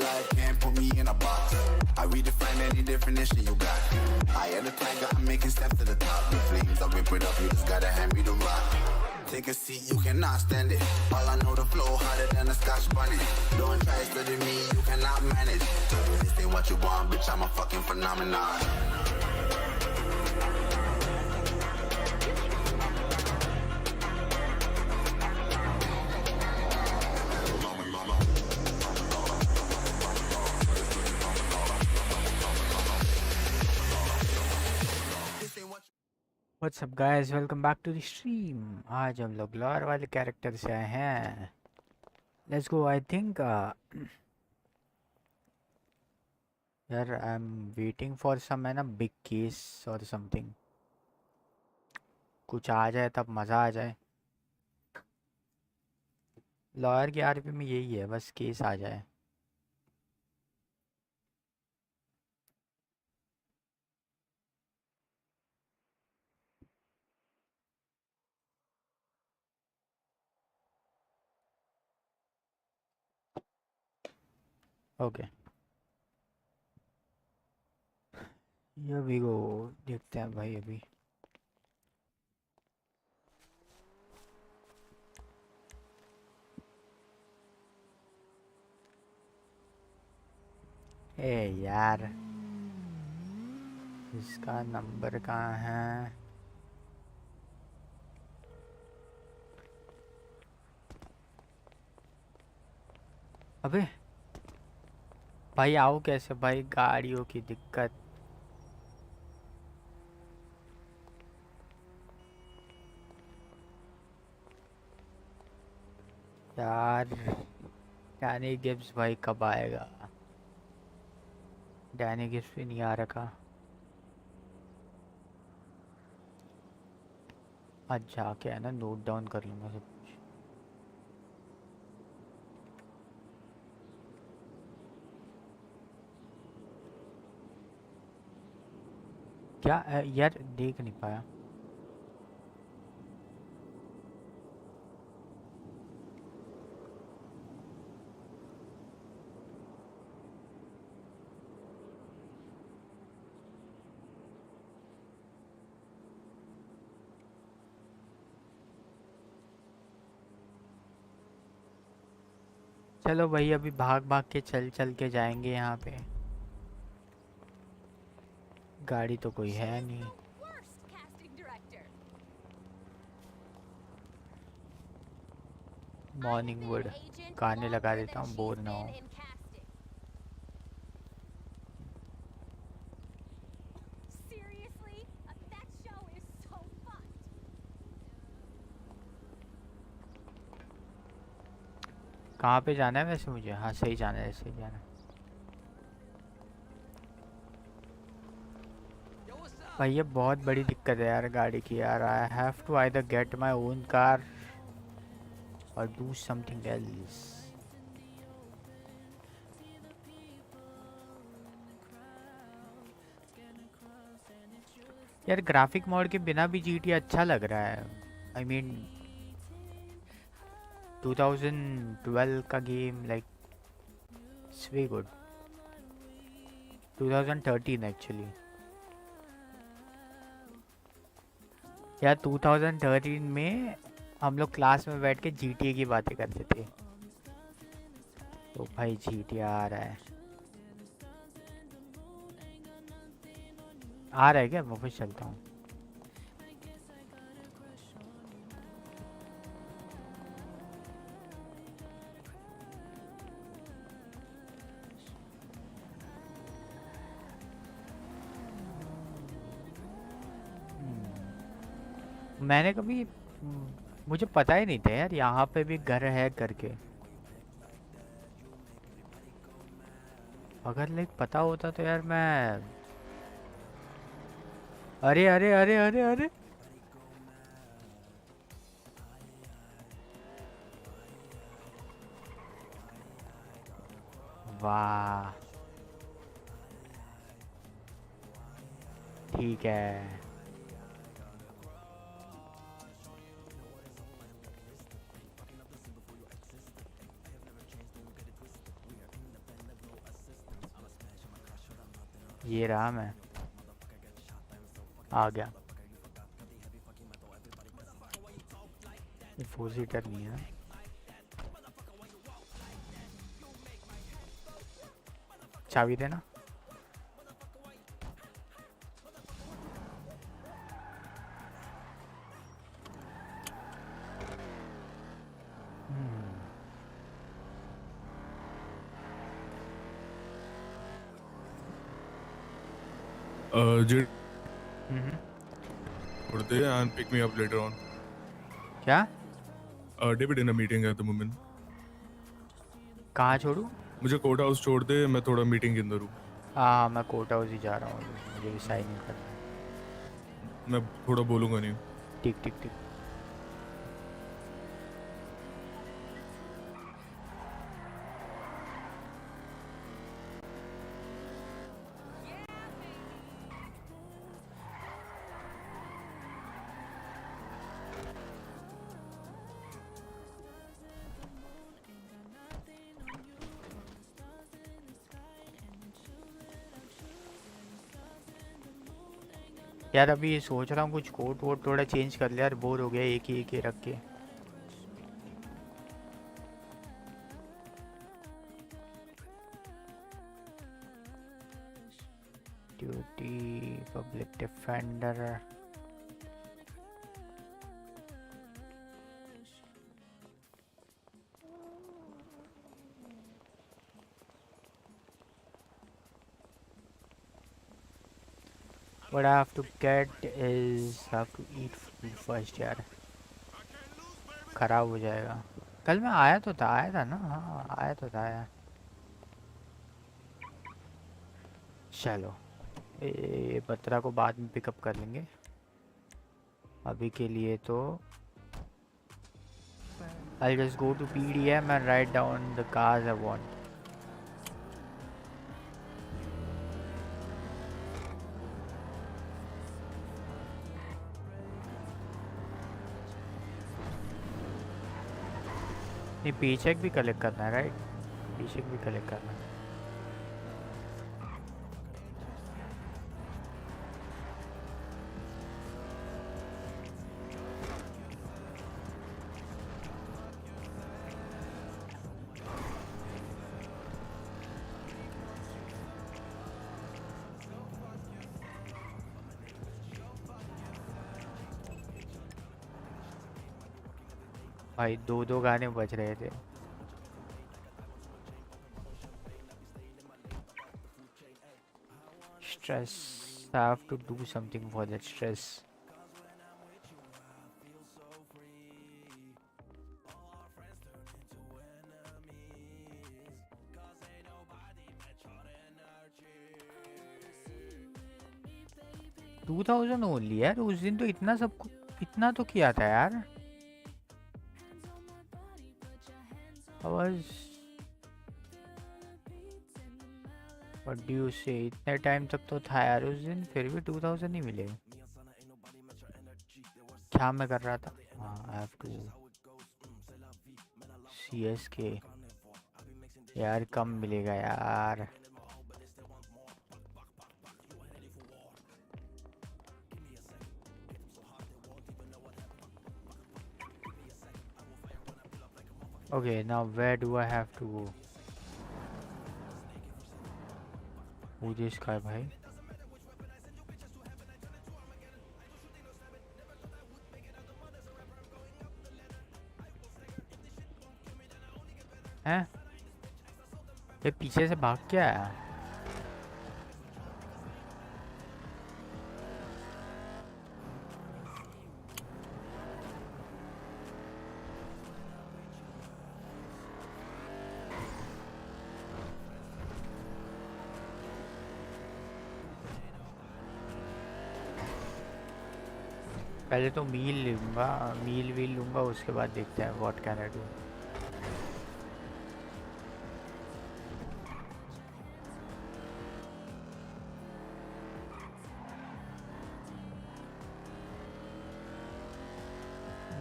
life, can't put me in a box. I redefine any definition you got. I am the tiger, I'm making steps to the top. The flames, I whip it up, you just gotta hand me the rock. Take a seat, you cannot stand it. All I know, the flow harder than a Scotch bunny. Don't try study me, you cannot manage. This ain't what you want, bitch, I'm a fucking phenomenon. What's up guys, welcome back to the stream. आज हम लोग लॉर वाले character से आए हैं. Let's go. I think यार I am waiting for some है ना बिग केस और समथिंग. कुछ आ जाए तब मज़ा आ जाए. लॉयर की आरपी में यही है, बस केस आ जाए. ओके ये भी गो देखते हैं भाई. अभी ए यार इसका नंबर कहाँ है? अबे भाई आओ कैसे भाई, गाड़ियों की दिक्कत. यार डैनी गिब्स भाई कब आएगा? डैनी गिब्स भी नहीं आ रखा. आज जाके है ना नोट डाउन कर लूँगा सब कुछ. क्या यार देख नहीं पाया. चलो भाई अभी भाग भाग के चल चल के जाएंगे. यहाँ पे गाड़ी तो कोई है नहीं. मॉर्निंग वुड गाने लगा देता हूँ, बोर ना हो. कहाँ पे जाना है वैसे मुझे? हाँ सही जाना है, सही जाना है. भाई ये बहुत बड़ी दिक्कत है यार गाड़ी की यार. I have to either get my own car और डू समथिंग एल्स. यार ग्राफिक मोड के बिना भी जीटी अच्छा लग रहा है. आई मीन 2012 का game like it's very good. 2013 actually. यार 2013 में हम लोग क्लास में बैठ के GTA की बातें करते थे. तो भाई GTA आ रहा है. आ रहा है क्या? वापस चलता हूँ. मैंने कभी मुझे पता ही नहीं था यार यहाँ पे भी घर है करके. अगर लाइक पता होता तो यार मैं. अरे अरे अरे अरे अरे वाह ठीक है. ये रहा, मैं आ गया। ये 4 सीटर नहीं है। चाबी देना। Jit, hmm. would they and pick me up later on? क्या? David in a meeting at the moment. कहाँ छोड़ूं? मुझे कोर्ट हाउस छोड़ दे, मैं थोड़ा मीटिंग के अंदर हूँ। हाँ, मैं कोर्ट हाउस ही जा रहा हूँ, मुझे भी साइन इन करना है। मैं थोड़ा बोलूँगा नहीं। ठीक ठीक ठीक। यार अभी सोच रहा हूँ कुछ कोट वोट थोड़ा चेंज कर लिया यार, बोर हो गया एक ही रख के। Duty, public defender. What I have to get is have to eat food first यार, खराब हो जाएगा। कल मैं आया था ना, हाँ आया था यार। चलो ये बत्रा को बाद में पिकअप कर लेंगे, अभी के लिए तो I'll just go to PDM and write down the cars I want. नहीं, पेचेक भी कलेक्ट करना है, राइट? पेचेक भी कलेक्ट करना है। भाई दो गाने बज रहे थे। Stress, I have to do something for that stress. $2000 only यार, उस दिन तो इतना सब इतना तो किया था यार। What do you say? इतने टाइम तक तो था यार उस दिन, फिर भी 2000 ही मिले। क्या मैं कर रहा था? हाँ, I have to CSK यार, कम मिलेगा यार। Okay, now where do I have to go? Who this guy भाई? हैं? ये पीछे से भाग क्या आया? पहले तो मील वील लूँगा, उसके बाद देखते हैं व्हाट कैन आई डू।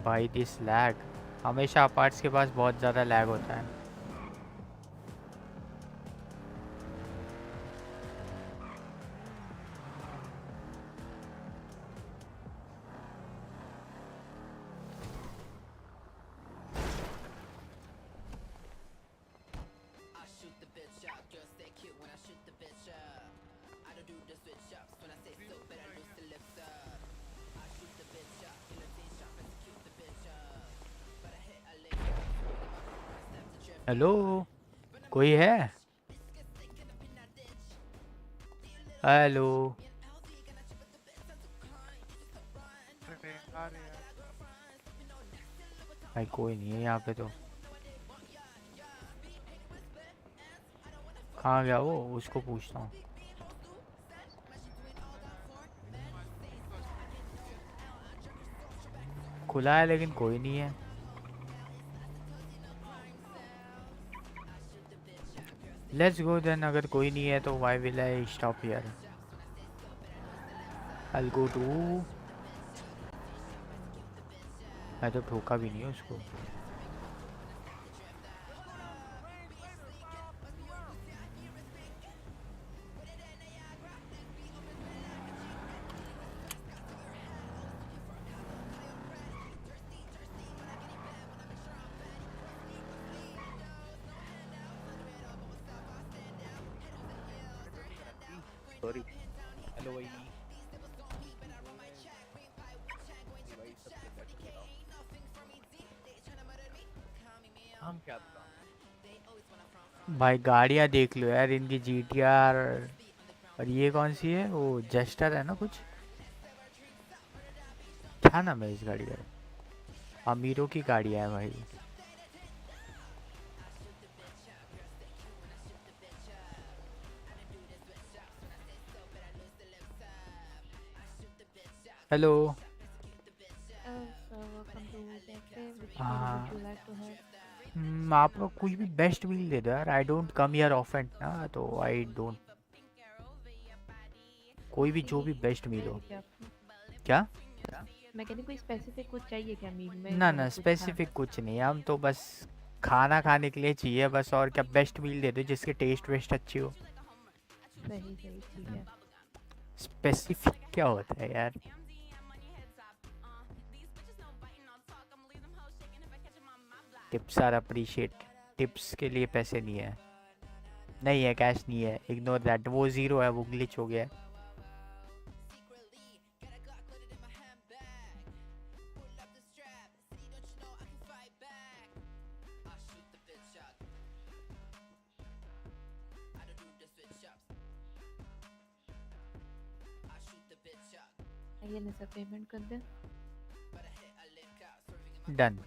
भाई दिस लैग, हमेशा अपार्ट्स के पास बहुत ज़्यादा लैग होता है। हेलो, कोई है? हेलो। भाई कोई नहीं है यहाँ पे तो। कहाँ गया वो, उसको पूछता हूँ। खुला है लेकिन कोई नहीं है। लेट्स गो देन, अगर कोई नहीं है तो why will I stop here. I go to. मैं तो ठोका भी नहीं हूँ उसको। सॉरी। हेलो भाई। हम क्या आपका? भाई गाड़ियाँ देख लो यार इनकी, GTR। और ये कौन सी है, वो जेस्टर है ना कुछ। क्या नाम है इस गाड़ी का? अमीरों की गाड़ियाँ है भाई। Hello. So welcome to cafe. Which meal would हाँ। you like to have? आप लोग कुछ भी बेस्ट मील दे दो यार, I don't come here often ना, तो आई डोंट। कोई भी जो भी बेस्ट मील हो। चाहिए क्या आपको? क्या? मैं कहती कोई स्पेसिफिक कुछ चाहिए क्या मील में, ना ना मतलब कुछ खाना? स्पेसिफिक कुछ नहीं, हम तो बस खाना खाने के लिए चाहिए बस। और क्या, बेस्ट मील दे दो जिसके टेस्ट वेस्ट अच्छी हो। सही सही, ठीक है। स्पेसिफिक क्या होता है यार? Tips are appreciate. टिप्स के लिए पैसे नहीं है। नहीं है, कैश नहीं है, इग्नोर दैट, वो ज़ीरो है, वो ग्लिच हो गया है। ये ना सब पेमेंट कर दे। डन।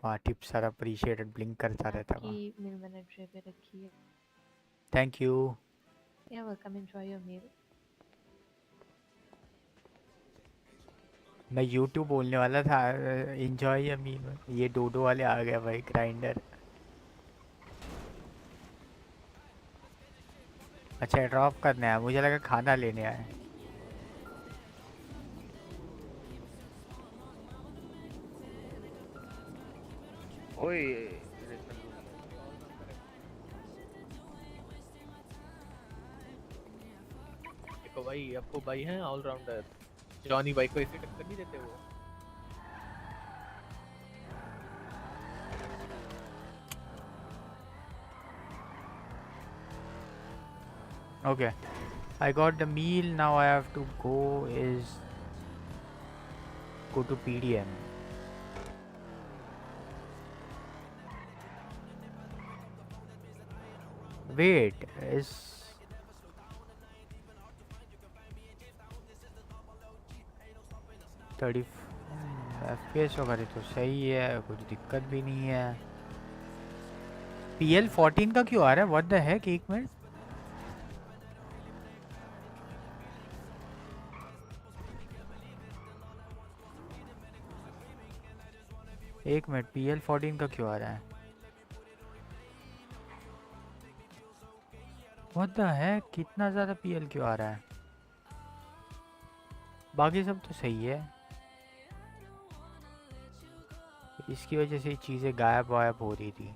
वाह, टिप्स आर अप्रिशिएटेड ब्लिंक करता रहता है। आपकी मील मैंने ट्रे पे रखी है। Thank you. या वेलकम, एंजॉय योर मील। मैं यूट्यूब बोलने वाला था, एंजॉय या मीम। ये डोडो वाले आ गया भाई, ग्राइंडर। अच्छा ड्रॉप करने आया, मुझे लगा खाना लेने आया। ओए देखो भाई, आपको भाई हैं ऑलराउंडर। जॉनी भाई को ऐसे टक्कर नहीं देते वो। Okay, I got the meal. Now I have to go to PDM. Wait, is 30 FPS वगैरह तो सही है, कुछ दिक्कत भी नहीं है। PL14 का क्यों आ रहा है? व्हाट द हेक, एक मिनट। एक मिनट, PL14 का क्यों आ रहा है? व्हाट द हेक, कितना ज़्यादा PL क्यों आ रहा है? बाकी सब तो सही है, इसकी वजह से चीज़ें गायब वायब हो रही थी।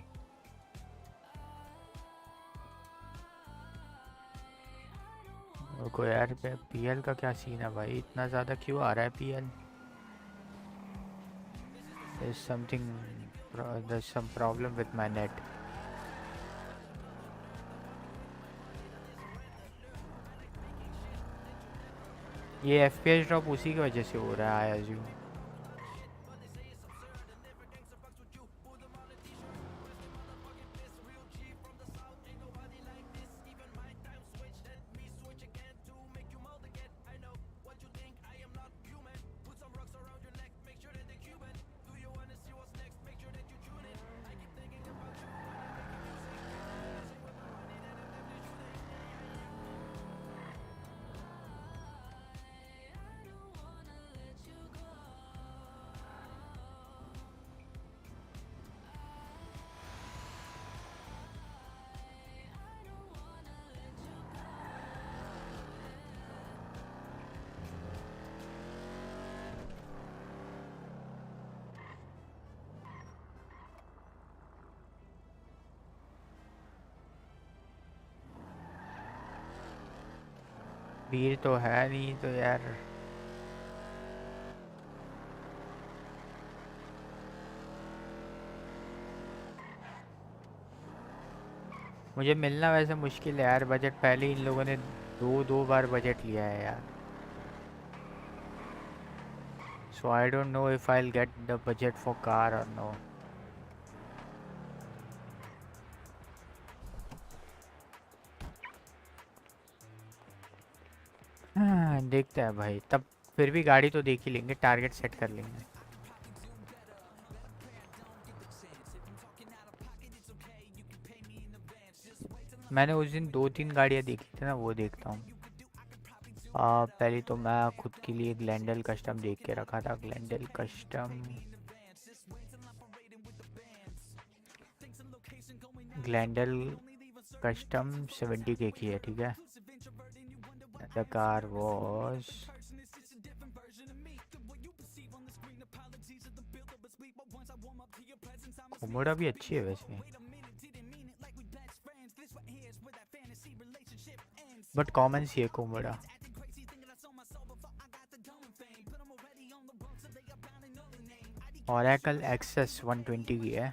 रुको यार, PL का क्या सीन है भाई, इतना ज़्यादा क्यों आ रहा है PL? There's some problem with my net. ये FPS ड्रॉप उसी की वजह से हो रहा है, आई अज्यूम। भीड़ तो है नहीं तो यार। मुझे मिलना वैसे मुश्किल है यार, बजट पहले इन लोगों ने दो बार बजट लिया है यार। So I don't know if I'll get the budget for car or no. हाँ, देखते हैं भाई, तब फिर भी गाड़ी तो देख ही लेंगे, टारगेट सेट कर लेंगे। मैंने उस दिन 2-3 गाड़ियाँ देखी थी ना, वो देखता हूँ। पहले तो मैं खुद के लिए ग्लैंडल कस्टम देख के रखा था। Glendale custom, Glendale custom 70K की है, ठीक है। द कार वॉज कोमोडा भी अच्छी है वैसे, बट कॉमन सी है कोमोडा। ओरेकल एक्सेस 120 की है।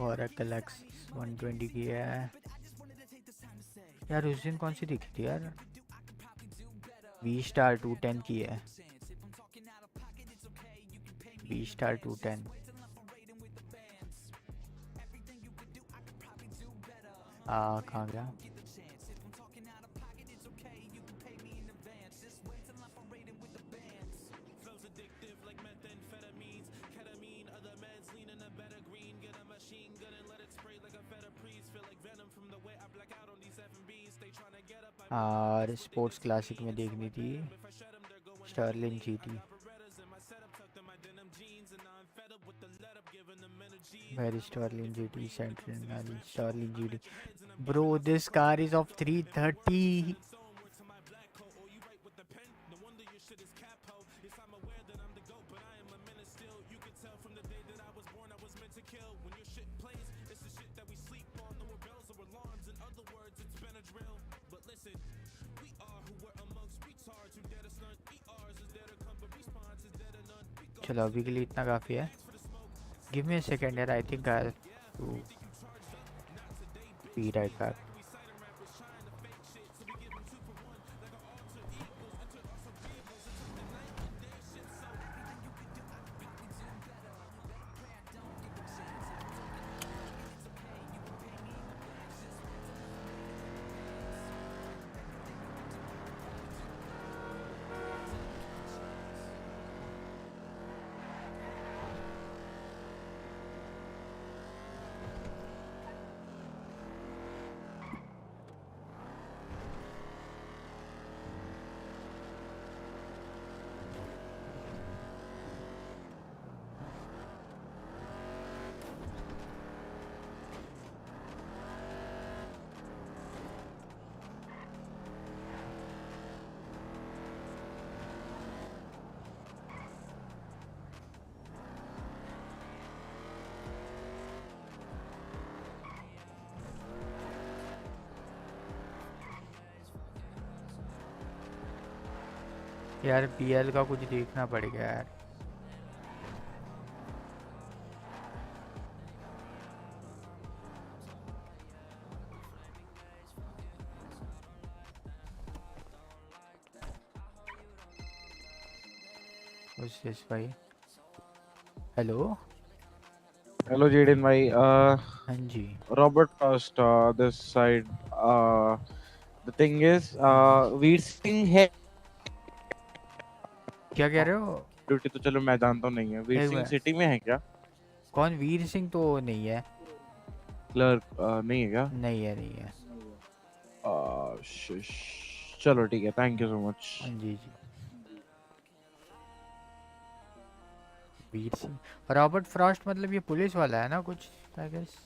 ओरेकल एक्सेस 120 की है यार। उस दिन कौन सी दिखी थी यार? वी स्टार 210 की है। वी स्टार 210 कहाँ गया? और स्पोर्ट्स क्लासिक में देखनी थी Sterling GT. Very Sterling GT central Sterling GT bro, this car is of 330। चलो अभी के लिए इतना काफ़ी है। गिव मी अ सेकंड यार, I think I to be right back. यार पीएल का कुछ देखना पड़ेगा यार। Who's भाई? हेलो। हेलो जेडन भाई। हाँ जी। Robert first this side. The thing is Veer Singh है। क्या कह रहे हो? ड्यूटी तो चलो मैं जानता हूँ नहीं है। वीर एक सिंह मिनट, सिटी में है क्या? कौन? वीर सिंह तो नहीं है। क्लर्क नहीं है क्या? नहीं है, नहीं है। चलो ठीक है, थैंक यू सो मच। हाँ जी जी। वीर सिंह, रॉबर्ट फ्रॉस्ट मतलब ये पुलिस वाला है ना कुछ, I guess.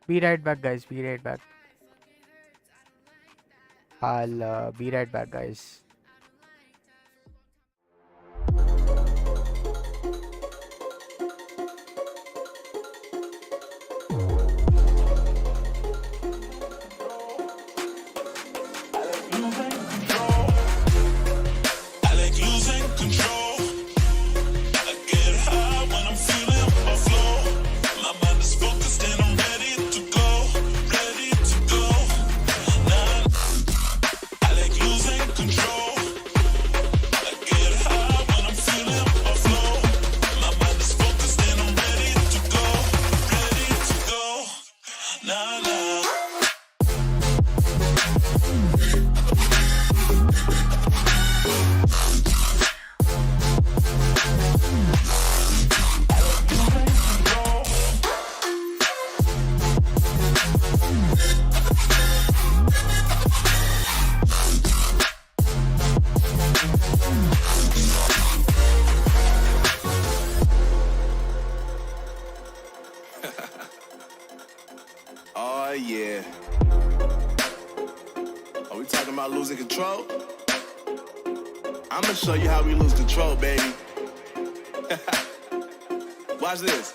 Be right back, guys. Be right back. I'll be right back, guys. Oh yeah. Are we talking about losing control? I'ma show you how we lose control, baby. Watch this.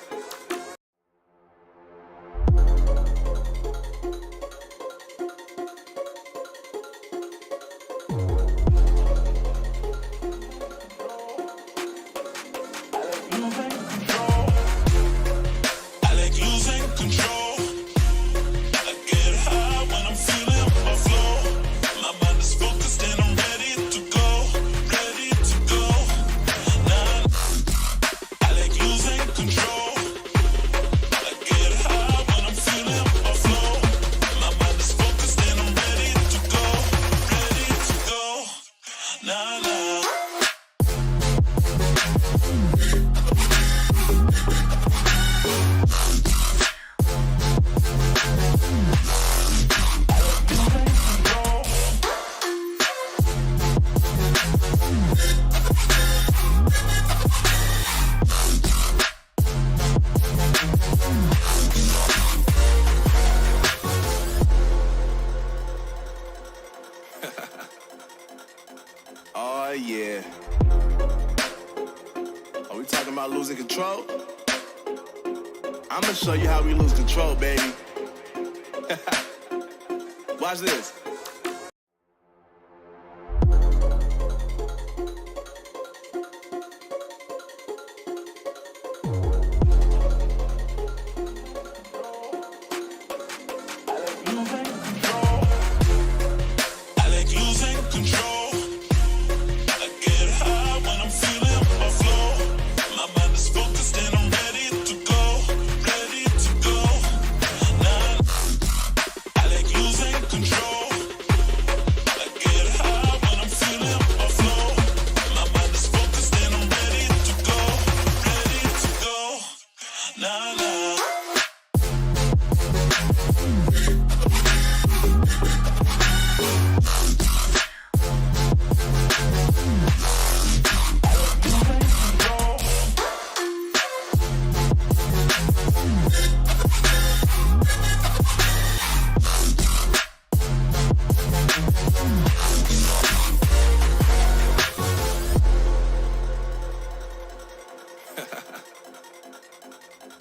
Oh yeah. Are we talking about losing control? I'ma show you how we lose control, baby. Watch this.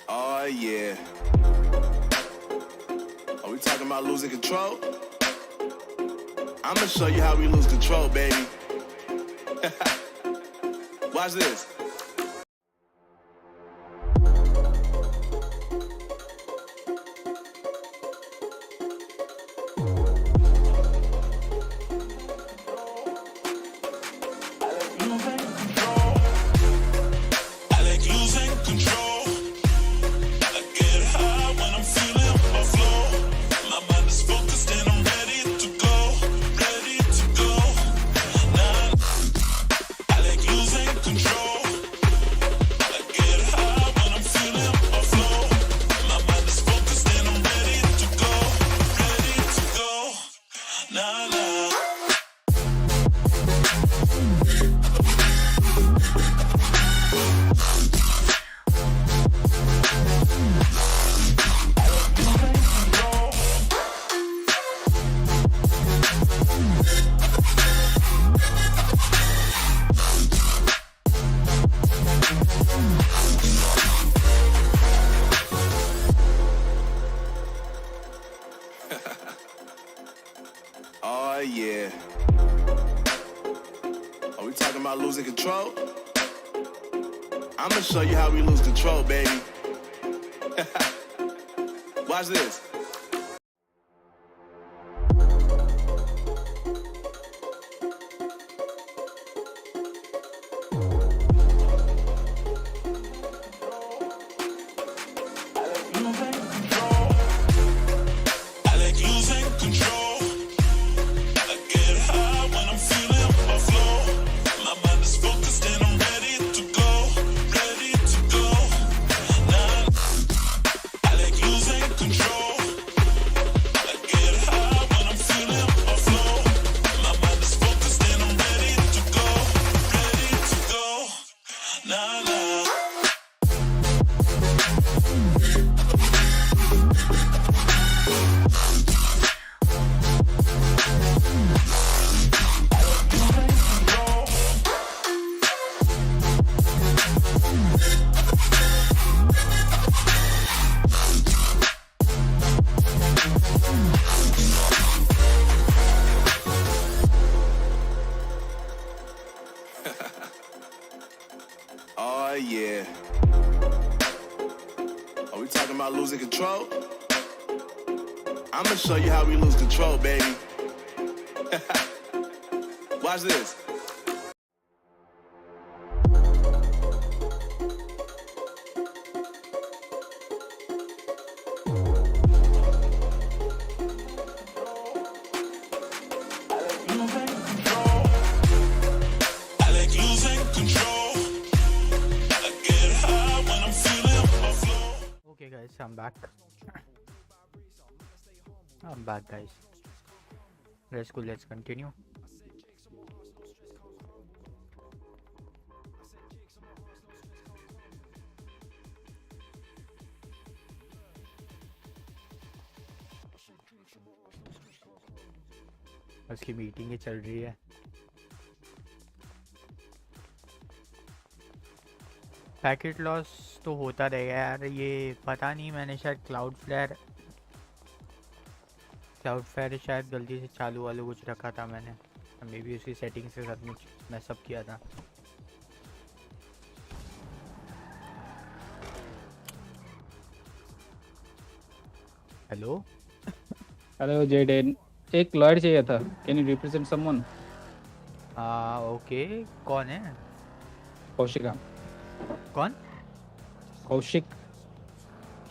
Oh yeah. Are we talking about losing control? I'ma show you how we lose control, baby. Watch this. Control. about losing control? I'ma show you how we lose control, baby. Watch this. Oh yeah. Are we talking about losing control? I'ma show you how we lose control, baby. Watch this. Okay guys, I'm back. I'm back guys. Let's go, let's continue. उसकी meeting ही चल रही है. Packet loss तो होता रहेगा यार. ये पता नहीं, मैंने शायद क्लाउडफ्लेयर शायद गलती से चालू वालू कुछ रखा था मैंने. मे बी उसकी सेटिंग्स के साथ मैं सब किया था. हेलो हेलो जेडेन, एक लॉयर चाहिए था. Can you represent someone? Okay. कौन है? कौशिक. कौन? कौशिक.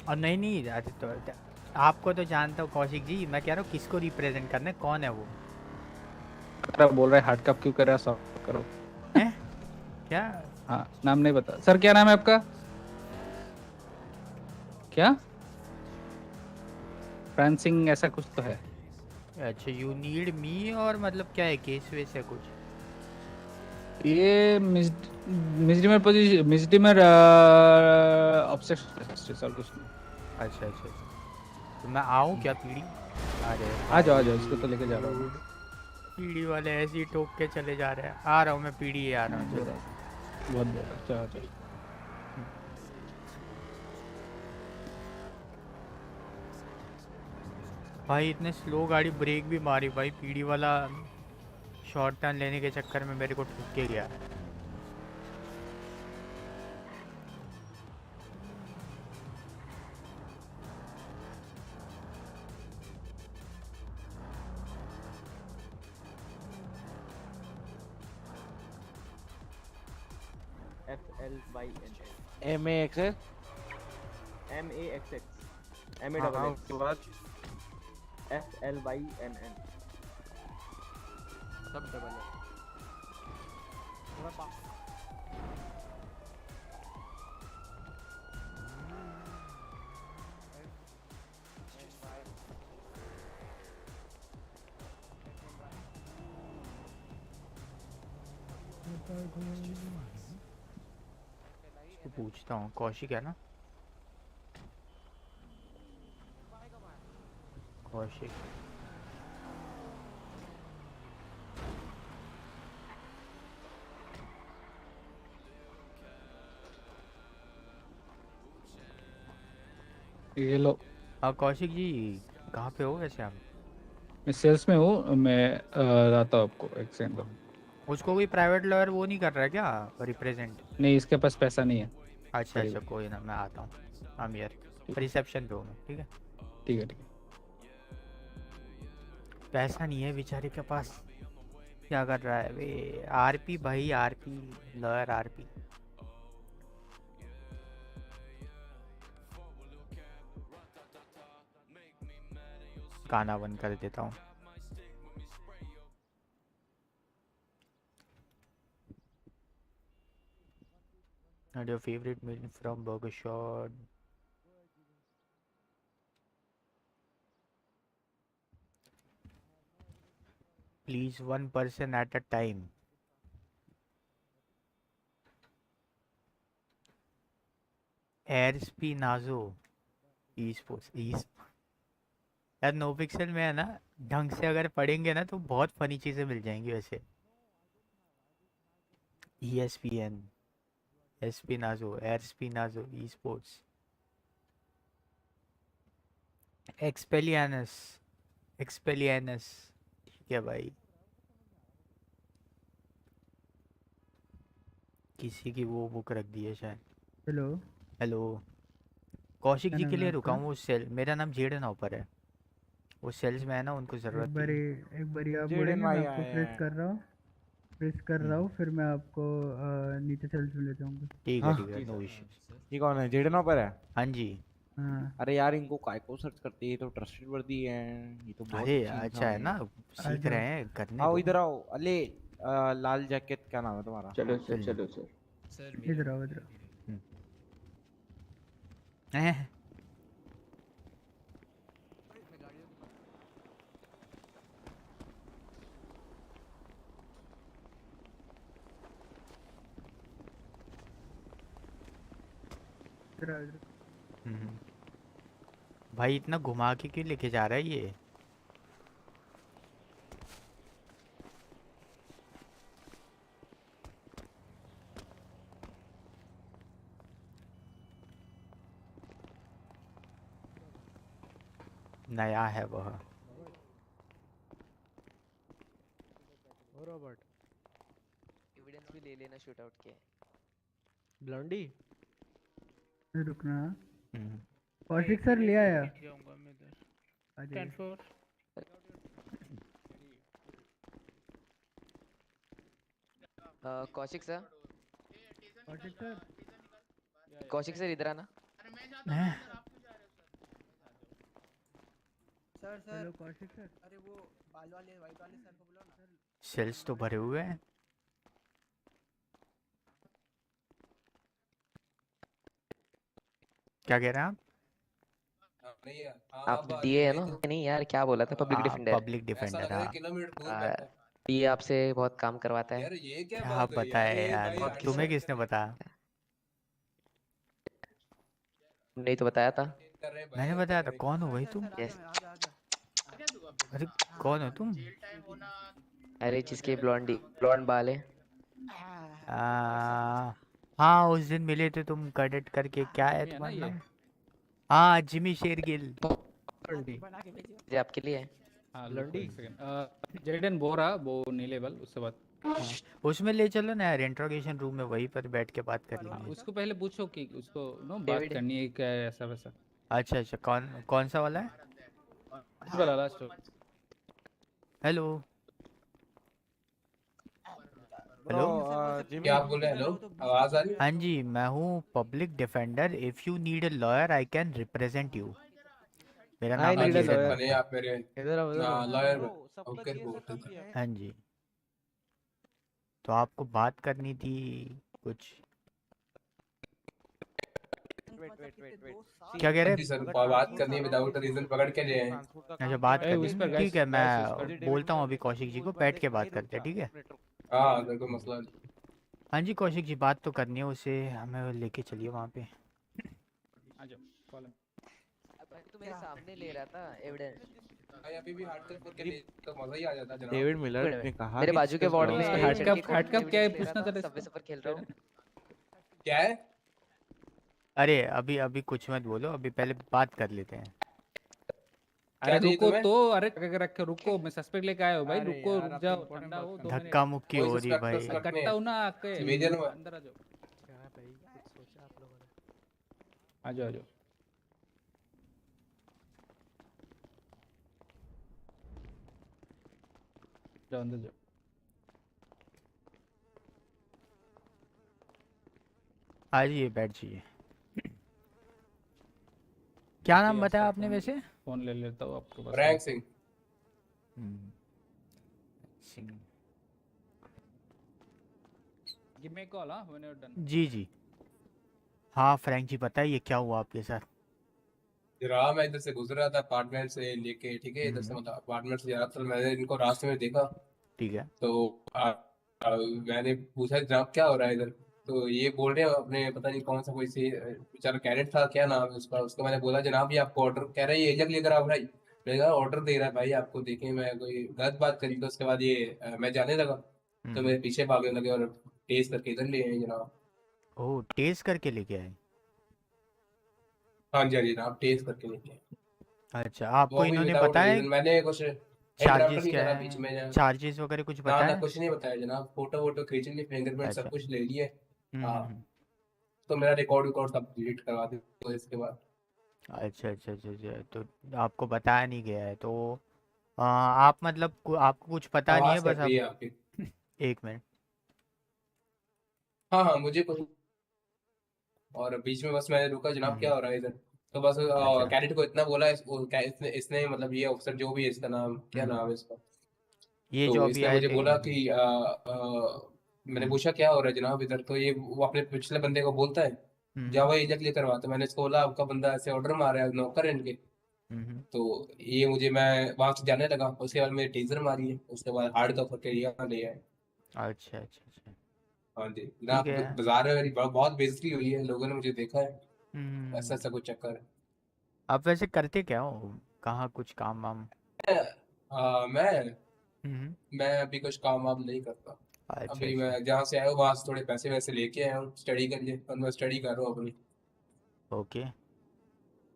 और नहीं तो आपको तो जानता हूँ कौशिक जी. मैं कह रहा हूँ किसको रिप्रेजेंट करना है, कौन है वो? बोल रहा है हार्ड कप क्यों कर रहा है, सॉल्व करो. हैं? क्या? हाँ, नाम नहीं बता सर. क्या नाम है आपका? क्या? फ्रांसिंग ऐसा कुछ तो है. अच्छा, यू नीड मी. और मतलब क्या है, केस वेस है कुछ? ये मिसडीमर पोजीशन, मिसडीमर ऑब्सेशन सर कुछ नहीं. अच्छा. तो मैं आऊँ क्या पीढ़ी? आ जाओ इसको तो लेके जा रहा हूँ. पीढ़ी वाले ऐसे ही टोक के चले जा रहे हैं. आ रहा हूँ मैं, पीढ़ी आ रहा हूँ. चलो बहुत अच्छा. भाई इतने स्लो गाड़ी ब्रेक भी मारी भाई. पीढ़ी वाला शॉर्ट टर्न लेने के चक्कर में मेरे को ठुक के गया. MAXX उसके बाद FLYNN सब डबल है. पूछता हूँ. कौशिक है ना? कौशिक. ये लो. कौशिक जी कहाँ पे हो वैसे आप? मैं सेल्स में हूँ. मैं आता हूँ आपको एक सेकंड. उसको कोई प्राइवेट लॉयर वो नहीं कर रहा है क्या रिप्रेजेंट? नहीं, इसके पास पैसा नहीं है। अच्छा करीब। अच्छा, कोई ना, मैं आता हूँ। हम यार रिसेप्शन पे हूँ मैं, ठीक है। ठीक है, ठीक है। पैसा नहीं है बेचारे के पास, क्या कर रहा है वे? आरपी भाई, आरपी लॉयर, आरपी। गाना बंद कर देता हूँ। And your favorite meal from Burger Shot? Please, one person at a time. एयरस्पी नाजो ई स्पोर्ट्स यार नो पिक्सल में है ना, ढंग से अगर पढ़ेंगे ना तो बहुत फनी चीज़ें मिल जाएंगी वैसे। E S P N, S P नाजो, एयरस्पी नाजो ई स्पोर्ट्स, एक्सपेलियानस, एक्सपेलियानस। ठीक है भाई, किसी की वो बुक रख दी है शायद। हेलो, हेलो, कौशिक क्या जी के नाम है लिए रुका आपका? हूँ। वो सेल, मेरा नाम जेडन ऑपर है। वो सेल्स में है ना, उनको एक ज़रूरत थी। बारी एक बारी आप जेडन बोलेंगे, मैं भाई आपको आए फ्रेश हैं। कर रहा हूँ, फ्रेश कर रहा हूँ, फिर मैं आपको नीचे सेल्स में ले जाऊँगा। हाँ ठीक है, जी नो सर। इश्यूज। ये कौन है, जेडन पर है? हाँ जी। हाँ, अरे यार, इनको काय को सर्च करती है, ये तो ट्रस्टेड वर्दी है। ये तो बहुत अरे अच्छे अच्छा है इंसान है। ना, आ सीख जाओ। रहे हैं, करने आओ दो। इधर आओ। अले लाल जैकेट, क्या नाम है तुम्हारा? चलो सर, चलिए। चलो सर। इधर आओ, इधर आओ। हम्म। हैं? इधर आओ, इधर आओ। हम्म। भाई इतना घुमा के क्यों लेके जा रहा है ये? नया है वह। रॉबर्ट एविडेंस भी ले लेना शूट आउट के। ब्लॉन्डी रुकना। हम्म। कौशिक सर ले आया। आ जाइए। Kaushik sir, Kaushik sir, Kaushik sir इधर आना। हैं? Hello Kaushik sir. सेल्स तो भरे हुए हैं। क्या कह रहे हैं आप? आप डीए है ना? नहीं यार, क्या बोला था, पब्लिक डिफेंडर। पब्लिक डिफेंडर, हाँ। डीए आपसे बहुत काम करवाता है। क्या बताए यार, बहुत तुम्हें किसने बताया? नहीं तो बताया था। मैंने बताया था? कौन हो भाई तुम? यस। अरे कौन हो तुम? अरे जिसके ब्लॉन्ड बाल है। हाँ, उस दिन मिले थे तुम कैडेट करके, क्या है है ना तुम्हारा ये? नाम? हाँ, जिमी शेरगिल। ब्लॉन्डी ये आपके लिए है। हाँ, ब्लॉन्डी। एक सेकंड। जेडन बोरा वो नी लेवल, उससे बात। हाँ, उसमें ले चलो ना यार, इंट्रोगेशन रूम में वहीं पर बैठ के बात कर हाँ, लेंगे। उसको पहले पूछो कि उसको नो बात डेविड करनी है क्या है, ऐसा वैसा। अच्छा अच्छा, कौन कौन सा वाला है? वाला last. Hello bro hello. Jimmy. हाँ जी, मैं हूँ public defender. If you need a lawyer I can represent you. मेरा आई नाम है नीड अ जेडन लॉयर। ऑपर। इधर आओ, इधर आओ। ब्रो सब तक ये सब तक ये। हाँ जी, तो आपको बात करनी थी कुछ? Wait wait wait wait. क्या कह रहे? बात करनी है विदाउट रीजन पकड़ के जाए। अच्छा, बात ए, करनी whisper, है, guys, ठीक है। guys, whisper. मैं बोलता हूँ अभी कौशिक जी को, बैठ के बात करते हैं, ठीक है? हाँ देखो मसला। हाँ जी कौशिक जी, बात तो करनी है उसे, हमें लेके चलिए वहाँ पे। आ जाओ, कॉल। भाई तो मेरे सामने ले रहा था एविडेंस। अभी भी हार्ड कट करके ले तो मजा ही आ जाता जनाब। डेविड मिलर ने कहा मेरे कि बाजू के वार्ड में हार्ड कप क्या है पूछना था सबवे सफर खेल रहा हूँ। क्या है? अरे अभी अभी कुछ मत बोलो, अभी पहले बात कर लेते हैं। अरे रुको तो, अरे रखे रुको, मैं सस्पेक्ट लेके आया हूँ भाई, रुको रुक जाओ, ठंडा हो 2 मिनट। धक्का मुक्की हो रही भाई। इकट्ठा हूँ ना आके, अंदर आ जाओ। क्या है भाई, कुछ सोचा आप लोगों ने? आ जाओ आ जाओ। जाओ अंदर जाओ। आ जाइए, बैठ जाइए। क्या नाम बताया आपने वैसे? फोन ले लेता हूँ आपके पास। रैंक Singh. Singh. Give me call when you are done. जी जी हाँ फ्रैंक जी, बताइए क्या हुआ आपके साथ? रहा, मैं इधर से गुजर रहा था अपार्टमेंट से लेके, ठीक है, इधर से मतलब अपार्टमेंट से जा रहा था, मैंने इनको रास्ते में देखा। ठीक है। तो मैंने पूछा जनाब क्या हो रहा है इधर, तो ये बोल रहे हैं अपने पता नहीं कौन सा कोई से बेचारा कैडेट था, क्या नाम है उसका, उसको मैंने बोला जनाब ये आपको ऑर्डर कह रहा है, ये एजक लेकर आओ भाई। मैंने कहा ऑर्डर दे रहा है भाई आपको, देखें मैं कोई गलत बात करी। तो उसके बाद ये मैं जाने लगा, तो मेरे पीछे भागने लगे और तेज करके इधर ले आए जनाब। ओह, टेस्ट करके लेके आए? हाँ जी हाँ जी जनाब, तेज करके लेके आए। अच्छा, आपको वो भी इन्होंने विदाउट बताया रीजन, मैंने कुछ इंटरप्ट चार्जेस नहीं क्या करा है? बीच में। चार्जेस वगैरह कुछ ना बताया? कुछ नहीं बताया जनाब, फोटो वोटो खींच ली, फिंगरप्रिंट सब अच्छा। कुछ ले लिए। हाँ, हम्म। तो मेरा रिकॉर्ड रिकॉर्ड सब डिलीट करवा दिया तो इसके बाद। अच्छा अच्छा अच्छा अच्छा, तो आपको बताया नहीं गया है तो आप मतलब आपको कुछ पता नहीं है, आवाज बस कट रही आप है आपकी। 1 मिनट। हाँ हाँ, मुझे कुछ, और बीच में बस मैंने रुका जनाब क्या हो रहा है इधर, तो बस अच्छा। कैडेट को इतना बोला इसने मतलब ये ऑफिसर जो भी है, इसका नाम क्या नाम है इसका, ये जो तो अभी इसने आए मुझे थे। बोला कि मैंने पूछा क्या हो रहा है जनाब इधर, तो ये वो अपने पिछले बंदे को बोलता है जाओ एजेंट लेकर करवा। तो मैंने इसको बोला आपका बंदा ऐसे ऑर्डर मारा है, नौकर है इनके। तो ये मुझे, मैं वहां से जाने लगा, उसके बाद मेरे टीजर मारी है, उसके बाद हार्ड कवर के यहाँ ले आए। अच्छा अच्छा अच्छा। हाँ जी ना, ठीक है। बाजार में मेरी बहुत बेइज्जती हुई है, लोगों ने मुझे देखा है, ऐसा हम्म। ऐसा कुछ चक्कर है। आप वैसे करते क्या हो, कहाँ कुछ काम वाम? मैं हम्म। मैं अभी कुछ काम वाम नहीं करता। अच्छा अभी अच्छा। मैं जहाँ से आया हूँ वहां से थोड़े पैसे वैसे लेके आया हूँ स्टडी के लिए, और मैं स्टडी कर रहा हूँ अपनी। ओके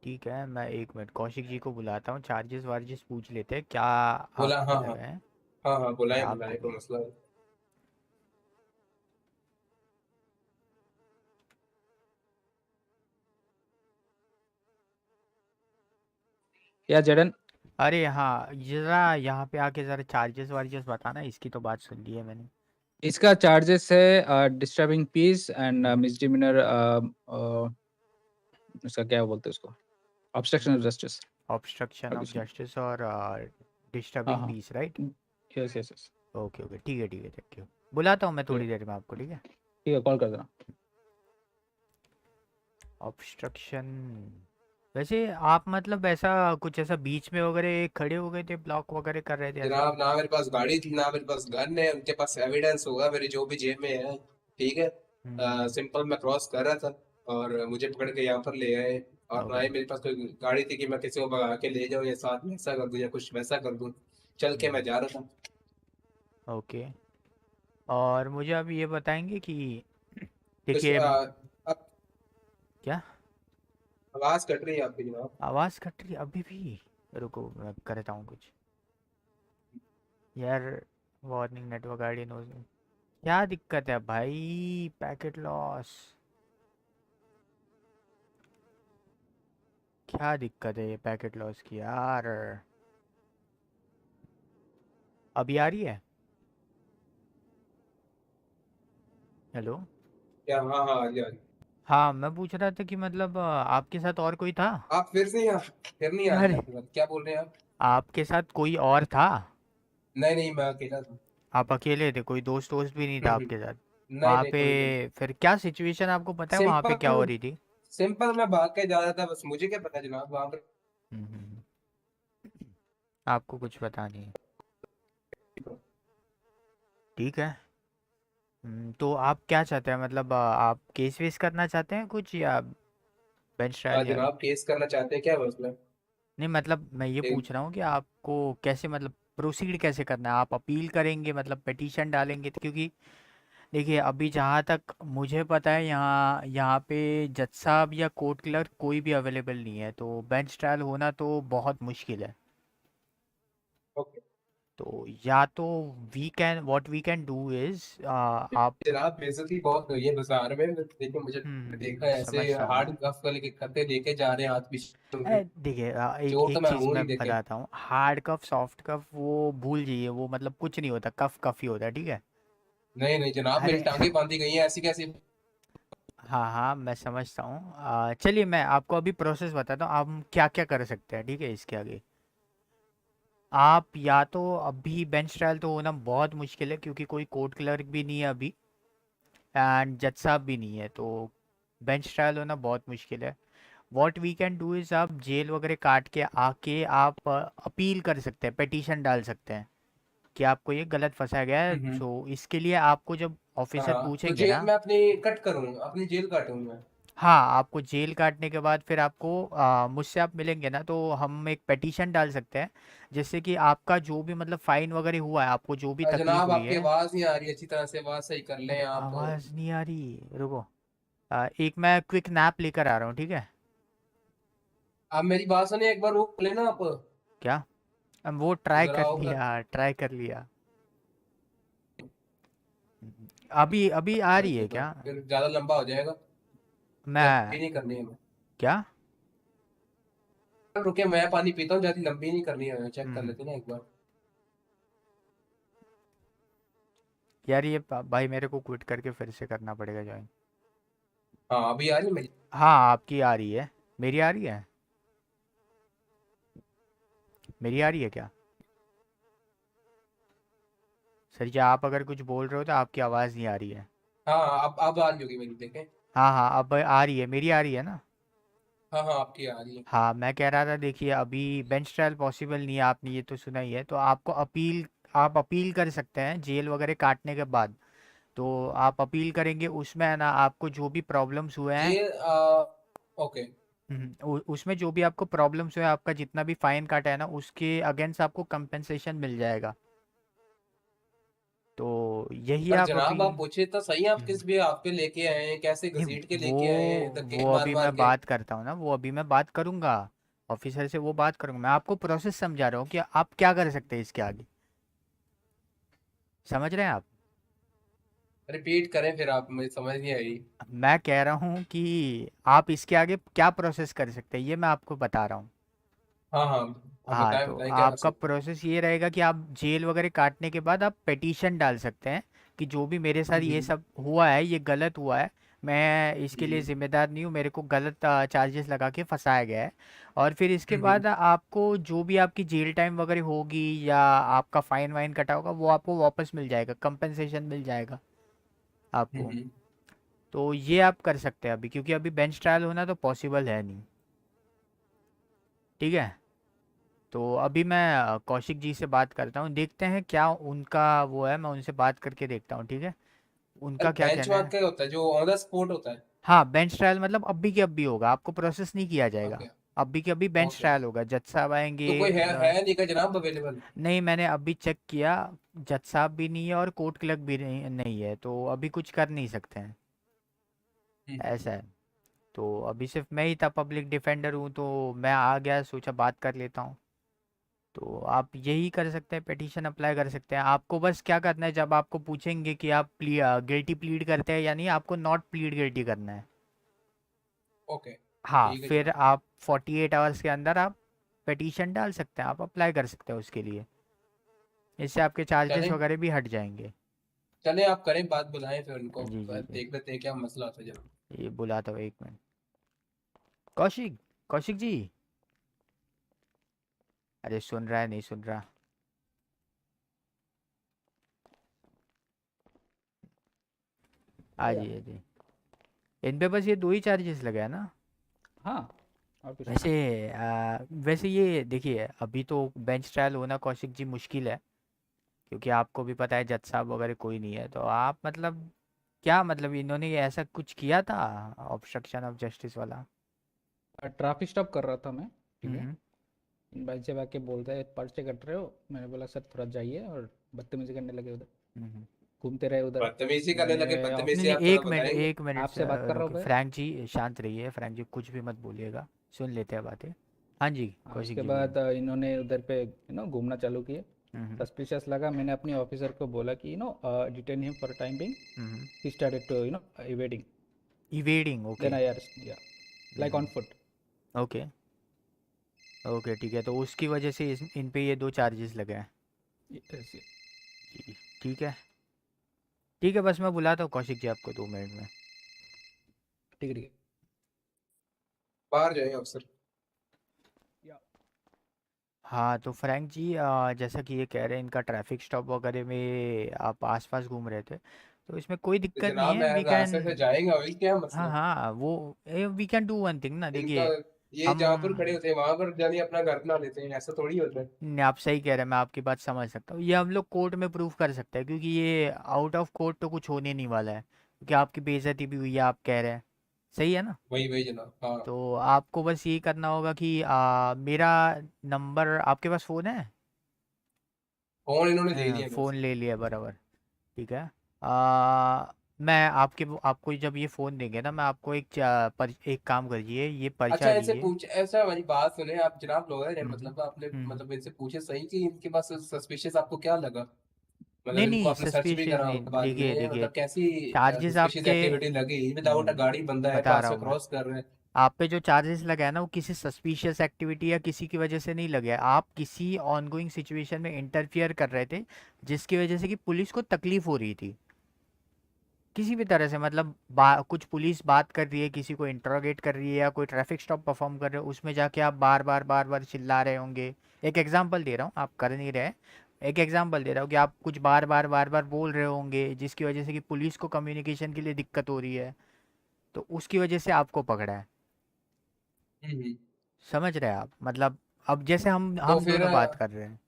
ठीक है, मैं 1 मिनट कौशिक जी को बुलाता हूँ, चार्जेस वार्जेस पूछ लेते हैं क्या बोला आपको हाँ हाँ। लग रहा है। हाँ हाँ, या बुलाए आपको बुलाए, भी? कोई मसला नहीं। या जडन। अरे हाँ, जरा यहाँ पे आके जरा चार्जेस वार्जेस बताना, इसकी तो बात सुन ली है मैंने। इसका चार्जेस है डिस्टर्बिंग पीस एंड मिसडिमिनर, इसका क्या बोलते हैं उसको, obstruction of justice. Obstruction of justice और हाँ डिस्टर्बिंग हाँ, peace, right? Yes yes yes. Okay okay, ठीक है ठीक है, थैंक यू। बुलाता हूँ मैं ठीक थोड़ी देर में आपको, ठीक है? है, कॉल कर देना। ऑब्स्ट्रक्शन। वैसे आप मतलब ऐसा कुछ ऐसा बीच में वगैरह खड़े हो गए थे, ब्लॉक वगैरह कर रहे थे ऐसा? जनाब ना मेरे पास गाड़ी थी ना मेरे पास गन है, उनके पास एविडेंस होगा मेरी जो भी जेब में है, ठीक है। सिंपल मैं क्रॉस कर रहा था और मुझे पकड़ के यहाँ पर ले आए, और ना ही मेरे पास कोई गाड़ी थी कि मैं किसी को भगा के ले जाऊँ या साथ में ऐसा कर दूँ या कुछ वैसा कर दूँ, चल के मैं जा रहा था। ओके। और मुझे अब ये बताएंगे कि बस, देखिए अब क्या आवाज कट रही है आपकी जनाब। आवाज़ कट रही है अभी भी? रुको मैं करता हूँ कुछ यार। वार्निंग नेटवर्क आईडी नो, क्या दिक्कत है भाई? पैकेट लॉस, क्या दिक्कत है ये पैकेट लॉस की यार? अभी आ रही है? हेलो। क्या? हाँ हाँ, आ गया। हाँ, मैं पूछ रहा था कि मतलब आपके साथ और कोई था? आप फिर से यहाँ, फिर नहीं आ रही अरे, आपकी बात, क्या बोल रहे हैं आप? आपके साथ कोई और था? नहीं नहीं, मैं अकेला था। आप अकेले थे, कोई दोस्त वोस्त भी नहीं था आपके साथ? नहीं वहाँ नहीं, पे कोई नहीं। फिर क्या सिचुएशन आपको पता है वहाँ पे क्या हो सिंपल, रही थी? सिंपल मैं भाग के जा रहा था बस, मुझे क्या पता जनाब वहाँ पर। हम्म। आपको कुछ पता नहीं है, ठीक है। तो आप क्या चाहते हैं मतलब आप केस वेस करना चाहते हैं कुछ, या बेंच ट्रायल या? जनाब केस करना चाहते हैं क्या मसला? नहीं मतलब मैं ये एक- पूछ रहा हूँ कि आपको कैसे मतलब प्रोसीड कैसे करना है? आप अपील करेंगे मतलब पिटीशन डालेंगे? तो क्योंकि देखिए अभी जहाँ तक मुझे पता है यहाँ यहाँ पे जज साहब या कोर्ट क्लर्क कोई भी अवेलेबल नहीं है, तो बेंच ट्रायल होना तो बहुत मुश्किल है। तो या तो what we can do is आप जनाब बेइज्जती बहुत हुई है बाजार में। देखो मुझे देखा है समझ ऐसे रहा हूँ हार्ड मैं। कफ वाले के कत्ते लेके जा रहे हैं हाथ पीछे। देखिए एक चोर तो एक मैं चीज़ हूँ मैं नहीं देखे। बताता हूँ, हार्ड कफ सॉफ्ट कफ वो भूल जाइए, वो मतलब कुछ नहीं होता, कफ कफ ही होता है, ठीक है। नहीं नहीं जनाब मेरी अरे टांगे बांधी गई हैं ऐसी कैसी। हाँ हाँ मैं समझता हूँ, चलिए मैं आपको अभी प्रोसेस बताता हूँ, आप क्या क्या कर सकते हैं, ठीक है। इसके आगे आप या तो अभी बेंच ट्रायल तो होना बहुत मुश्किल है, क्योंकि कोई कोर्ट क्लर्क भी नहीं है अभी एंड जज साहब भी नहीं है, तो बेंच ट्रायल होना बहुत मुश्किल है। What we can do is आप जेल वगैरह काट के आके आप अपील कर सकते हैं, पिटीशन डाल सकते हैं कि आपको ये गलत फंसाया गया है। हम्म। सो इसके लिए आपको जब ऑफिसर हाँ तो पूछेंगे जेल ना, में अपनी कट करूँ अपनी जेल काटूँ मैं। हाँ आपको जेल काटने के बाद फिर आपको मुझसे आप मिलेंगे ना, तो हम एक पिटीशन डाल सकते हैं, जिससे कि आपका जो भी मतलब फाइन वगैरह हुआ है, आपको जो भी तकलीफ जनाब हुई आपकी है। आवाज़ नहीं आ रही अच्छी तरह से। आवाज़ सही कर लें अरे आप। आवाज़ नहीं आ रही, रुको। एक मैं क्विक नैप लेकर आ रहा हूँ, ठीक है। आप मेरी बात सुने एक बार वो बोले ना आप। क्या? अब वो ट्राई जरा कर आओ कर। लिया, ट्राई कर लिया। अभी अभी आ रही अच्छा है तो क्या? फिर ज़्यादा लंबा हो जाएगा। मैं लंबी नहीं करनी है हमें। क्या? रुके मैं पानी पीता हूँ ज़्यादा लंबी नहीं करनी है चेक कर हम्म, लेते हैं ना एक बार। यार ये भाई मेरे को क्विट करके फिर से करना पड़ेगा ज्वाइन। हाँ अभी आ रही है मेरी। हाँ आपकी आ रही है, मेरी आ रही है, मेरी आ रही है क्या? सर जी आप अगर कुछ बोल रहे हो तो आपकी आवाज़ नहीं आ रही है। हाँ अब आ रही होगी मेरी देखें। हाँ हाँ अब आ रही है, मेरी आ रही है ना। हाँ हाँ आपकी आ रही है। हाँ मैं कह रहा था, देखिए अभी बेंच ट्रायल पॉसिबल नहीं है, आपने ये तो सुना ही है, तो आपको अपील, आप अपील कर सकते हैं जेल वगैरह काटने के बाद। तो आप अपील करेंगे, उसमें है ना आपको जो भी प्रॉब्लम्स हुए हैं, ये ओके। उसमें जो भी आपको प्रॉब्लम्स हुए हैं, आपका जितना भी फाइन काटा है ना, उसके अगेंस्ट आपको कंपेंसेशन मिल जाएगा। तो यही पर आप जनाब अभी आप पूछे तो सही आप हम्म, किस भी आप पे लेके आए हैं कैसे नहीं घसीट के वो लेके आए हैं धक्के वो मार अभी मार मैं के। बात करता हूँ ना, वो अभी मैं बात करूँगा, ऑफिसर से वो बात करूँगा, मैं आपको प्रोसेस समझा रहा हूँ कि आप क्या कर सकते हैं इसके आगे, समझ रहे हैं आप? रिपीट करें फिर आप मुझे समझ नहीं आई। मैं कह रहा हूँ कि आप इसके आगे क्या प्रोसेस कर सकते हैं, ये मैं आपको बता रहा हूँ। हाँ हाँ आप हाँ बताएं तो बताएं क्या कर आपका सकते प्रोसेस ये रहेगा कि आप जेल वगैरह काटने के बाद आप पिटीशन डाल सकते हैं कि जो भी मेरे साथ हैं। ये सब हुआ है, ये गलत हुआ है, मैं इसके लिए हम्म, ज़िम्मेदार नहीं हूँ, मेरे को गलत चार्जेस लगा के फंसाया गया है। और फिर इसके हम्म, बाद आपको जो भी आपकी जेल टाइम वगैरह होगी या आपका फ़ाइन वाइन कटा होगा, वो आपको वापस मिल जाएगा, कंपनसेशन मिल जाएगा आपको। हम्म। तो ये आप कर सकते हैं अभी, क्योंकि अभी बेंच ट्रायल होना तो पॉसिबल है नहीं, ठीक है। तो अभी मैं कौशिक जी से बात करता हूँ, देखते हैं क्या उनका वो है, मैं उनसे बात करके देखता हूँ, ठीक है, उनका क्या बेंच कहना मार्क है। क्या होता है जो ऑन द स्पॉट होता है। हाँ बेंच ट्रायल मतलब अभी के अभी होगा, आपको प्रोसेस नहीं किया जाएगा, ओके अभी के अभी बेंच ओके। ट्रायल होगा, जज साहब आएंगे। तो कोई है नहीं का जनाब अवेलेबल। नहीं मैंने अभी चेक किया, जज साहब भी नहीं है और कोर्ट क्लर्क भी नहीं है, तो अभी कुछ कर नहीं सकते हैं, ऐसा है। तो अभी सिर्फ मैं ही था पब्लिक डिफेंडर हूँ, तो मैं आ गया, सोचा बात कर लेता हूँ। तो आप यही कर सकते हैं, पिटीशन अप्लाई कर सकते हैं। आपको बस क्या करना है, जब आपको पूछेंगे कि आप गिल्टी प्लीड करते हैं या नहीं, आपको नॉट प्लीड गिल्टी करना है। ओके हाँ ठीक है फिर जनाब। आप 48 आवर्स के अंदर आप पिटीशन डाल सकते हैं, आप अप्लाई कर सकते हैं उसके लिए, इससे आपके चार्जेस चलें वगैरह भी हट जाएंगे। चलें आप करें बात बुलाएं फिर उनको जी जी जी, देख लेते हैं क्या मसला होता है जनाब। ये बुलाता हूँ, एक मिनट। कौशिक, कौशिक जी, अरे सुन रहा है नहीं सुन रहा? आ जी, आ जी। इन पे बस ये दो ही चार्जेस लगे हैं ना? हाँ और कुछ नहीं। वैसे वैसे ये देखिए, अभी तो बेंच ट्रायल होना कौशिक जी मुश्किल है, क्योंकि आपको भी पता है जज साहब वगैरह कोई नहीं है, तो आप मतलब क्या मतलब इन्होंने ये ऐसा कुछ किया था, ऑब्स्ट्रक्शन ऑफ जस्टिस वाला? ट्रैफिक स्टॉप कर रहा था मैं, ठीक है। हम्म भाई जब आके बोलते हैं पर्चे कट रहे हो, मैंने बोला सर थोड़ा जाइए, और बदतमीजी करने लगे उधर, हम्म। घूमते रहे उधर। बदतमीजी करने मैंने लगे नहीं बदतमीजी नहीं आप थोड़ा एक मिनट, बताएंगे। एक मिनट आपसे बात कर रहा हूँ रुकिए, भाई। फ्रैंक जी शांत रहिए, फ्रैंक जी कुछ भी मत बोलिएगा, सुन लेते हैं बातें। हाँ जी हाँ, कौशिक उसके जी बोलिए। बाद इन्होंने उधर पे घूमना चालू किए। सस्पिशियस लगा, मैंने अपने ऑफिसर को बोला कि detain him for time being. He started to evading. Evading, Then okay. I arrest, yeah, like on foot. Okay okay, ठीक है, तो उसकी वजह से इन पे ये 2 चार्जेस लगे हैं। Yes, yes. जी, ठीक है ठीक है, बस मैं बुलाता हूँ कौशिक जी आपको 2 मिनट में। ठीक है, ठीक है. बाहर जाए अफसर। हाँ, तो फ्रैंक जी जैसा कि ये कह रहे हैं इनका ट्रैफिक स्टॉप वगैरह में आप आसपास घूम रहे थे, तो इसमें कोई तो दिक्कत नहीं जनाब है, मैं वी कैन। रास्ते से जाएंगे, वही क्या हाँ मसला। हाँ, वो we can do one thing ना, इनका देखिए ये हम। जहाँ पर खड़े होते हैं वहां पर जाने अपना घर बना लेते हैं, ऐसा थोड़ी होता है। नहीं, आप सही कह रहे हैं, मैं आपकी बात समझ सकता हूँ, ये हम लोग कोर्ट में प्रूव कर सकते हैं, क्योंकि ये आउट ऑफ कोर्ट तो कुछ होने नहीं वाला है, क्योंकि आपकी बेइज्जती भी हुई है, आप कह रहे हैं, सही है ना। वही वही जनाब, हाँ। तो आपको बस यही करना होगा कि मेरा नंबर, आपके पास फ़ोन है? फोन इन्होंने ले लिया मेरे फ़ोन से। ले लिया, बराबर, ठीक है। मैं आपको जब ये फ़ोन देंगे ना, मैं आपको एक काम करिए, ये अच्छा पर्चा ऐसे लिए। पूछ, ऐसा वाली बात सुने आप जनाब, लोग हैं हम्म मतलब आपने हम्म। मतलब इनसे पूछे सही कि इनके पास सस्पिशियस आपको क्या लगा, मतलब नहीं इनको नहीं, आपने सर्च भी सस्पिशियस करा नहीं, उसके बाद देखिए में, देखिए, मतलब कैसी चार्जेस सस्पिशियस आपके। एक्टिविटी लगी विदाउट अ गाड़ी बंदा है बता पास रहा से हूँ मैं, क्रॉस कर रहे हैं। आप पे जो चार्जेस लगा है ना, वो किसी सस्पिशियस एक्टिविटी या किसी की वजह से नहीं लगे हैं, आप किसी ऑनगोइंग सिचुएशन में इंटरफियर कर रहे थे, जिसकी वजह से कि पुलिस को तकलीफ हो रही थी किसी भी तरह से, मतलब कुछ पुलिस बात कर रही है, किसी को इंटरोगेट कर रही है, या कोई ट्रैफिक स्टॉप परफॉर्म कर रहे हो, उसमें जाके आप बार बार चिल्ला रहे होंगे। एक एग्जांपल दे रहा हूँ, आप कर नहीं रहे, एक एग्जांपल दे रहा हूँ कि आप कुछ बार बार बोल रहे होंगे, जिसकी वजह से कि पुलिस को कम्युनिकेशन के लिए दिक्कत हो रही है, तो उसकी वजह से आपको पकड़ा है। हम्म। समझ रहे हैं आप, मतलब अब जैसे तो हम फिर दोनों बात कर रहे हैं,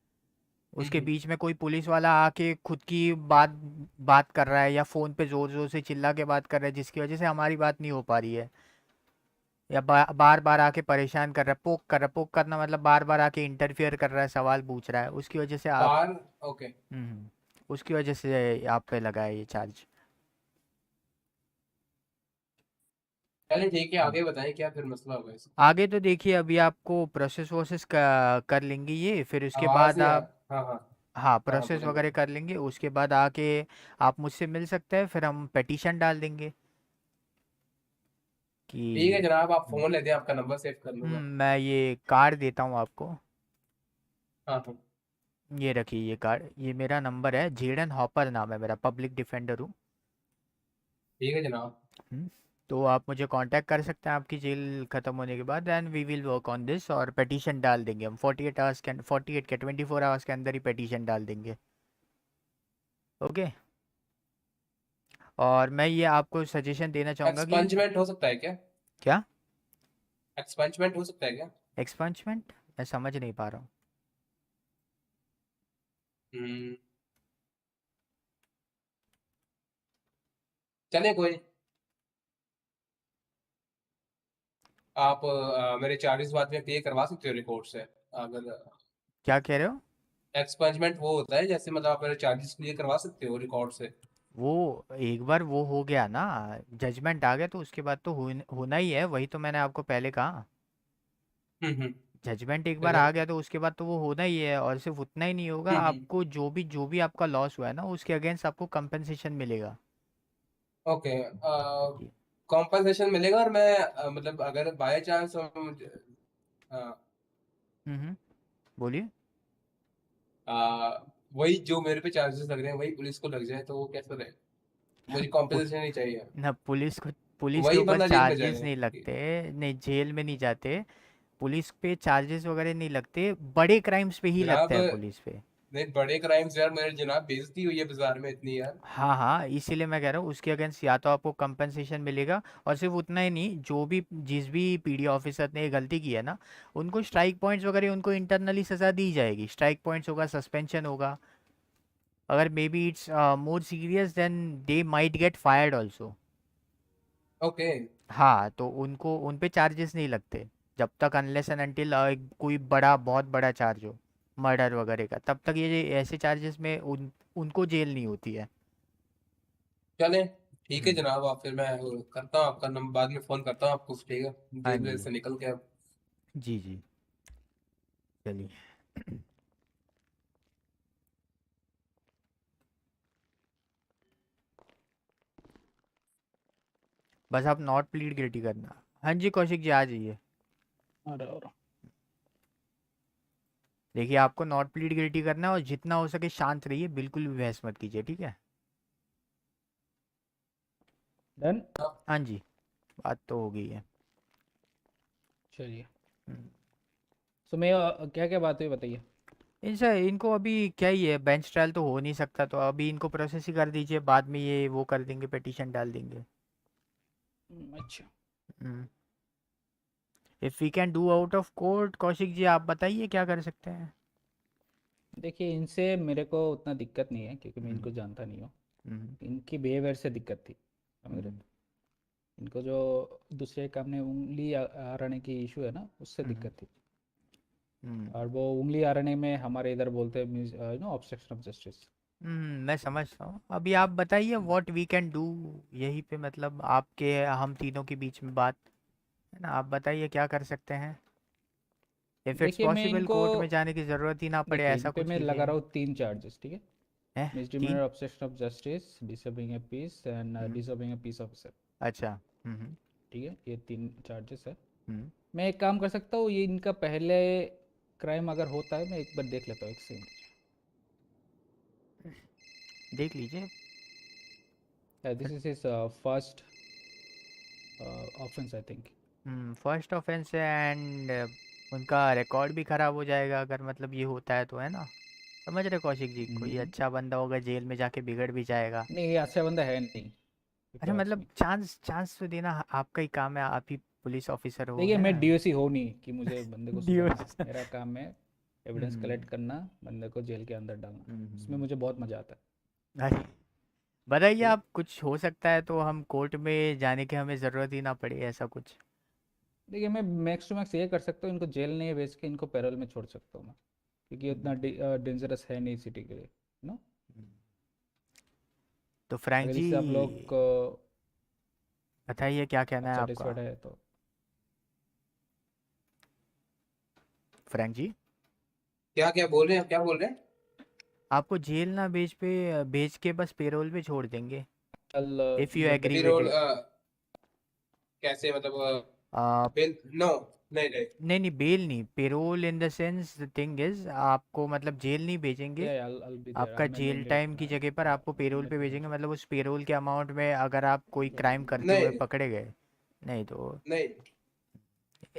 उसके हम्म। बीच में कोई पुलिस वाला आके खुद की बात कर रहा है, या फ़ोन पे ज़ोर ज़ोर से चिल्ला के बात कर रहा है, जिसकी वजह से हमारी बात नहीं हो पा रही है, या बार बार आके परेशान कर रहा है, पोक कर रहा है, पोक करना मतलब बार बार आके इंटरफियर कर रहा है, सवाल पूछ रहा है, उसकी वजह से आप। बाहर, ओके। उसकी वजह से आप पे लगा है ये चार्ज। चलिए ठीक है, आगे बताएं क्या फिर मसला होगा इसका। आगे तो देखिए, अभी आपको प्रोसेस वोसेस कर लेंगे ये, फिर उसके आवाज बाद नहीं आ। आप। हाँ हाँ। हाँ, हाँ हाँ, प्रोसेस बोले वगैरह बोले। कर लेंगे, उसके बाद आके आप मुझसे मिल सकते हैं, फिर हम पिटीशन डाल देंगे ठीक है कि। जनाब, आप हम्म फोन लेते हैं, आपका नंबर सेव कर लूंगा। मैं ये कार्ड देता हूँ आपको, हाँ हाँ। ये रखिए ये कार्ड, ये मेरा नंबर है, जेडन हॉपर नाम है मेरा, पब्लिक डिफेंडर हूँ। ठीक है जनाब। हम्म, तो आप मुझे कांटेक्ट कर सकते हैं आपकी जेल ख़त्म होने के बाद, and we will work on this, और पिटीशन डाल देंगे हम 48 के 24 आवर्स के अंदर ही पिटीशन डाल देंगे। ओके। और मैं ये आपको सजेशन देना चाहूँगा कि। एक्सपंजमेंट हो सकता है क्या? क्या? एक्सपंजमेंट हो सकता है क्या? एक्सपंचमेंट? मैं समझ नहीं पा रहा हूँ। हम्म। चलिए कोई नहीं। आप मेरे चार्जेस बाद में पे करवा सकते हो रिकॉर्ड से, अगर क्या कह रहे हो? एक्सपंजमेंट वो होता है जैसे, मतलब आप मेरे चार्जेस क्लियर करवा सकते हो रिकॉर्ड से। वो एक बार वो हो गया ना, जजमेंट आ गया, तो उसके बाद तो होना ही है, वही तो मैंने आपको पहले कहा। हम्म। जजमेंट एक बार फिर आ गया तो उसके बाद तो वो होना ही है, और सिर्फ उतना ही नहीं होगा, हम्म। आपको जो भी आपका लॉस हुआ है ना, उसके अगेंस्ट आपको कंपनसेशन मिलेगा। ओके। जी। कॉम्पनसेशन मिलेगा, और मैं मतलब अगर बाय चांस हम्म, बोलिए। वही जो मेरे पे चार्जेस लग रहे हैं वही पुलिस को लग जाए तो वो कैसा रहे? मुझे पु- कॉम्पनसेशन नहीं चाहिए। ना, पुलिस के वही ऊपर बंदा जेल में चार्जेस जाए। नहीं लगते। नहीं, जेल में नहीं जाते, पुलिस पे चार्जेस वगैरह नहीं लगते, बड़े क्राइम्स पे ही जनाब लगते हैं पुलिस पे। नहीं, बड़े क्राइम्स यार, मेरे जनाब बेइज्जती हुई है बाजार में इतनी यार। हाँ हाँ, इसीलिए मैं कह रहा हूँ, उसके अगेंस्ट या तो आपको कंपनसेशन मिलेगा, और सिर्फ उतना ही नहीं, जिस भी पीडी ऑफिसर ने ये गलती की है ना, उनको स्ट्राइक पॉइंट्स वगैरह, उनको इंटरनली सज़ा दी जाएगी, स्ट्राइक पॉइंट्स होगा, सस्पेंशन होगा, अगर maybe it's more serious then they might get fired also. Okay. हाँ, तो उनको उन पे चार्जेस नहीं लगते, जब तक अनलेस एंड अनटिल कोई बहुत बड़ा चार्ज हो, मर्डर वगैरह का, तब तक ये ऐसे चार्जेस में उनको जेल नहीं होती है। चले ठीक है हम्म, जनाब, आप फिर मैं करता हूँ आपका नंबर, बाद में फोन करता हूँ आपको, ठीक है? हाँ जेल जी, से निकल के अब। जी जी, चलिए। बस आप नॉट प्लीड गिल्टी करना। हाँ जी कौशिक जी आ जाइए। देखिए आपको नॉट प्लीड गिल्टी करना है और जितना हो सके शांत रहिए, बिल्कुल भी बहस मत कीजिए, ठीक है? डन। हाँ जी बात तो हो गई है। चलिए, हम्म। तो मैं क्या क्या बात हुई बताइए। इनसे इनको अभी क्या ही है, बेंच ट्रायल तो हो नहीं सकता, तो अभी इनको प्रोसेस ही कर दीजिए, बाद में ये वो कर देंगे, पिटीशन डाल देंगे। अच्छा, if we can do out of court, Kaushik ji आप बताइए क्या कर सकते हैं? देखिए इनसे मेरे को उतना दिक्कत नहीं है क्योंकि मैं हम्म, इनको जानता नहीं हूँ। हम्म, इनकी बिहेवियर से दिक्कत थी, समझ रहे? हम्म, इनको जो दूसरे काम में उंगली आरने की इशू है ना, उससे हम्म, दिक्कत थी। हम्म, और वो उंगली आरने में हमारे इधर बोलते हैं ऑब्स्ट्रक्शन ऑफ जस्टिस। मैं समझता हूँ। अभी आप बताइए व्हाट वी कैन डू, यहीं पे मतलब आपके हम तीनों के बीच में बात है ना। आप बताइए क्या कर सकते हैं। इफ़ इट्स देखिए मैं पॉसिबल इनको, कोर्ट में जाने की ज़रूरत ही ना पड़े, देखिए इन ऐसा पे कुछ मैं लगा कीजिए। रहा हूँ 3 चार्जेस, ठीक है? है misdemeanour 3? Obstruction of justice, disobeying a peace and hmm, disobeying a peace officer. अच्छा। हम्म, ठीक है, ये 3 चार्जेस है। हम्म, मैं एक काम कर सकता हूँ, ये इनका पहले क्राइम अगर होता है मैं एक बार देख लेता हूँ, एक सेकंड। देख लीजिए। This is his first offence I think. First offence है एंड उनका रिकॉर्ड भी ख़राब हो जाएगा अगर मतलब ये होता है तो, है ना? समझ रहे कौशिक जी, कोई अच्छा बंदा होगा जेल में जाके बिगड़ भी जाएगा। नहीं, ये अच्छा बंदा है नहीं, अरे ट्रस्ट मतलब मी। चांस चांस तो देना, आपका ही काम है, आप ही पुलिस ऑफिसर हो, देखिए है मैं ना? डीओसी हो नहीं कि मुझे बंदे को सुधारना। DOC। मेरा काम है एविडेंस कलेक्ट करना, बंदे को जेल के अंदर डालना। इसमें मुझे बहुत मज़ा आता है। अरे बताइए, ठीक है, आप कुछ हो सकता है तो हम कोर्ट में जाने की हमें ज़रूरत ही ना पड़े, ऐसा कुछ। देखिए मैं मैक्स टू मैक्स ये कर सकता हूँ, इनको जेल नहीं भेज के इनको पैरोल में छोड़ सकता हूँ मैं, क्योंकि उतना डेंजरस है नहीं सिटी के लिए, नो। तो फ्रैंक अगर जी इससे आप लोग बताइए क्या कहना है आपका? सेटिस्फाइड है तो। फ्रैंक जी क्या क्या बोल रहे हैं, क्या बोल रहे हैं? आपको जेल ना भेज के बस पेरोल पे छोड़ देंगे, कल इफ़ यू बोलते एग्री अभी विद रोल इट। कैसे मतलब बिल नो, नहीं नहीं। नहीं नहीं, बेल नहीं, payroll in the sense the thing is आपको मतलब जेल नहीं भेजेंगे। या I'll be there, आपका I'll jail maintain it, time की जगह पर आपको पेरोल पे maintain भेजेंगे, it. मतलब उस पेरोल के अमाउंट में अगर आप कोई क्राइम करते हुए नहीं पकड़े गए, नहीं तो। नहीं।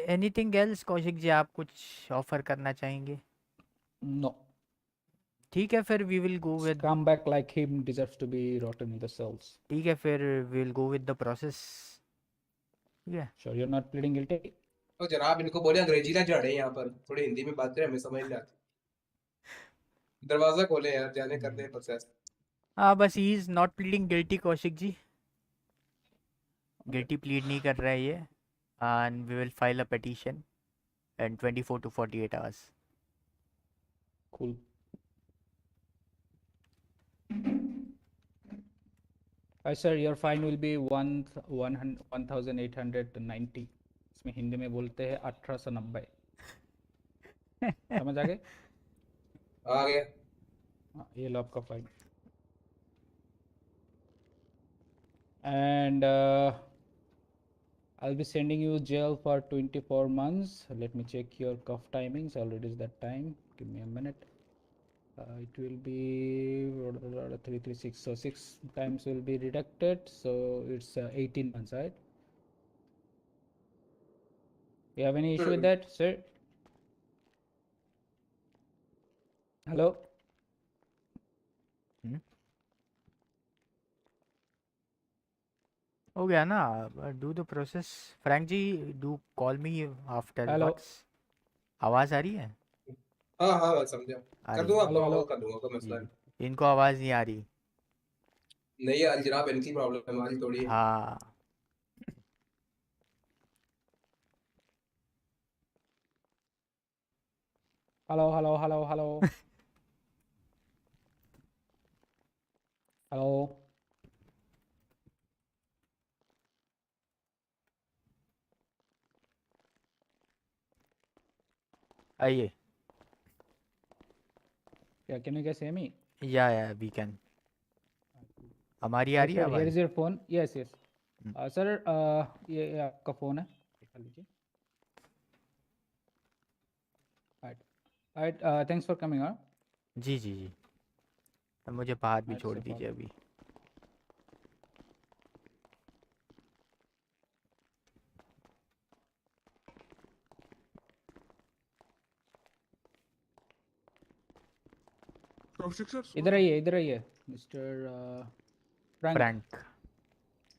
एनीथिंग एल्स कौशिक जी, आप कुछ ऑफर करना चाहेंगे? No, ठीक है फिर we will go with, scumbag like him deserves to be rotten in the cells. ठीक है फिर we will go with the process, ठीक है? Sure, you're not pleading guilty? तो जनाब इनको बोले अंग्रेजी ना जड़े यहाँ पर, थोड़ी हिंदी में बात करें, हमें समझ नहीं आती। दरवाजा खोले यार, जाने करते हैं प्रोसेस। हाँ बस he is not pleading guilty Kaushik ji, Okay, guilty plead नहीं कर रहा है ये, and we will file a petition in 24 to 48 hours. cool. Sir, your fine will be 1890। इसमें हिंदी में बोलते हैं 1890। समझ आ गए? आ गया। हाँ, ये लो आपका fine. And I'll be sending you jail for 24 months. Let me check your cuff timings. Already is that time. Give me a minute. It will be 336. So 6 times will be deducted. So it's 18 months, right? You have any issue with that, sir? Hello? हो गया ना? Do the process. Frank ji do call me after Hello? What's. आवाज़ आ रही है? हाँ हाँ मैं समझा। आ कर रही है दूंगा, ना? आपका Hello? Call Hello? कर दूंगा, कोई मसला जी, नहीं। इनको आवाज़ नहीं आ रही। नहीं यार जनाब, इनकी प्रॉब्लम है, हमारी थोड़ी है। हाँ Hello? Hello? Hello? Hello? Hello? आइए। Yeah, can you guys hear me? या वी कैन। हमारी आ रही है Sir, here आवाज़? is your phone. Yes, yes. Sir ये आपका फ़ोन है, निकाल लीजिए। Thanks for coming. जी जी जी। अब मुझे बाहर भी छोड़ अच्छा, दीजिए अभी। इधर आइए मिस्टर फ्रैंक। फ्रैंक।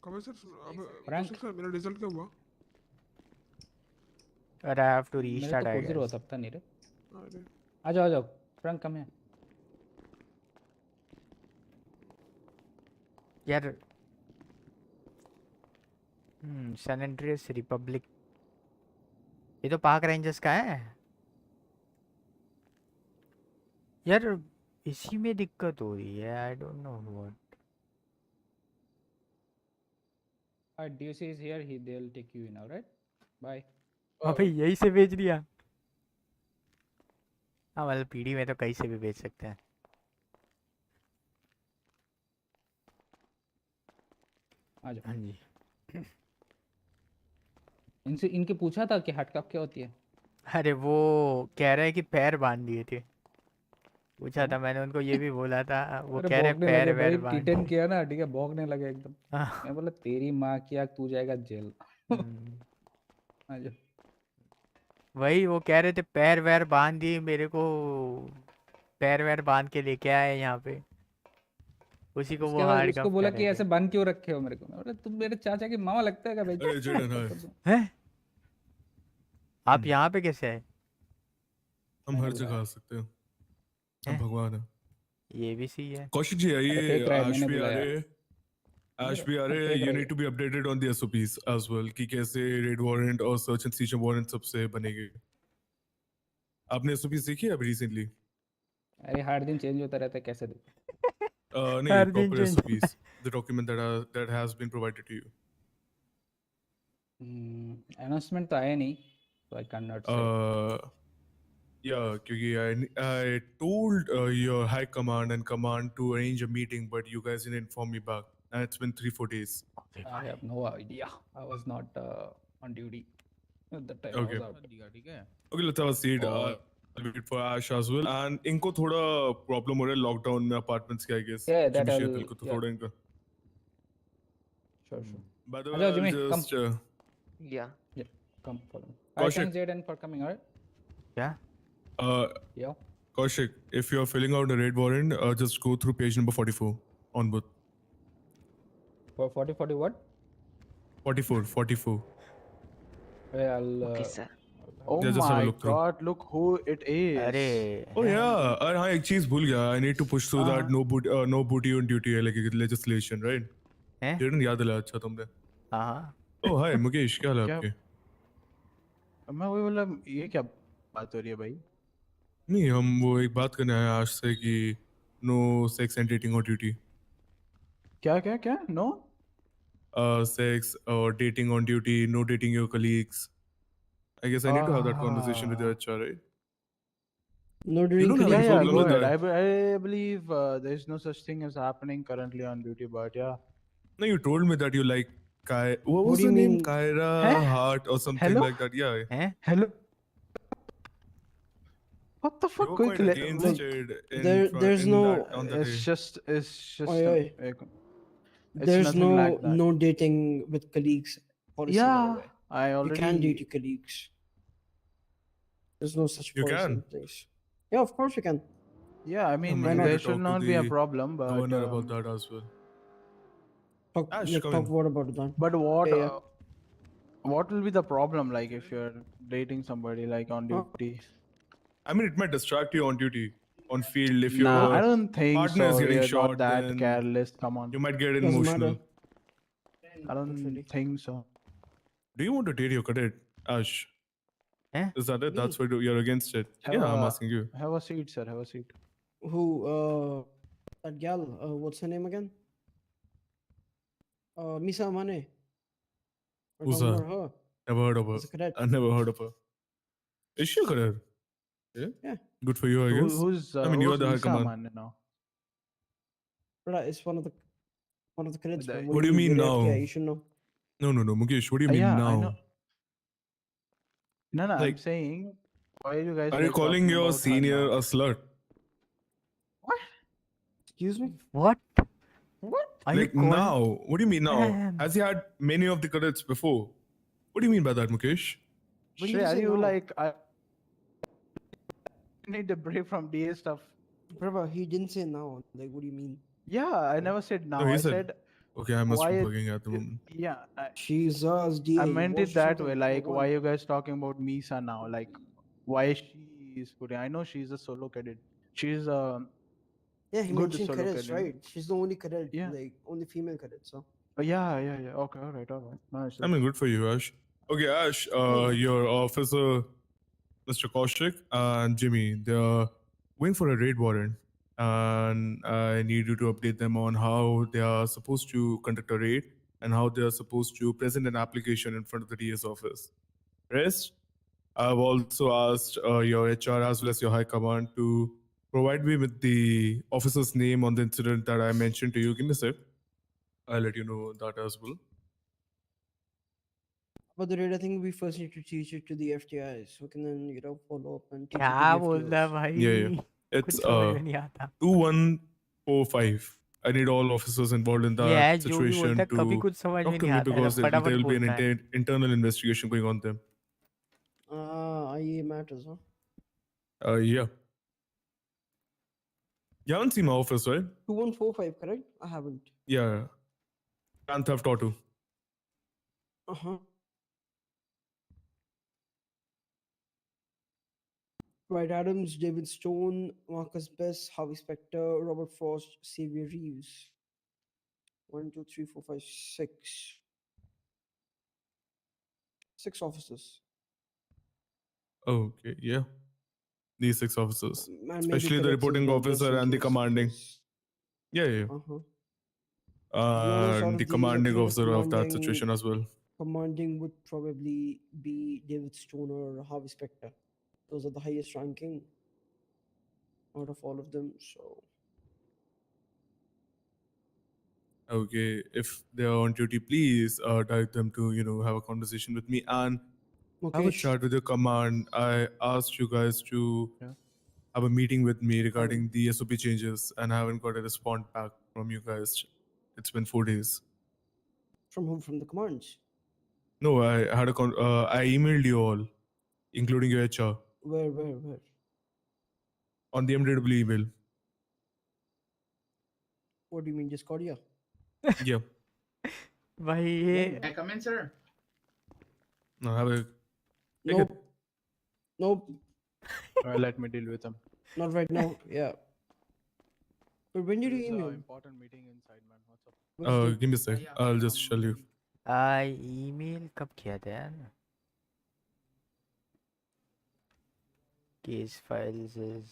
कब है सर? अब फ्रैंक, सर मेरा रिजल्ट क्या हुआ? और आई हैव टू मेरे तो रीस्टार्ट आई 4-0 गेस। होता नहीं रे। अरे आ जाओ फ्रैंक, कम है। यार सैन एंड्रियास रिपब्लिक, ये तो पार्क रेंजर्स का है यार। इसी में दिक्कत हो रही है, I don't know what. DOC is here, they'll take you in, all right? Bye. अबे यही से भेज दिया। हाँ मतलब पीडी में तो कहीं से भी भेज सकते हैं। आ जाओ। हाँ जी। इनसे इनके पूछा था कि हार्ड कप क्या होती है? अरे वो कह रहे हैं कि पैर बांध दिए थे। पूछा क्या? था मैंने उनको, ये भी बोला था। वो अरे कह रहे भौंकने पैर लगे वैर भाई, बांध T10 दिए। किया ना, ठीक है, भौंकने लगे एकदम। हाँ। मैं बोला तेरी माँ की आग, तू जाएगा जेल। हम्म, आ जाओ। वही वो कह रहे थे पैर वैर बांध दिए मेरे को। पैर वैर बांध के लेके आए यहाँ पे, उसी को वो उसके बाद हार्ड उसको कफ बोला कर कि रहे थे। ऐसे बंद क्यों रखे हो मेरे को? मैं बोला तुम मेरे चाचा की मामा लगता है क्या भाई? अरे जेडन हाय। कर दूं। हैं? आप यहाँ पे कैसे आए? हम मैंने हर बुलाया। जगह आ सकते हैं, हम हैं? भगवान है। ये भी सही है। कौशिक जी अरे आइए, फेक रहा है, आश मैंने भी आ बुलाया। रहे हैं। आश भी आ रहे हैं। फेक यू रही need to be updated on the SOPs as well कि कैसे रेड वारंट और सर्च एंड सीजन वारंट सबसे बनेंगे। आपने एसओपीज देखी है अभी रिसेंटली? अरे हर दिन चेंज होता रहता है, कैसे दे? नहीं, हर दिन proper change. SOPs, the document that has been provided to you. Announcement तो आया नहीं, तो आई कैन नॉट से। Yeah, क्योंकि I told your high command and command to arrange a meeting, but you guys didn't inform me back, and it's been 3-4 days. I have no idea. I was not on duty at the time. Okay. I was out. Okay, let's have a seat. I'll wait for Ash as well. And इनको थोड़ा problem हो रहा है lockdown में apartments के, I guess. Yeah, that Jimmy I'll. Sheatal को तो Yeah, थोड़ा इनका. sure. By the uh way, जाओ I'll Jimmy, come. just Yeah. Yeah, come follow me. Hi, Kaushik. thanks Jaden for coming. Alright. क्या? Yeah. Kaushik, if you're filling out a raid warrant, just go through page number 44 onward. For 40 what? 44. Hey, I'll. Okay, sir. Oh Yeah, just have a my look through. God! Look who it is. अरे Oh yeah, और हाँ एक चीज भूल गया. I need to push through that no booty on duty like legislation, right? हैं? Jaden याद दिलाया अच्छा तुमने. हाँ हाँ। Oh hi मुकेश, क्या हाल है क्या? आपके? मैं वही बोला, ये क्या बात हो रही है भाई? नहीं, हम वो एक बात करने आए आज से कि no sex and dating on duty. क्या? No? Sex or dating on duty, no dating your colleagues. I guess I need to have that conversation with your HR, right? No You during don't have any Yeah, problem go with ahead. that? I believe there is no such thing as happening currently on duty, but yeah. No, you told me that you like what was do you the name? mean? Kyra Huh? Hart or something Hello? like that. Yeah. हैं? Hello? What the You fuck? were कोई quite clay- against like, it in There's in no. that on that it's day. just Oi, it's There's nothing like that. no dating with colleagues policy, by the Yeah, way. I You already. can date your colleagues. There's no such You policy can? in place. Yeah, of course you can. Yeah, I mean I'm Why going not? there to should talk to not be a the problem, but governor about that as well. Ash, come Talk in. what about that? but what Yeah. what will be the problem like if you're dating somebody like on Huh? duty? I mean, it might distract you on duty, on field. If Nah, I your don't think partner so. is getting You're not shot, that then careless. Come on, you might get Doesn't emotional. matter. I Not don't really. think so. Do you want to date your cadet, Ash? हैं? Is that it? Me? That's why you're against it? Have Yeah, I'm a asking you. have a seat, sir. Have a seat. Who? That gal. What's her name again? Misa Mane. We're Who's talking that? about her. Never heard of her. As a cadet. I never heard of her. Is she a cadet? Yeah. Yeah. Good for you, I guess. Who's I mean, you are who's the high Lisa command. man now? But it's one of the cadets. The- man. What do you mean You're now? Yeah, you should know. No, Mukesh. What do you mean Yeah, now? I know. No, I'm Like, saying, why are you guys are you like calling talking your about her senior now? a slut? Excuse me? What? What? Are you Like calling? now? What do you mean now? Damn. Has he had many of the cadets before? What do you mean by that, Mukesh? When did Shrey, you are say you no? like, I need a break from DA stuff? Brother, he didn't say now. Like, what do you mean? Yeah, I never said No, now. he I said. said, Okay, I must be why? bugging at the moment. Yeah, Jesus, I DA, you meant it watched that something? way. Like, What why one? you guys talking about Misa now? Like, why she is putting? I know she's a solo cadet. She's a Yeah, he good mentioned solo cadets, cadet. right? She's the only cadet, Yeah. like, only female cadet, so. Yeah. Okay, all right. Nice. I mean, good for you, Ash. Okay, Ash, your officer, Mr. Kaushik, and Jimmy, they're going for a raid warrant. And I need you to update them on how they are supposed to conduct a raid and how they are supposed to present an application in front of the DA's office. Rest, I've also asked your HR as well as your high command to provide me with the officer's name on the incident that I mentioned to you. Give me a sec. I'll let you know that as well. But the rate, I think we first need to teach it to the FTIs. We can then, follow up and teach it क्या to the बोलता है FTOs. भाई? Yeah. It's कुछ समझ में नहीं आता. 2145. I need all officers involved in ये that है जो भी बोलता situation है कभी to कुछ समझ में talk to नहीं me आता है. because there फटाफट will be an बोलता है. internal investigation going on there. IA matters, huh? Yeah. You haven't seen my office, right? 2145, correct? I haven't. Yeah. Grand Theft Auto. Uh-huh. Dwight Adams, David Stone, Marcus Best, Harvey Specter, Robert Frost, Xavier Reeves. 1, 2, 3, 4, 5, 6. 6 officers. Okay, yeah. These 6 officers. And maybe Especially the cadets as reporting well, just officer in and the case, commanding. because- Yeah. Uh-huh. To be honest, out And of the these, I commanding think the officer of that situation as well. commanding would probably be David Stone or Harvey Specter. Those are the highest ranking out of all of them. So Okay, if they are on duty, please direct them to have a conversation with me and have a Mukesh, chat with your command. I asked you guys to have a meeting with me regarding the SOP changes, and I haven't got a response back from you guys. It's been 4 days. from whom? From the commands? No, I had I emailed you all, including your HR, Where? on the MDW email. What do you mean, Discordia? Yeah. भाई ये Can I come in, sir? No, have a. Nope. Let me deal with them. Not right now. Yeah. But when did you There's a email? important meeting inside, man. What's up? Give me a sec. I'll just show you. Email कब किया था यार? Case files is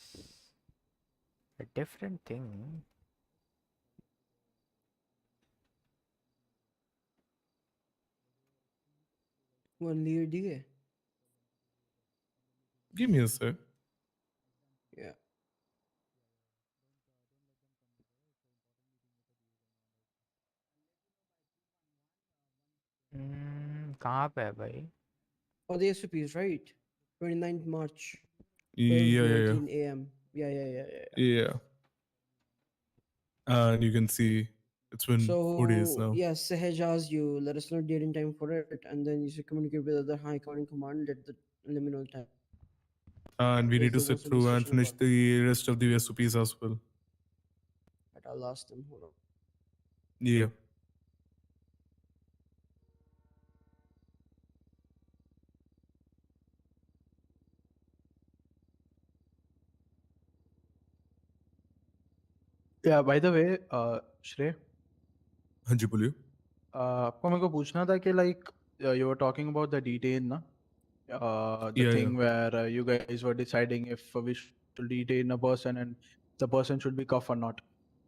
a different thing. One year DA. Give me a sec. Yeah. कहाँ पे है भाई? Oh, the SOPs, right? 29th March. Yeah. 19 a.m. Yeah. Yeah. And you can see it's been 4 days now. Yeah, Sahaj asked you, let us know date and time for it, and then you should communicate with other high command, let me know the time. And we need to There sit was a through and discussion finish about the rest of the SOPs as well. But I'll ask them. Hold on. Yeah. Yeah, by the way, Shrey, हाँ जी बोलिए. आपको मेरे को पूछना था कि like you were talking about the detain ना, the Yeah, thing where you guys were deciding if we should detain a person and the person should be cuffed or not.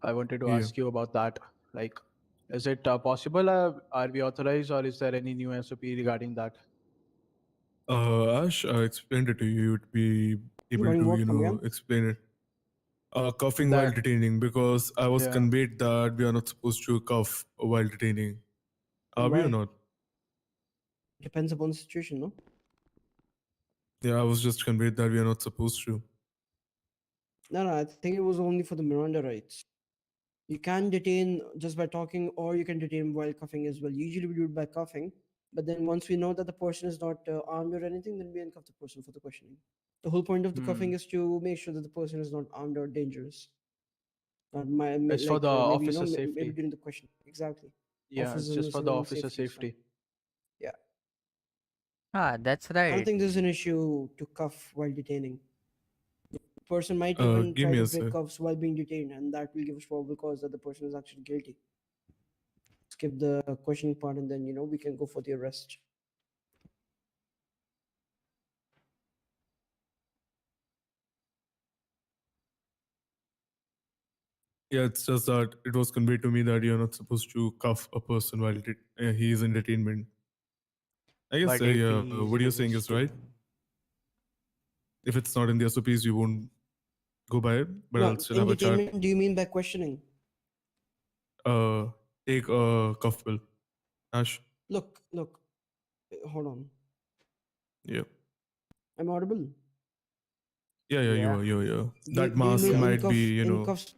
I wanted to Yeah. ask you about that. Like, is it possible? Are we authorized, or is there any new SOP regarding that? Ash, I explained it to you. You'd be able Regarding to, what, come again? explain it. Cuffing while That- detaining, because I was Yeah. conveyed that we are not supposed to cuff while detaining. Are we or Why? not? Depends upon the situation, no? Yeah, I was just conveyed that we are not supposed to. No, I think it was only for the Miranda rights. You can detain just by talking, or you can detain while cuffing as well. Usually we do it by cuffing, but then once we know that the person is not armed or anything, then we uncuff the person for the questioning. The whole point of the cuffing is to make sure that the person is not armed or dangerous. It's for the maybe officer maybe safety. during the question. Exactly. Yeah, it's just for the officer safety. Yeah. Ah, that's I don't right. think there's an issue to cuff while detaining. The person might even Give try me to a break sec. cuffs while being detained, and that will give us probable cause that the person is actually guilty. Skip the questioning part, and then we can go for the arrest. Yeah, it's just that it was conveyed to me that you're not supposed to cuff a person while he is in detainment. I guess, But if yeah, he's what you're saying is right. If it's not in the SOPs, you won't go by it, but No, I'll still in have a chat. detainment, do you mean by questioning? Take a cuff bill. Ash. Look, hold on. Yeah. I'm audible. Yeah, you are. Do That you mask mean might be, in cuffs?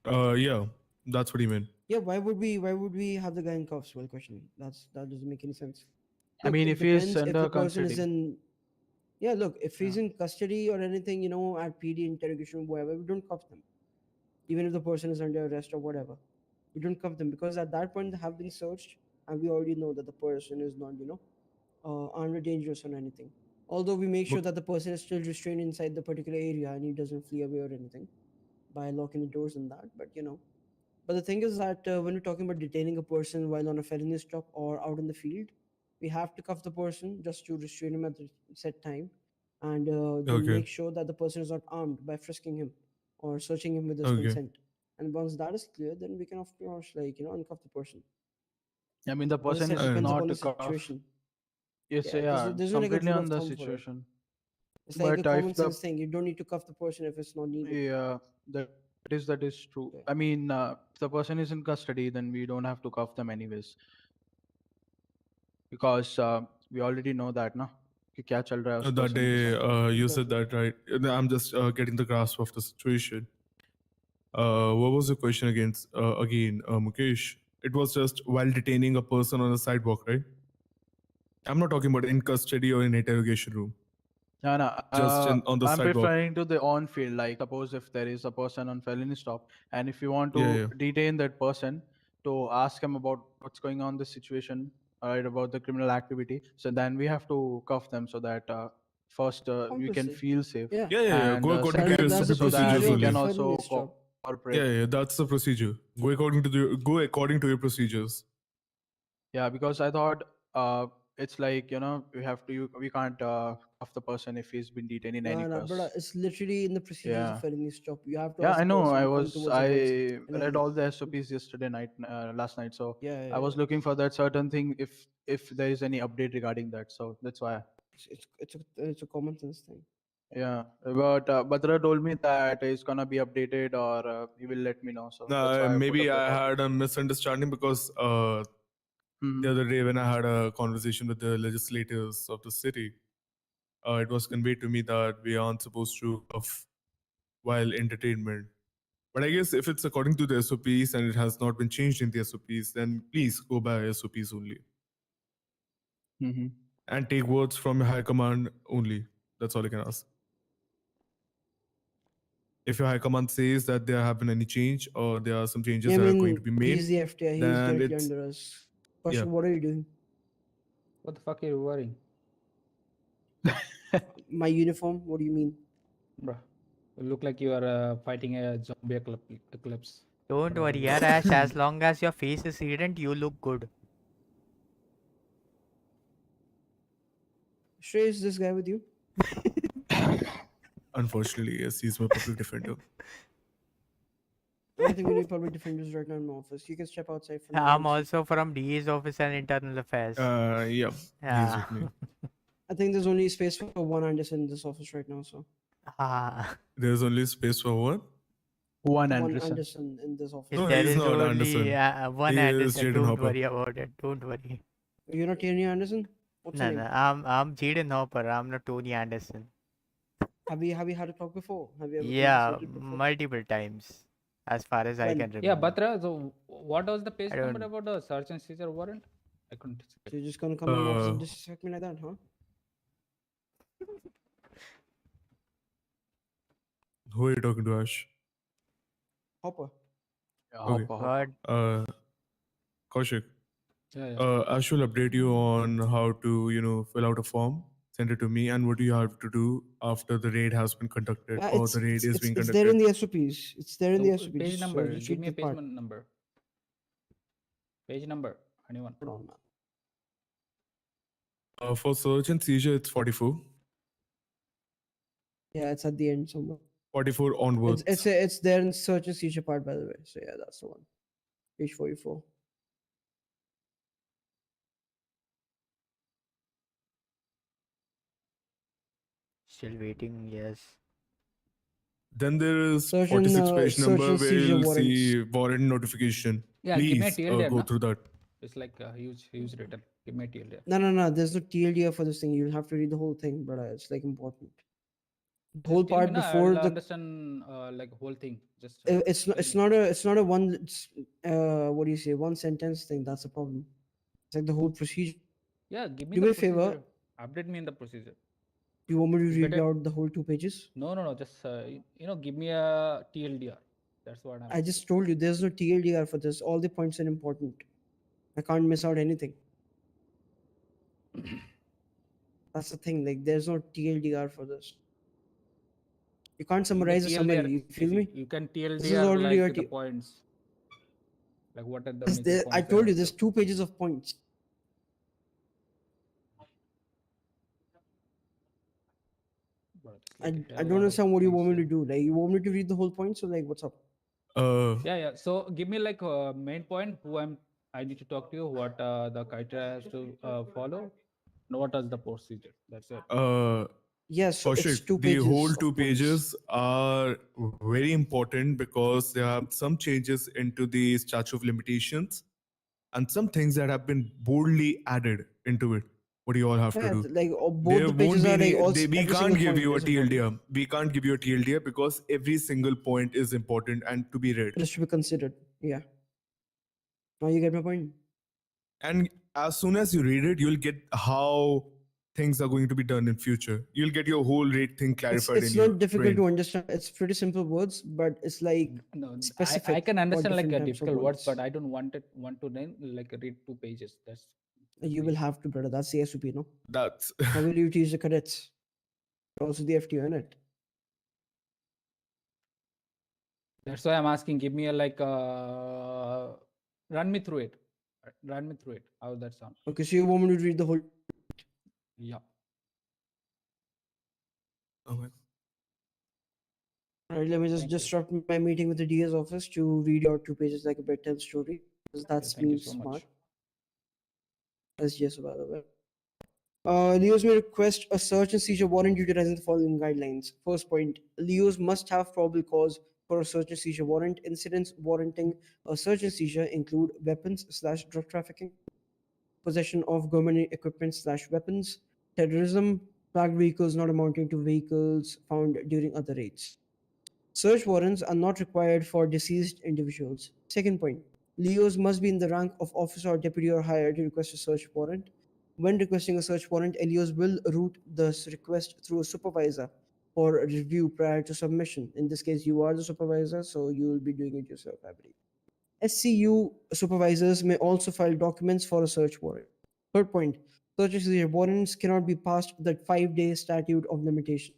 yeah, that's what he meant. Yeah, why would we have the guy in cuffs while questioning? That doesn't make any sense. I mean, it if he is depends if under the person is custody. in. Yeah, look, if he's in custody or anything, at PD interrogation, whatever, we don't cuff them. Even if the person is under arrest or whatever, we don't cuff them because at that point they have been searched, and we already know that the person is not, armed or dangerous or anything. Although we make sure that the person is still restrained inside the particular area and he doesn't flee away or anything by locking the doors and that. But the thing is that when we're talking about detaining a person while on a felony stop or out in the field, we have to cuff the person just to restrain him at the set time, and then Okay. make sure that the person is not armed by frisking him or searching him with his Okay. consent. And once that is clear, then we can of course uncuff the person. I mean, the As I person said, is depends upon not the cuffed. situation. Yes, There's no like a completely rule on of the thumb for it. situation. It's like a But common if the sense thing. You don't need to cuff the person if it's not needed. yeah, that is true. I mean, if the person is in custody, then we don't have to cuff them anyways, because we already know that, na, कि क्या चल रहा है उस That person के day, साथ. you said that, right? I'm just getting the grasp of the situation. What was the question again, Mukesh? It was just while detaining a person on a sidewalk, right? I'm not talking about in custody or in interrogation room. No, Just on the I'm sidewalk. referring to the on field. Like, suppose if there is a person on felony stop, and if you want to Yeah. detain that person to ask him about what's going on, the situation, right, about the criminal activity, so then we have to cuff them so that first we can Obviously. feel safe. Yeah. And Go according to your that's the SOP so that procedures procedure we of the can only. also felony stop. cooperate. Yeah, that's the procedure. Go according to your procedures. Yeah, because I thought it's like, we can't cuff the person if he's been detained in any Nah, case. but it's literally in the procedures of Yeah. felony stop. You have to Yeah, ask I the know. person to come towards I the consent. And read then, all the SOPs yesterday night, last night. So yeah, I was looking for that certain thing if there is any update regarding that. So that's why. it's a common sense thing. Yeah, but Batra told me that it's gonna be updated or he will let me know. So that's why I put Maybe up the I topic. had a misunderstanding because the other day when I had a conversation with the legislators of the city, it was conveyed to me that we aren't supposed to cuff while entertainment. But I guess if it's according to the SOPs and it has not been changed in the SOPs, then please go by SOPs only. And take words from your high command only. That's all I can ask. If your high command says that there have been any change or there are some changes Yeah, I that are going mean, to be made, he's the FTI. He's then directly it's under us. Pasha, yeah. what are you doing? What the fuck are you wearing? My uniform? What do you mean? Bruh, you look like you are fighting a zombie eclipse. Don't worry, yaar, Ash. As long as your face is hidden, you look good. Shrey, is this guy with you? Unfortunately, yes, he's my public defender. I don't think we need public defenders right now in my office. You can step outside for now. I'm also from DE's office and internal affairs. Yeah, he's with me. I think there's only space for one Anderson in this office right now, so. Ah. There's only space for one? One One Anderson. Anderson in this office. No, There he's is not only Anderson. one He is Anderson. Jaden Don't Hopper. worry about it. Don't worry. You're not Tierney Anderson? What's your No, name? no. I'm Jaden Hopper. I'm not Tony Anderson. Have we had a talk before? Have you ever Yeah, conversated before? multiple times, as far as I When? can Yeah, remember. Batra. So what was the page I number don't. about the search and seizure warrant? I couldn't. So you're just gonna come in my office and Uh, disrespect me like that, huh? who are you talking to, Ash? Hopper. Okay. What? Kaushik. Yeah, yeah. Ash will update you on how to, fill out a form, send it to me, and what do you have to do after the raid has been conducted or the raid is being It's there conducted. in the SOPs. It's there in the So SOPs. page So number. just Give read me a the page part. number. Page number. Anyone? Hold on, man. For search and seizure, it's 44. Yeah, it's at the end somewhere. 44 onwards. It's there in search and seizure part, by the way. So yeah, that's the one. Page 44. Still waiting. Yes. Then there is Search and, 46 page search number and where seizure you'll warrants. see warrant notification. Yeah, give me a Please TLDR. go Na? through that. It's like a huge written. Give me a TLDR. No. There's no TLDR for this thing. You'll have to read the whole thing, but it's like important. The Just whole tell me, part na, before I'll the understand like whole thing. Just it's not a one what do you say, one sentence thing. That's the problem. It's like the whole procedure. Yeah, give me Do the me a procedure. favor. Update me in the procedure. Do you want me to It's read better- out the whole 2 pages? No. Just give me a TLDR. That's what I'm. I just told you there's no TLDR for this. All the points are important. I can't miss out anything. That's the thing. Like there's no TLDR for this. You can't Give me summarize a summary. TLDR. You feel me? You can This is TLDR already your like the T- points. Like what are the Yes, major points? I that told are you there's there? 2 pages of points. Bro, it's I like a don't hell lot of understand what you things want me here. to do. Like you want me to read the whole point? So like what's up? Yeah. So give me like a main point. I need to talk to you. What the criteria has to follow. And what is the procedure? That's it. Yes, so it's Kaushik, 2 the pages. whole of 2 points. pages are very important because there are some changes into the statute of limitations and some things that have been boldly added into it. What do you all have Yeah, to do? like both There the won't pages be are like all. we Every can't single give point you a is important. TLDR. We can't give you a TLDR because every single point is important and to be read. It is to be considered. Yeah. Now you get my point. And as soon as you read it, you'll get how things are going to be done in future. You'll get your whole rate thing clarified It's in your not difficult brain. to understand. It's pretty simple words, but it's like No, specific. I can for understand like different types of difficult words, but I don't want to then like read 2 pages. That's You will have to, brother. That's the SOP, no? That's How will you teach the cadets? Also the FTO in it. That's why I'm asking. Give me a like run me through it. Run me through it. How does that sound? Okay, so you want me to read the whole. Yeah. okay. Alright, let me just disrupt my meeting with the DA's office to read out 2 pages like a bedtime story. Because that's Thank you being so smart. much. That's yes, by the way. Leos may request a search and seizure warrant utilizing the following guidelines. First point, Leos must have probable cause for a search and seizure warrant. Incidents warranting a search and seizure include weapons/drug trafficking, possession of government equipment/weapons, terrorism, flagged vehicles not amounting to vehicles found during other raids. Search warrants are not required for deceased individuals. Second point, Leos must be in the rank of officer or deputy or higher to request a search warrant. When requesting a search warrant, Leos will route the request through a supervisor for review prior to submission. In this case, you are the supervisor, so you will be doing it yourself, I believe. SCU supervisors may also file documents for a search warrant. Third point, search and seizure warrants cannot be past the 5-day statute of limitation.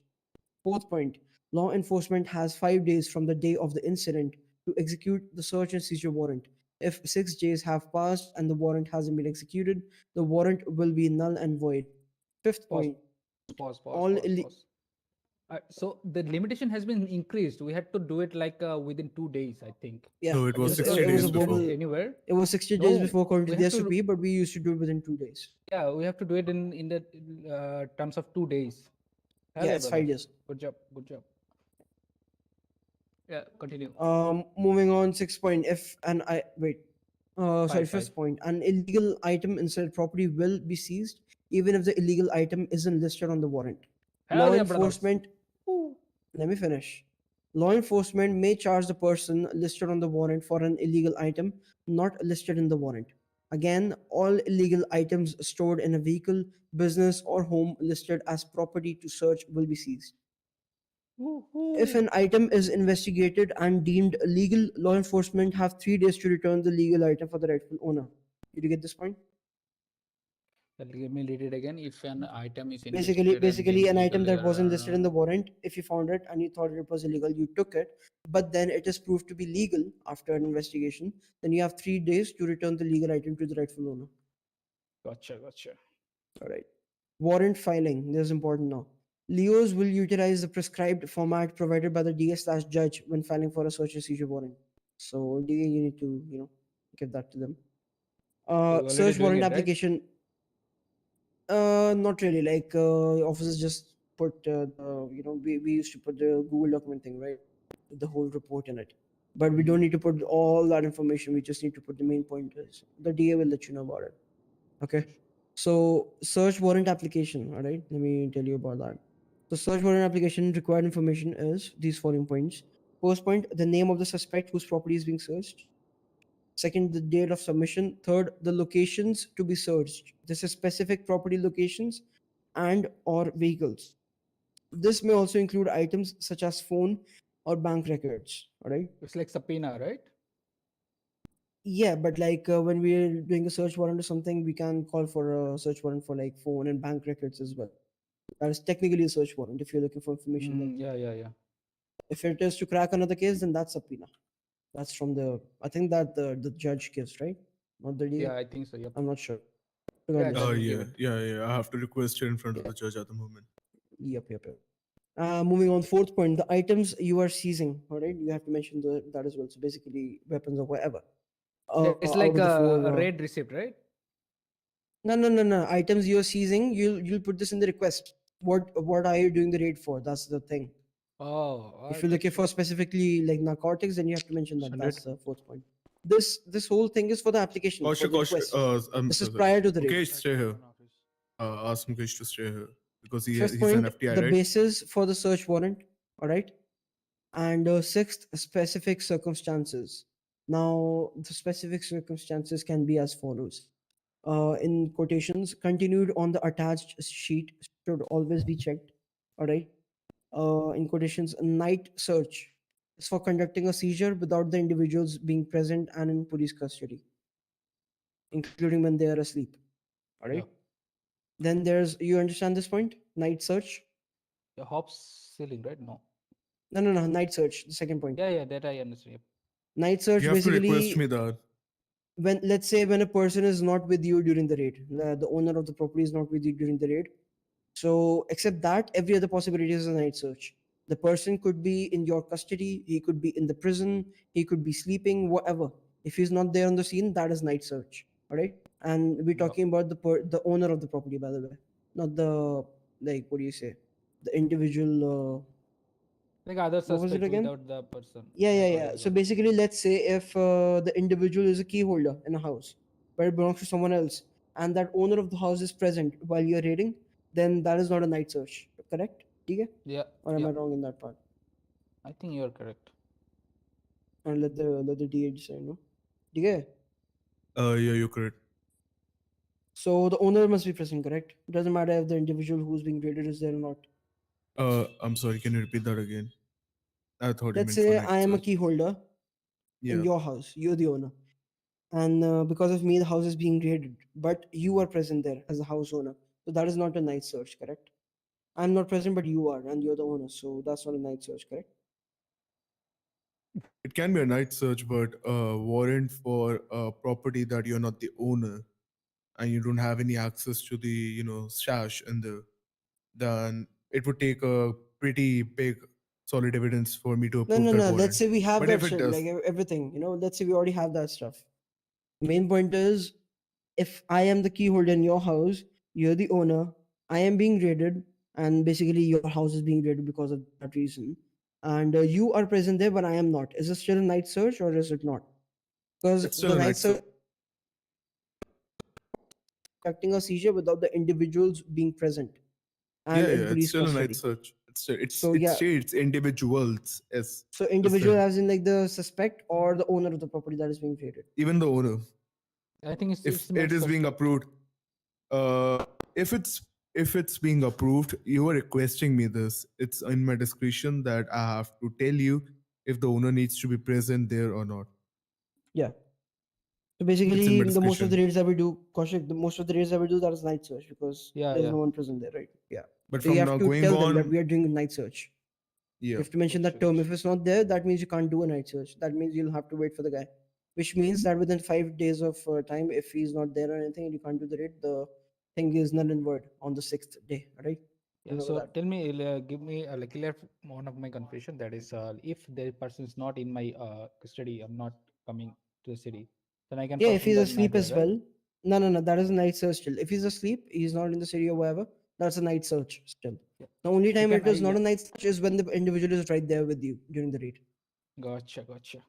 Fourth point, law enforcement has 5 days from the day of the incident to execute the search and seizure warrant. If 6 days have passed and the warrant hasn't been executed, the warrant will be null and void. Fifth point, Pause. all So the limitation has been increased. We had to do it like within 2 days, I think. yeah, No, it was it 60 was days a before. verbal- Anywhere. It was 60 days No, before according to we the have to SOP, but we used to do it within 2 days. Yeah, we have to do it in the terms of 2 days. Yeah, it's 5 days. Good job. Yeah, continue. Moving on, 6 point. If an I wait, sorry, Five. first point. An illegal item inside property will be seized, even if the illegal item isn't listed on the warrant. Hell Law yeah, brothers. enforcement. Let me finish. Law enforcement may charge the person listed on the warrant for an illegal item not listed in the warrant. Again, all illegal items stored in a vehicle, business, or home listed as property to search will be seized. If an item is investigated and deemed illegal, law enforcement have 3 days to return the legal item for the rightful owner. Did you get this point? Let me read it again. If an item is Basically, investigated and deemed an illegal, item that wasn't listed in the warrant, if you found it and you thought it was illegal, you took it, but then it is proved to be legal after an investigation, then you have 3 days to return the legal item to the rightful owner. Gotcha. All right. Warrant filing. This is important now. Leos will utilize the prescribed format provided by the DA/judge when filing for a search and seizure warrant. So DA, you need to, give that to them. You already Search doing warrant it, right? application. Not really. Like officers just put we used to put the Google document thing, right? The whole report in it. But we don't need to put all that information. We just need to put the main pointers. The DA will let you know about it. Okay. So search warrant application. All right. Let me tell you about that. The search warrant application required information is these following points. First point, the name of the suspect whose property is being searched. Second, the date of submission. Third, the locations to be searched. This is specific property locations and or vehicles. This may also include items such as phone or bank records. All right. It's like subpoena, right? Yeah, but like when we're doing a search warrant or something, we can call for a search warrant for like phone and bank records as well. That is technically a search warrant if you're looking for information. Yeah. If it is to crack another case, then that's subpoena. That's from I think that the judge gives, right? Not the DA. Yeah, I think so. Yep. I'm not sure. Yeah, Regardless. judge will give Yeah. I have to request it in front of the judge at the moment. Yep. Moving on, fourth point, the items you are seizing. All right, you have to mention that as well. So basically, weapons or whatever. It's out like of the four, a raid receipt, right? No. Items you're seizing, you'll put this in the request. What are you doing the raid for? That's the thing. Oh, If you're looking for specifically like narcotics, then you have to mention that. Send That's it. the fourth point. This whole thing is for the application. For the request. This is prior to the raid. Mukesh, stay here. Ask Mukesh to stay here because he's Fifth an point, FTI, the right? basis for the search warrant. All right. And sixth, specific circumstances. Now, the specific circumstances can be as follows. In quotations, continued on the attached sheet should always be checked. All right. In quotations, a night search is for conducting a seizure without the individuals being present and in police custody, including when they are asleep. All right. Then you understand this point? Night search? The hops ceiling, right? No. No. Night search, the second point. Yeah, that I understand. Yep. Night search You have to basically. request me that. When, let's say, when a person is not with you during the raid, the owner of the property is not with you during the raid. So except that, every other possibility is a night search. The person could be in your custody, he could be in the prison, he could be sleeping, whatever. If he's not there on the scene, that is night search. All right. And we're talking about the owner of the property, by the way, not the, like, what do you say, the individual. Like other What was it suspect again? without the person. Yeah. So basically, let's say if the individual is a key holder in a house, but it belongs to someone else, and that owner of the house is present while you're raiding, then that is not a night search. Correct? Okay? Yeah. Or am I wrong in that part? I think you're correct. And let the DA decide, no? Okay? Yeah, you're correct. So the owner must be present, correct? It doesn't matter if the individual who's being raided is there or not. I'm sorry. Can you repeat that again? I thought you Let's meant for say night I am a search. key holder in your house. You're the owner. And because of me, the house is being raided. But you are present there as a house owner. So that is not a night search, correct? I'm not present, but you are, and you're the owner. So that's not a night search, correct? It can be a night search, but a warrant for a property that you're not the owner and you don't have any access to the stash in there, then it would take a pretty big solid evidence for me to approve that No. warrant. Let's say we have But that if it shit, does, like everything, let's say we already have that stuff. Main point is, if I am the key holder in your house, you're the owner, I am being raided, and basically your house is being raided because of that reason. and you are present there, but I am not. Is it still a night search or is it not? Because It's still the a night night search search. conducting a seizure without the individuals being present and Yeah, in it's police still a night custody. search. So It yeah, states individuals as so is individual there. as in like the suspect or the owner of the property that is being created. Even the owner. I think it's If night it is search being too. approved, if it's being approved, you are requesting me this. It's in my discretion that I have to tell you if the owner needs to be present there or not. Yeah. So It's in basically, my the most of the discretion. raids that we do, Kaushik, the most of the raids that we do, that is night search because Yeah, there's yeah. no one present there, right? Yeah. But So you from have now to going tell them that on, we are doing a night search. yeah. You have to mention that Gotcha, term. gotcha. If it's not there, that means you can't do a night search. That means you'll have to wait for the guy. Which means that within 5 days of time, if he's not there or anything and you can't do the raid, the thing is null and void on the 6th day, right? Yeah, Remember so that. tell me, give me like clear one of my confusion. That is, if the person is not in my custody, I'm not coming to the city, then I can Yeah, if perform he's the asleep night raid, as right? well. No, that is a night search still. If he's asleep, he's not in the city or whatever, that's a night search still. Yeah. The only time it is not Yeah. a night search is when the individual is right there with you during the raid. Gotcha, gotcha.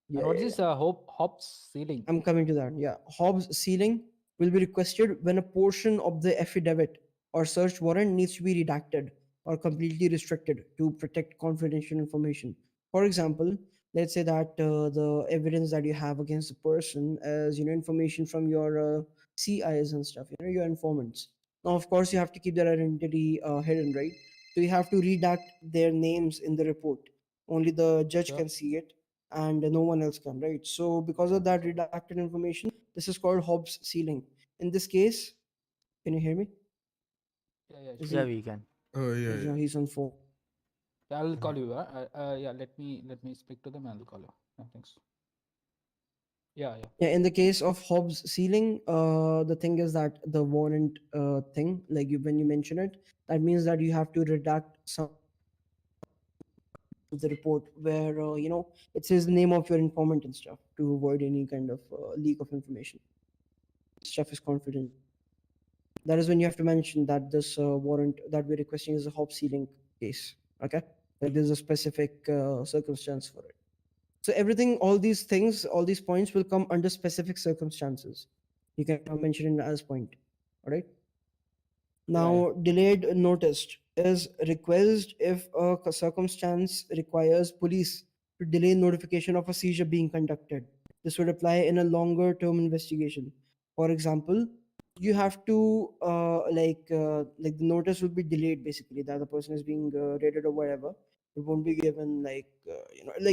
Yeah, And what yeah, is this hops ceiling? I'm coming to that. Yeah. Hobbs sealing will be requested when a portion of the affidavit or search warrant needs to be redacted or completely restricted to protect confidential information. For example, let's say that the evidence that you have against the person is, information from your CIs and stuff, your informants. Now, of course, you have to keep their identity hidden, right? So you have to redact their names in the report. Only the judge Sure. can see it and no one else can, right? So because of that redacted information, this is called Hobbs sealing. In this case, can you hear me? Yeah, Is sure. Yeah, he? we can. He's on phone. Yeah, I'll call you. Yeah, let me speak to them. And I'll call you. Yeah, thanks. Yeah. Yeah, in the case of Hobbs sealing, the thing is that the warrant thing, like when you mention it, that means that you have to redact some of the report where it says the name of your informant and stuff to avoid any kind of leak of information. Stuff is confidential. That is when you have to mention that this warrant that we're requesting is a Hobbs sealing case. Okay, like there's a specific circumstance for it. So everything, all these things, all these points will come under specific circumstances. You can mention it as point. All right. Now, delayed notice is request if a circumstance requires police to delay notification of a seizure being conducted. This would apply in a longer term investigation. For example, you have to like the notice will be delayed basically that the person is being raided or whatever. It won't be given like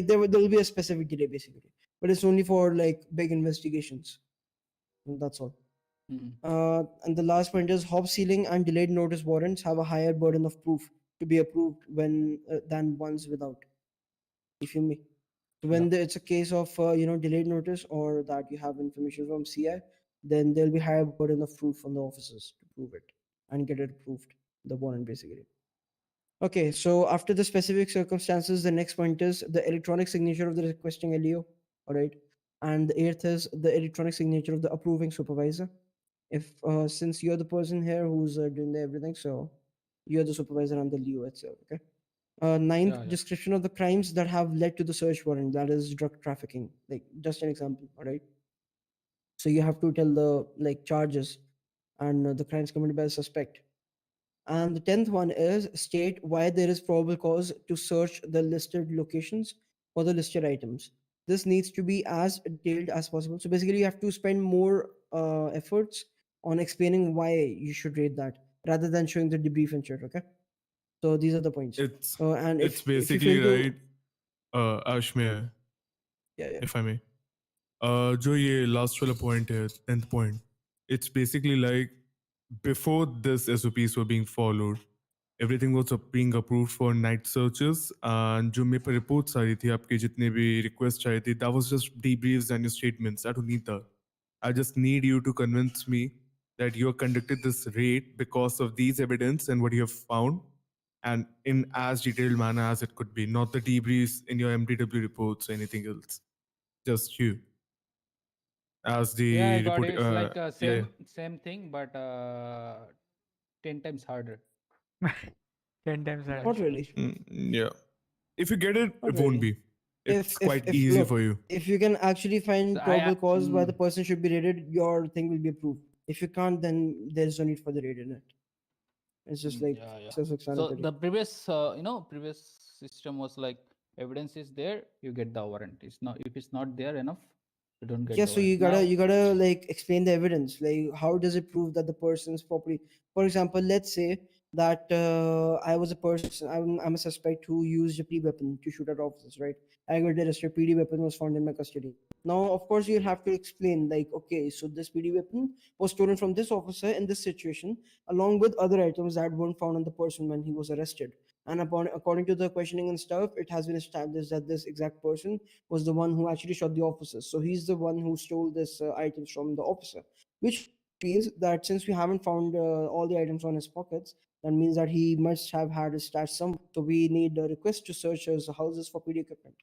there will be a specific delay basically, but it's only for like big investigations. And that's all. And the last point is Hobbs sealing and delayed notice warrants have a higher burden of proof to be approved when than ones without. You feel me? So when it's a case of delayed notice or that you have information from CI, then there'll be higher burden of proof on the officers to prove it and get it approved. The warrant basically. Okay, so after the specific circumstances, the next point is the electronic signature of the requesting LEO. All right, and the eighth is the electronic signature of the approving supervisor. If since you're the person here who's doing everything, so you're the supervisor and the LEO itself. Okay. Ninth, description of the crimes that have led to the search warrant, that is drug trafficking. Like just an example, all right? So you have to tell the like charges and the crimes committed by the suspect. And the 10th one is state why there is probable cause to search the listed locations for the listed items. This needs to be as detailed as possible. So basically, you have to spend more efforts on explaining why you should rate that rather than showing the debrief and shit. Okay. So these are the points. And It's if you basically fail to, right. Ashmir, yeah, if I may. जो ये last वाला point है, 10th point. It's basically like before this SOPs were being followed, everything was being approved for night searches. And जो मेरे पे reports आ रही थी, आपके जितने भी requests आए थे, that was just debriefs and your statements. I don't need that. I just need you to convince me that you have conducted this raid because of these evidence and what you have found, and in as detailed manner as it could be, not the debriefs in your MDW reports or anything else. Just you. As the Yeah, I got report, it. It's like same thing, but 10 times harder. 10 times harder. not really. Yeah. If you get it, Not it won't really. be. It's quite if easy look, for you. if you can actually find So probable cause why the person should be raided, your thing will be approved. If you can't, then there's no need for the raid in it. It's just like yeah. So self-explanatory. the previous, previous system was like evidence is there, you get the warrant. It's not, if it's not there enough, you don't get Yeah, the so warrant. you gotta like explain the evidence. Like, how does it prove that the person's property? For example, let's say that I was a person, I'm a suspect who used a PD weapon to shoot at officers, right? I got arrested. PD weapon was found in my custody. Now, of course, you'll have to explain, like, okay, so this PD weapon was stolen from this officer in this situation, along with other items that weren't found on the person when he was arrested. And according to the questioning and stuff, it has been established that this exact person was the one who actually shot the officers. So he's the one who stole this items from the officer, which means that since we haven't found all the items on his pockets, that means that he must have had a stash somewhere. So we need a request to search his houses for PD equipment.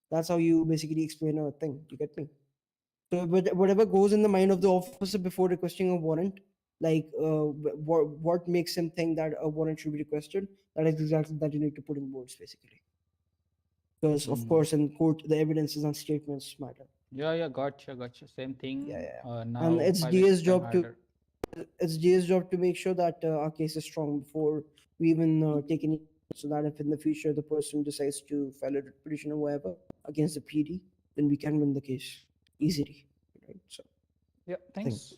That's how you basically explain a thing. You get me? So whatever goes in the mind of the officer before requesting a warrant, like what makes him think that a warrant should be requested, that is exactly that you need to put in words, basically. Because of course in court the evidences and statements matter. Yeah, gotcha. Same thing. Now And it's 5x DA's time job harder. to make sure that our case is strong before we even take any, so that if in the future the person decides to file a petition or whatever against the PD, then we can win the case easily, right? So Yeah, thanks.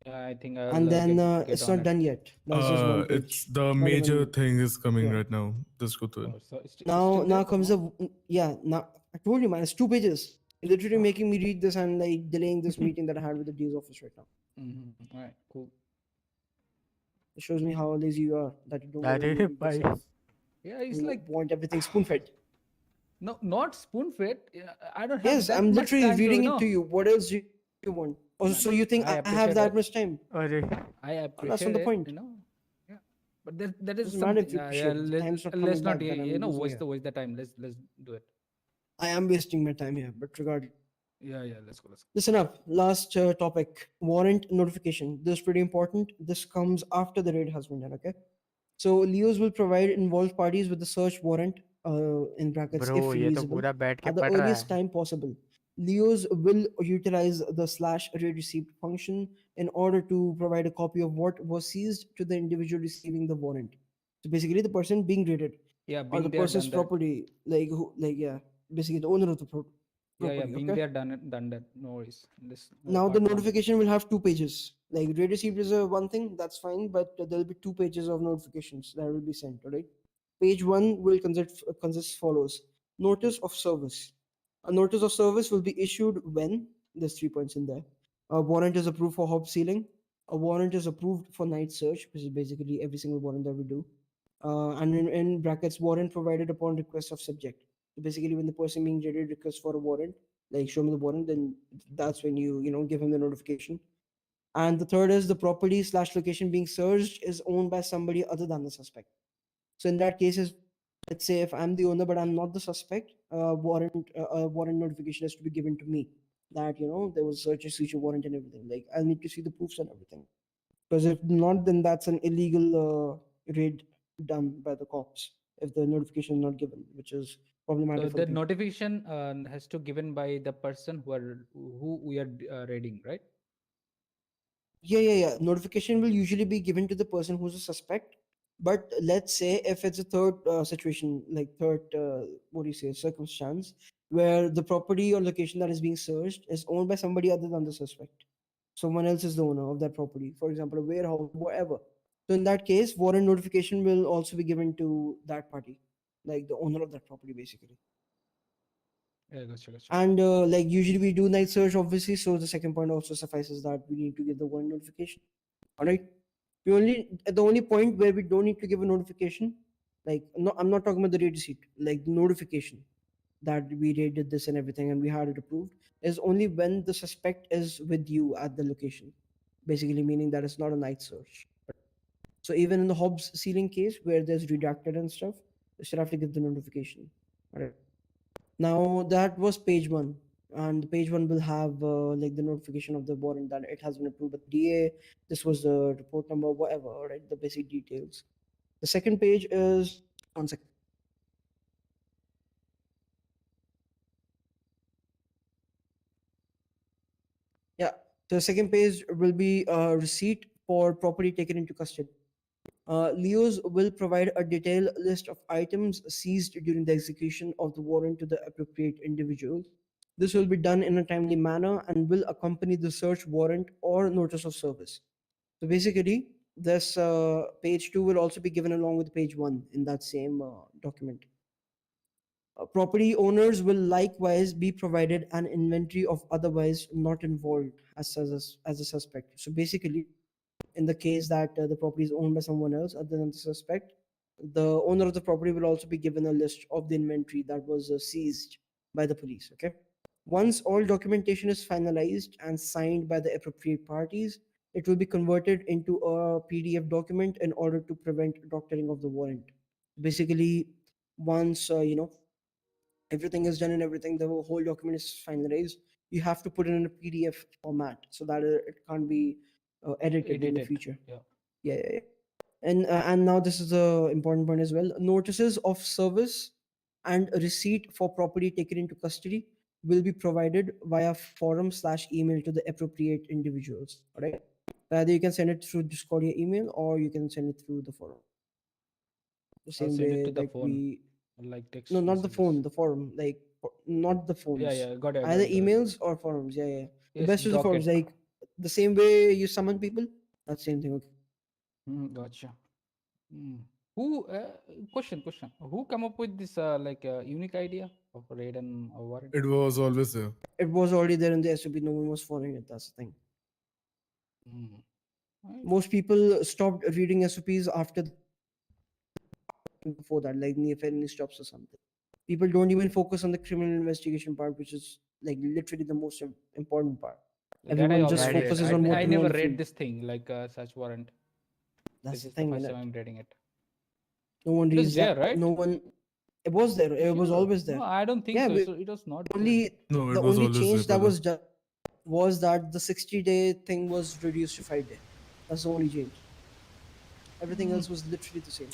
Yeah, I think I'll and then get it's on not it. done yet. That's just one page. It's the Not major even- thing is coming yeah. right now. Just go through it. So it's Now still there, comes no? now I told you, man, it's 2 pages. You're literally making me read this and like delaying this meeting that I had with the DA's office right now. All right, cool. It shows me how lazy you are, that you don't That want to is read fine. yourself. Yeah, it's You like want everything spoon-fed. no, not spoon fed. I don't have Yes, that I'm much literally time reading to, it to you. What else do you want? Oh, Man, so you think I I have appreciate that it. much time? I appreciate that's not the it, point. Yeah, but that is Doesn't matter something. if you Yeah, appreciate it. The time's not let's coming not back, then I'm losing waste it. the time. Let's do it. I am wasting my time here, but regardless. Yeah, let's go. Listen up. Last topic: warrant notification. This is pretty important. This comes after the raid has been done. Okay. So Leos will provide involved parties with the search warrant in brackets Bro, if ये तो feasible पूरा बैठ के at the पढ़ रहा earliest है. time possible. Leos will utilize the /read receipt function in order to provide a copy of what was seized to the individual receiving the warrant. So basically, the person being raided Yeah, or being the there, person's done that. property, basically the owner of the property. Yeah, being okay? there, done that. No worries. Now the notification will have 2 pages. Like read receipt is one thing, that's fine, but there will be 2 pages of notifications that will be sent. All right. Page 1 will consist follows: notice of service. A notice of service will be issued when there's 3 points in there. A warrant is approved for hob sealing. A warrant is approved for night search, which is basically every single warrant that we do. And in brackets, warrant provided upon request of subject. So basically, when the person being raided requests for a warrant, like show me the warrant, then that's when you give him the notification. And the third is the property / location being searched is owned by somebody other than the suspect. So in that case, let's say if I'm the owner but I'm not the suspect, warrant notification has to be given to me that there was search and seizure warrant and everything. Like I'll need to see the proofs and everything. Because if not, then that's an illegal raid done by the cops if the notification is not given, which is problematic for the the people. notification has to given by the person who we are raiding, right? Yeah. Notification will usually be given to the person who's a suspect. But let's say if it's a third situation, like third, circumstance, where the property or location that is being searched is owned by somebody other than the suspect. Someone else is the owner of that property, for example, a warehouse, whatever. So in that case, warrant notification will also be given to that party, like the owner of that property, basically. Yeah, gotcha. And like usually we do night search, obviously. So the second point also suffices that we need to give the warrant notification. All right. The only point where we don't need to give a notification, like no, I'm not talking about the raid receipt, like the notification that we raided this and everything and we had it approved, is only when the suspect is with you at the location. Basically meaning that it's not a night search. So even in the Hobbs sealing case where there's redacted and stuff, you still have to give the notification. All right. Now that was page 1, and page 1 will have like the notification of the warrant that it has been approved by the DA. This was the report number, whatever. All right, the basic details. The second page is 1 second. So the second page will be a receipt for property taken into custody. Leos will provide a detailed list of items seized during the execution of the warrant to the appropriate individuals. This will be done in a timely manner and will accompany the search warrant or notice of service. So basically, this page 2 will also be given along with page 1 in that same document. Property owners will likewise be provided an inventory of otherwise not involved as a suspect. So basically, in the case that the property is owned by someone else other than the suspect, the owner of the property will also be given a list of the inventory that was seized by the police. Okay. Once all documentation is finalized and signed by the appropriate parties, it will be converted into a PDF document in order to prevent doctoring of the warrant. Basically, once everything is done and everything, the whole document is finalized, you have to put it in a PDF format so that it can't be edited in the Edited. future. Yeah. Yeah. And now this is the important point as well. Notices of service and a receipt for property taken into custody will be provided via forum/email to the appropriate individuals. All right. Either you can send it through Discord or email, or you can send it through the forum. The I'll same send it way to the like phone, we like text no, not the messages. phone, the forum, like not the phones. Yeah, got it. Either got it. emails or forums. Yeah. The Yes, best is the forums, docket. like the same way you summon people. That's the same thing. Okay. Gotcha. Who question? Who come up with this unique idea of raid and warrant? It was always there. It was already there in the SOP. No one was following it. That's the thing. Most people stopped reading SOPs after before that, like near any stops or something. People don't even focus on the criminal investigation part, which is like literally the most important part. That I Everyone just also read. focuses on what I to do on never the read field. this thing like such warrant. That's This the is the thing, first innit? time I'm reading it. No one It was reads there, that. right? No one. It was there. It was Sure. always there. No, I don't think Yeah, so. but So it was not there. only No, it the was only always change there, that was brother. done was that the 60-day thing was reduced to 5-day. That's the only change. Everything else was literally the same.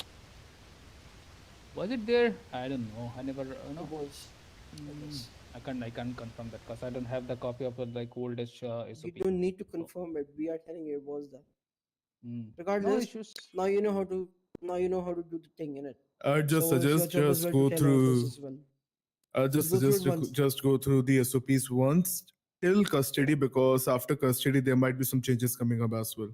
Was it there? I don't know. I never. No. It was. I can't confirm that because I don't have the copy of the like oldest SOP. You don't need to confirm it. We are telling you it was there. No Regardless, issues. now you know how to. Now you know how to do the thing in it. I'd just So it's your suggest job as just well go to tell others through. as well. I'd just Go through suggest it once. just go through the SOPs once till custody, because after custody there might be some changes coming up as well.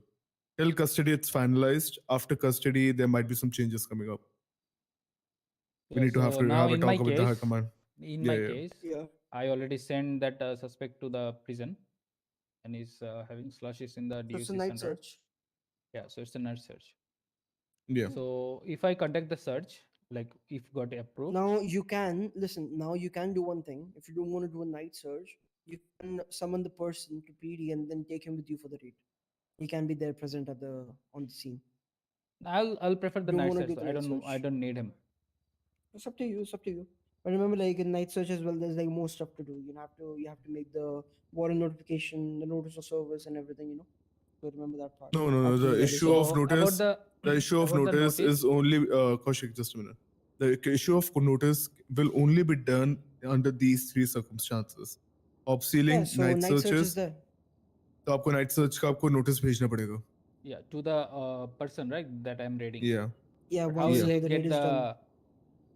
Till custody it's finalized. After custody there might be some changes coming up. We need to have now a in my talk with the high case, command. in Yeah, my yeah. case, Yeah. I already sent that suspect to the prison, and he's having slashes in the So it's a DUC night center. search. Yeah, so it's a night search. Yeah. So if I conduct the search, like if got approved, Now you can listen. Now you can do one thing. If you don't want to do a night search, you can summon the person to PD and then take him with you for the raid. He can be there present at the on the scene. I'll prefer the Don't night wanna search. do the I night don't know. I search. don't need him. It's up to you. It's up to you. But remember, like in night search as well, there's like more stuff to do. You have to make the warrant notification, the notice of service, and everything. So remember that part. No. The issue of notice. The issue of notice is only Kaushik. Just a minute. The issue of notice will only be done under these three circumstances: obseiling, Yeah, so night night search is searches. there. तो आपको night search का आपको notice भेजना पड़ेगा. Yeah, to the person, right, that I'm raiding. Yeah. Yeah, But how once will I the get raid is the? done.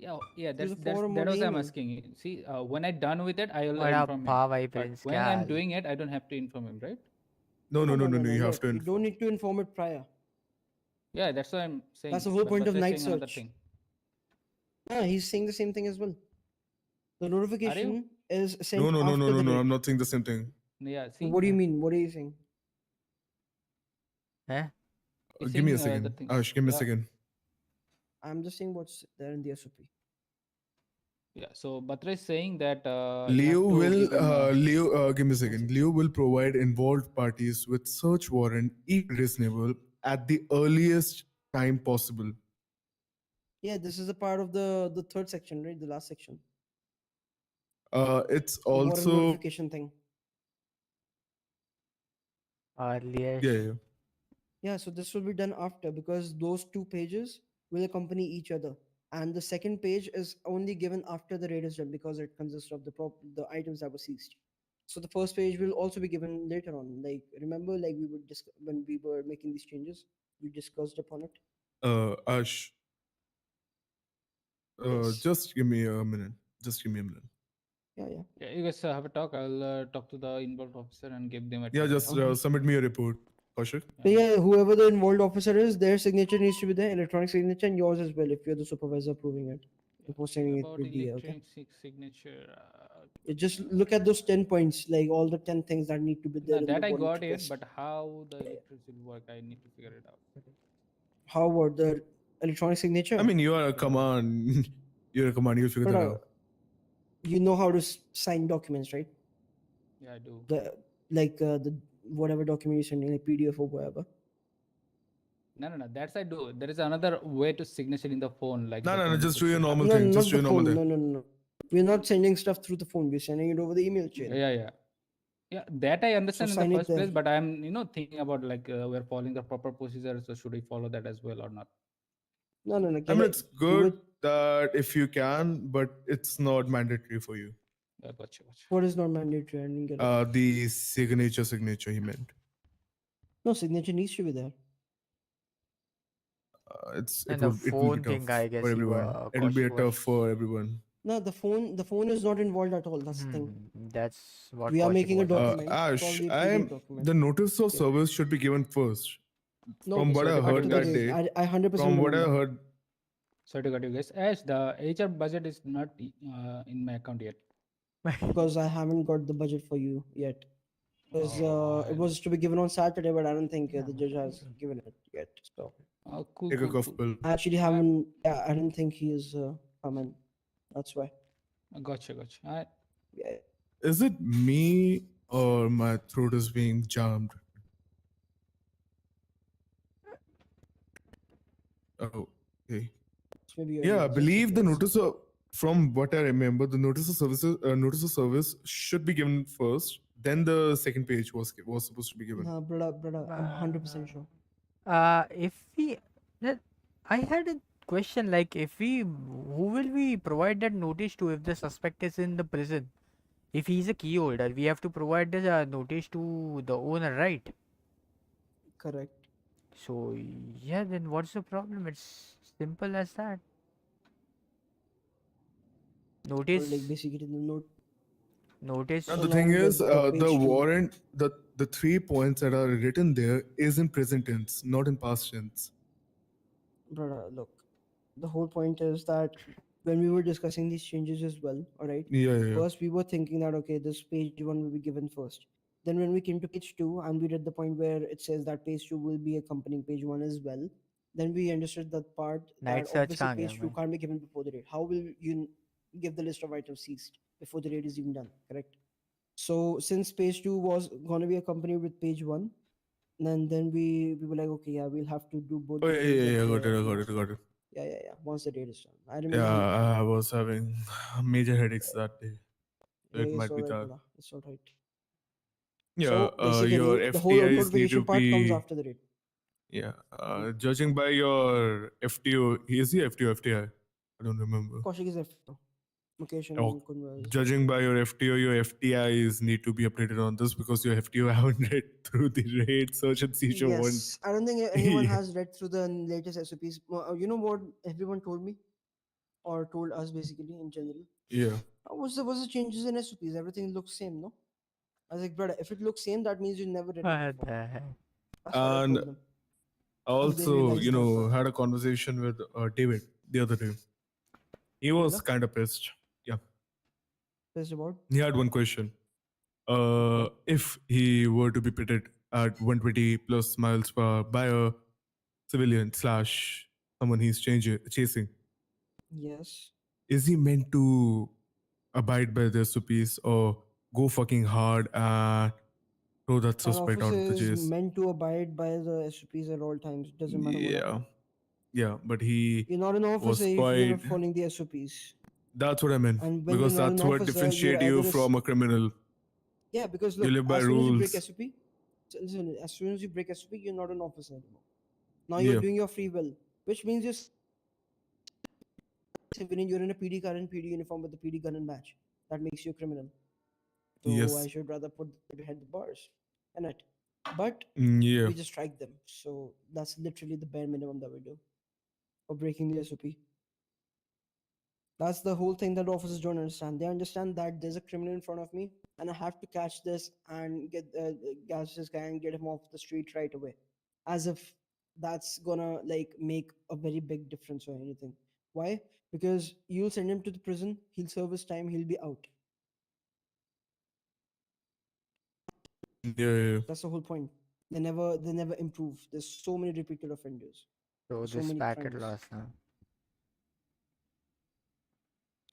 Yeah, Through the that's forum that or was the I'm email. asking. See, when I done with it, I will What up, inform him. Pawai But Prince? when क्या I'm hall? doing it, I don't have to inform him, right? No. You have Look, to you inform. don't need to inform it prior. Yeah, that's what I'm saying. That's the whole But point of they're night saying another search. thing. Yeah, he's saying the same thing as well. The notification is sent No. after the raid. I'm not saying the same thing. Yeah, see. What do you mean? What are you saying? Eh? Give me a second. Ash, give me a second. I'm just saying what's there in the SOP. Yeah, so Batra is saying that Leo will Leo. give me a second. Leo will provide involved parties with search warrant if reasonable at the earliest time possible. Yeah, this is a part of the third section, right? The last section. It's The warrant also notification thing. Earliest. yeah. Yeah, so this will be done after because those two pages will accompany each other. And the second page is only given after the raid is done because it consists of the items that were seized. So the first page will also be given later on. Like remember, like we would when we were making these changes, we discussed upon it. Ash, Yes. just give me a minute. Just give me a minute. Yeah, yeah. Yeah, you guys have a talk. I'll talk to the involved officer and give them a Yeah, ticket. just submit me a report, Kaushik. So yeah, whoever the involved officer is, their signature needs to be there, electronic signature, and yours as well if you're the supervisor approving it. Before sending it About to DA, okay? electronic signature. You just look at those 10 points, like all the 10 things that need to be there No, in the that I warrant got it, request. but how the electronics will work, I need to figure it out. How about the electronic signature? I mean, you are a command. You're a command. You'll figure But, that out. you know how to sign documents, right? Yeah, I do. The whatever document you send in a PDF or whatever. No. That's I do. There is another way to signature in the phone, like No, the phone just do your signature. normal No, thing. not Just do the your normal phone. thing. No. We're not sending stuff through the phone. We're sending it over the email chain. Yeah, that I understand in sign the it first place, there. but I'm thinking about like we're following the proper procedure, so should we follow that as well or not? No. I mean, it's good that if you can, but it's not mandatory for you. Gotcha. What is not mandatory? I didn't get it. The signature he meant. No, signature needs to be there. And It will phone be thing, tough I guess for you everyone. It'll be Kaushik tough for everyone. No, the phone is not involved at all. That's the thing. That's what We are Kaushik making a was document. It's Ash, called the PDF document. the notice of Yeah. service should be given first. No, From what I after heard the that date. day, I 100% from what I remember. heard, Sorry to cut you guys. Ash, the HR budget is not in my account yet. Because I haven't got the budget for you yet. Because it was to be given on Saturday, but I don't think the judge has given it yet. So Cool. take a cough pill. I actually haven't. Yeah, I don't think he is coming. That's why. Gotcha. Alright. Yeah. Is it me or my throat is being jammed? Oh, okay. Maybe your Yeah, I ears, believe the yes. notice of, from what I remember, the notice of service should be given first. Then the second page was supposed to be given. Nah, brother, I'm 100% sure. If we, I had a question, like who will we provide that notice to if the suspect is in the prison? If he's a key holder, we have to provide the notice to the owner, right? Correct. So yeah, then what's the problem? It's simple as that. Notice. Or like basically the notice. And the thing along is, with the the page two. warrant, the 3 points that are written there is in present tense, not in past tense. Brother, look, the whole point is that when we were discussing these changes as well, all right? Yeah. First, we were thinking that, okay, this page one will be given first. Then when we came to page two, and we read the point where it says that page two will be accompanying page one as well, then we understood that part Night that search obviously kahan gaya page two bhai? can't be given before the raid. How will you give the list of items seized before the raid is even done, correct? So since page two was going to be accompanied with page one, and then we were like, okay, yeah, we'll have to do both. Oh, the raids yeah, at got the it. Yeah. Once the date is done. I remember. Yeah, I was having major headaches that day. Yeah, It it's might be alright, that. brother. It's alright. Yeah, So your basically, the whole FTIs need to notification part comes be. after the date. Yeah, judging by your FTO, is he FTO FTI? I don't remember. Kaushik is FTO. Mukesh and Oh, Kunwar is judging by your FTO, your FTIs need to be updated on this because your FTO haven't read through the raid search and seizure one. Yes, I don't think anyone has read through the latest SOPs. You know what everyone told me, or told us basically in general. Yeah. What's the changes in SOPs? Everything looks same, no? I was like, brother, if it looks same, that means you never read it What before. the heck? That's what I And told them. I Hope they also, realize that. had a conversation with David the other day. He was Hello? kind of pissed. Yeah. Pissed about? He had one question. If he were to be pitted at 120 plus miles per hour by a civilian / someone he's chasing, Yes. is he meant to abide by the SOPs or go fucking hard and throw that An suspect out officer of the is chase? meant to abide by the SOPs at all times. Doesn't matter what happens. Yeah, but he You're not an was officer if you're not quite. following the SOPs. That's what I meant. And when Because you're not that's an what officer, differentiate you're you either from a criminal. Yeah, because You look, live by as soon as you break rules. SOP, listen, as soon as you break SOP, you're not an officer anymore. Now you're Yeah. doing your free will, which means you're civilian. You're in a PD car and PD uniform with the PD gun and badge. That makes you a criminal. So I Yes. should rather put them behind the bars. And it. But Yeah. we just strike them. So that's literally the bare minimum that we do for breaking the SOP. That's the whole thing that officers don't understand. They understand that there's a criminal in front of me, and I have to catch this and catch this guy and get him off the street right away, as if that's gonna like make a very big difference or anything. Why? Because you'll send him to the prison, he'll serve his time, he'll be out. Yeah. That's the whole point. They never improve. There's so many repeated offenders. So So this many packet crimes. loss now.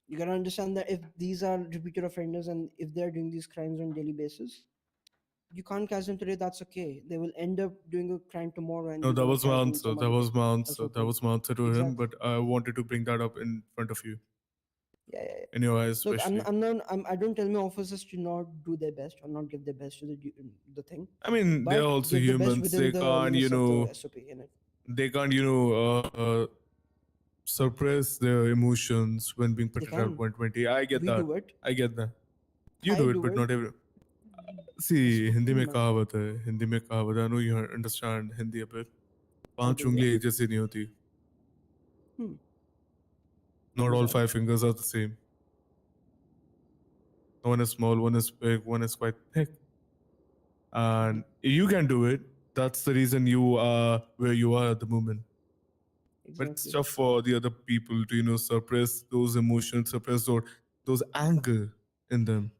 You gotta understand that if these are repeated offenders and if they're doing these crimes on daily basis, you can't catch them today. That's okay. They will end up doing a crime tomorrow, and No, you're that gonna was my catch them answer. some That other was day. my That's answer. the That point. was my answer to him, Exactly. but I wanted to bring that up in front of you. Yeah, yeah, yeah. In your eyes, Look, especially. I don't tell my officers to not do their best or not give their best to the thing. I mean, they're But also give the best humans. within They the can't, limits of the SOP in it. they can't, suppress their emotions when being They put at can. 120. I get We that. do it. I get that. You I do it, do but it. not every. It's See, Hindi fucking में mad. कहावत है. हिंदी में कहावत है. I know you understand Hindi a bit. I पांच do, yeah. उंगली एक जैसी नहीं होती. Not Who's all that? 5 fingers are the same. One is small, one is big, one is quite thick. And you can do it. That's the reason you are where you are at the moment. But it's Exactly. tough for the other people to, suppress those emotions, suppress those anger in them.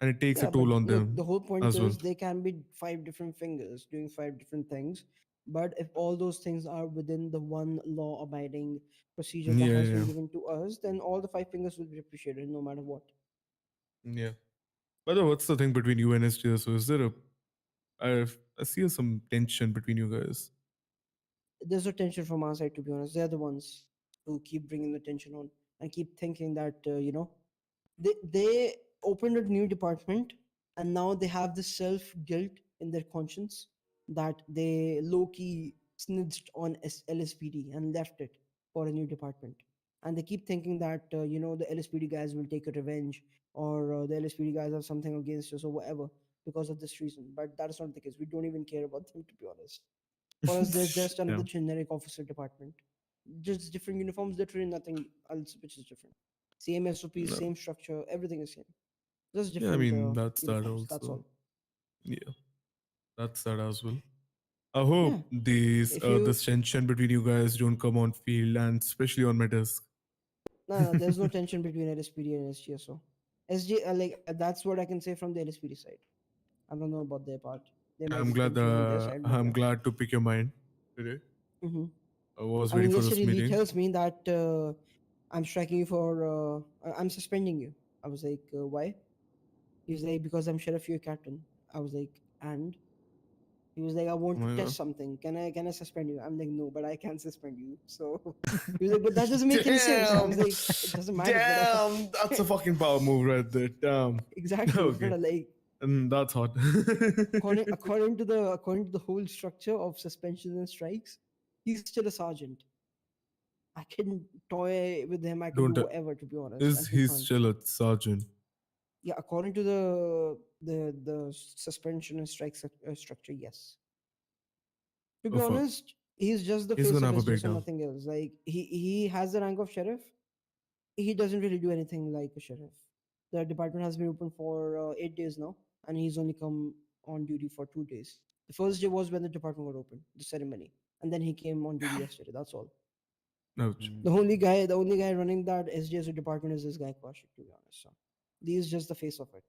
And it takes a Yeah, but toll on look, them the whole point as well. is they can be 5 different fingers doing 5 different things. But if all those things are within the one law abiding procedure that has been Yeah. given to us, then all the 5 fingers will be appreciated no matter what. Yeah. By the way, what's the thing between you and SGS? So is there I see some tension between you guys. There's no tension from our side, to be honest. They're the ones who keep bringing the tension on and keep thinking that, they opened a new department and now they have this self guilt in their conscience that they low key snitched on LSPD and left it for a new department. And they keep thinking that, the LSPD guys will take a revenge or the LSPD guys have something against us or whatever because of this reason. But that is not the case. We don't even care about them, to be honest. For us, they're just another Yeah. generic officer department. Just different uniforms, literally nothing else which is different. Same SOP, No. same structure, everything is same. Just Yeah, I different mean, that's that uniforms, that's also. all. Yeah, that's that as well. I hope If you this tension between you guys don't come on field and especially on my desk. no, there's no tension between LSPD and SGSO. That's what I can say from the LSPD side. I don't know about their part. There might I'm be glad tension from their side, but I'm yeah. glad to pick your mind today. Mhm. I was I waiting mean, for this yesterday Lee meeting. tells me that I'm striking you for I'm suspending you. I was like, why? He's like, because I'm sheriff, you're captain. I was like, and he was like, I want Oh to my test God. something. Can I suspend you? I'm like, no, but I can suspend you. So he was like, but that doesn't make any sense. I was like, it doesn't matter. Damn, that's a fucking power move right there. Damn. Exactly. Okay. But like, And that's hot. according to the whole structure of suspensions and strikes, he's still a sergeant. I can toy with him. I can do Don't whatever, to be honest. is And he he can't. still a sergeant? Yeah, according to the suspension and strike structure, yes. To be Oh, fuck. honest, he's just the He's face gonna of have a SGS and breakdown. nothing else. Like he has the rank of sheriff. He doesn't really do anything like a sheriff. The department has been open for 8 days now, and he's only come on duty for 2 days. The first day was when the department got open, the ceremony, and then he came on duty yesterday. That's all. Ouch. The only guy running that SGS department is this guy Kaushik, to be honest. So he's just the face of it.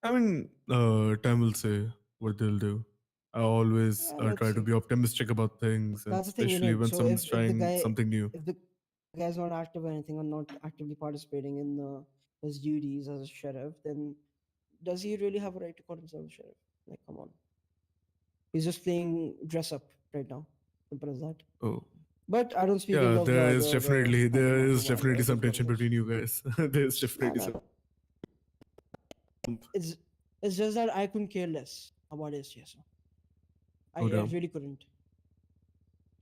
I mean, time will say what they'll do. I always Yeah, let's try to see. be optimistic about things, and That's the thing in especially it. when So someone's if trying something new. the guy's not active or anything or not actively participating in his duties as a sheriff, then does he really have a right to call himself a sheriff? Like, come on. He's just playing dress up right now. Simple as that. Oh. But I don't speak Yeah, ill of there is the definitely high command or whatever. It some is what it tension is. between you guys. There's Nah, definitely nah. some. It's just that I couldn't care less about SGSO. I No doubt. really couldn't.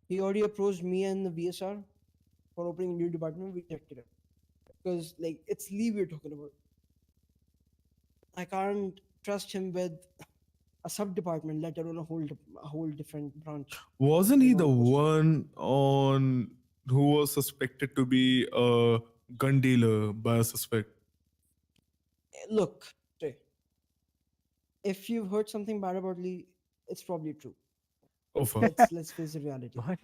He already approached me and the VSR for opening a new department. We rejected it because like it's Lee we're talking about. I can't trust him with a sub department, let alone a whole different branch. Wasn't You he know, the because- one on who was suspected to be a gun dealer by a suspect? Look, Trey, if you've heard something bad about Lee, it's probably true. Oh fuck. Let's face the reality. What?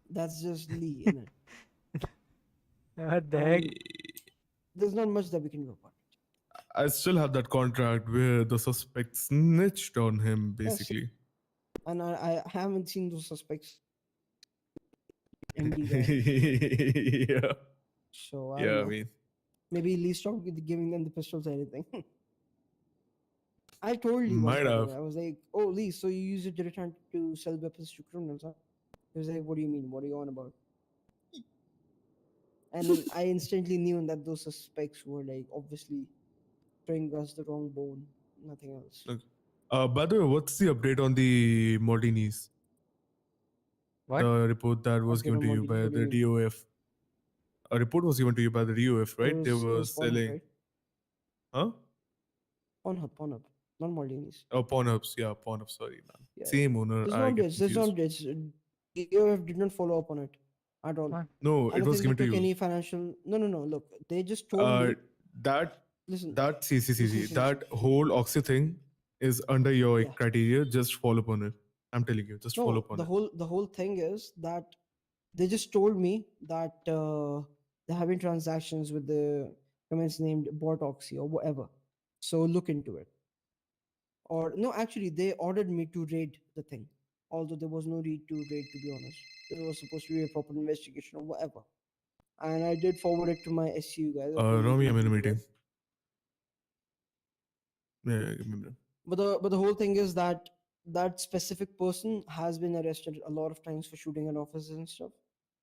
That's just Lee, innit? What the heck? There's not much that we can do about it. I still have that contract where the suspect snitched on him, Yes. basically. And I haven't seen those suspects. MD guy. Yeah. So I Yeah, don't I know. mean, Maybe Lee stopped giving them the pistols or anything. I told you once, Might by the have. way. I was like, "Oh, Lee, so you use your DreTron to sell weapons to criminals?" Huh? He was like, "What do you mean? What are you on about?" And I instantly knew that those suspects were like obviously throwing us the wrong bone, nothing else. Look, by the way, what's the update on the Martinis? What? The report that was Update given on to you Martinis, by what do the you mean? DOF. A report was given to you by the DOF, right? They It were was Pornhub, selling. right? Huh? Pornhub, not Martinis. Oh, Pornhubs. Yeah, Pornhub. Sorry, man. Yeah, Same owner. There's I no get updates. There's no confused. updates. DOF did not follow up on it at all. What? No, I it don't was think they given to took you. any financial. No. Look, they just told me. That Listen. see, listen. that whole Oxy thing is under your Yeah. criteria. Just follow up on it. I'm telling you, just follow No, up on the it. whole thing is that they just told me that they're having transactions with the comments named Bortoxy or whatever. So look into it. Or no, actually, they ordered me to raid the thing. Although there was no need to raid, to be honest. There was supposed to be a proper investigation or whatever. And I did forward it to my SU guys. I told them Rami, to I'm in a look into meeting. it. Yeah, give me a minute. But the whole thing is that that specific person has been arrested a lot of times for shooting at officers and stuff.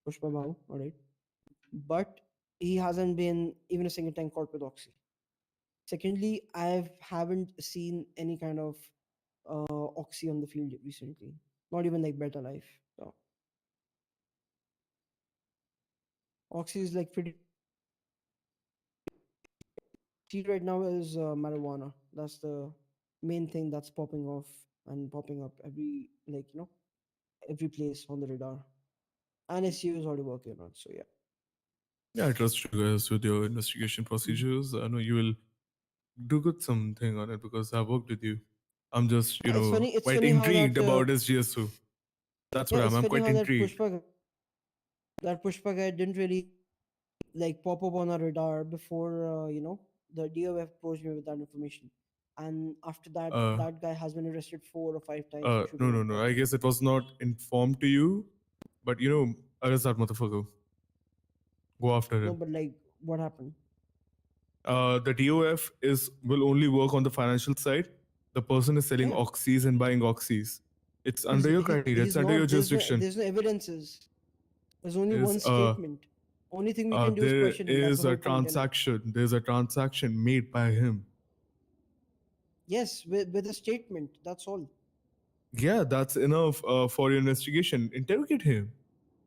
Pushpa Babu, alright. But he hasn't been even a single time caught with Oxy. Secondly, I haven't seen any kind of Oxy on the field recently. Not even like Better Life. So Oxy is like pretty. See right now is marijuana. That's the main thing that's popping off and popping up every every place on the radar. And SU is already working on it. So yeah. Yeah, I trust you guys with your investigation procedures. I know you will do good something on it because I've worked with you. I'm just, Yeah, it's funny. It's quite funny how intrigued that. about SGSU. That's what Yeah, it's I'm funny quite how intrigued. that Pushpa guy didn't really like pop up on our radar before the DOF approached me with that information. And after that, that guy has been arrested 4 or 5 times for shooting. No. I guess it was not informed to you, but arrest that motherfucker. Go after No, him. but like, what happened? The DOF will only work on the financial side. The person is selling Yeah. oxys and buying oxys. It's under your criteria. It's under your jurisdiction. There's no evidences. There's only Is, one statement. Only thing we can do is there question him. That's is the a whole point, innit? transaction. There's a transaction made by him. Yes, with a statement. That's all. Yeah, that's enough for your investigation. Interrogate him.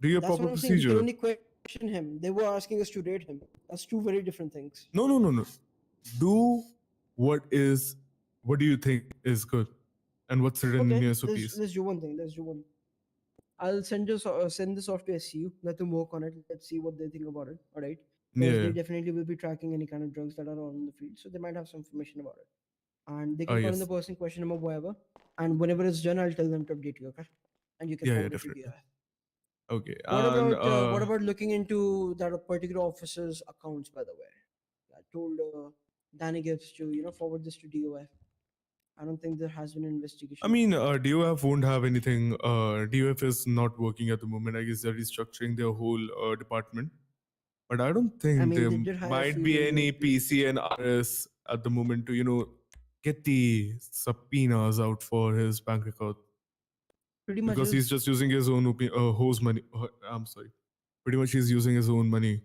Do your That's proper what I'm saying. We can procedure. only question him. They were asking us to rate him. That's two very different things. No. Do what do you think is good, and what's written in your SOPs? Let's do one thing. I'll send this off to SCU. Let them work on it. Let's see what they think about it. All right. Because Yeah. they definitely will be tracking any kind of drugs that are on the field, so they might have some information about it. And they can call in the Yes. person, question him or whatever. And whenever it's done, I'll tell them to update you. Okay. And you can Yeah, forward it definitely. to DI. Okay. What about looking into that particular officer's accounts? By the way, I told Danny Gibbs to forward this to DOF. I don't think there has been an investigation. I mean, DOF won't have anything. DOF is not working at the moment. I guess they're restructuring their whole department. But I don't think I mean, there they did hire a might few be new any people. PC and RS at the moment to, get the subpoenas out for his bank record. Pretty much Because he's just using his own hose money. I'm sorry. Pretty much he's using his own money.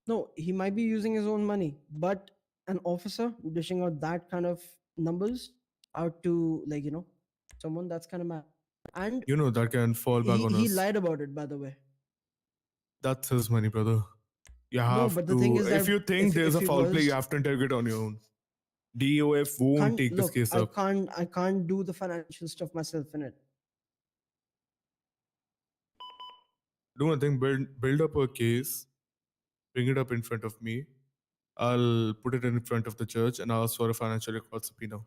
No, he might be using his own money, but an officer dishing out that kind of numbers out to someone, that's kind of mad. And That can fall back on he us. lied about it, by the way. That's his money, brother. You No, have but the thing to, is that if you think there's if a he foul play, was you have to interrogate on your own. DOF won't can't take this look, case I up. can't do the financial stuff myself in it. Do one thing, build up a case, bring it up in front of me. I'll put it in front of the judge and ask for a financial record subpoena.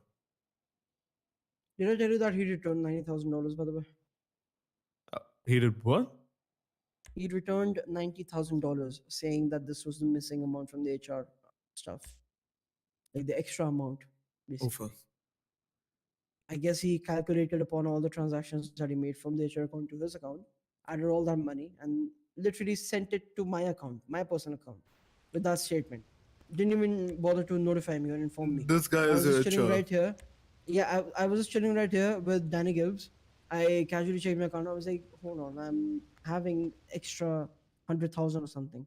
Did I tell you that he returned $90,000, by the way? He did what? He returned $90,000, saying that this was the missing amount from the HR stuff, like the extra amount, basically. I guess he calculated upon all the transactions that he made from the HR account to his account, added all that money, and literally sent it to my account, my personal account, with that statement. Didn't even bother to notify me or inform me. This guy I is was just a chilling HR. right here. Yeah, I was just chilling right here with Danny Gibbs. I casually checked my account. I was like, hold on, I'm having extra 100,000 or something.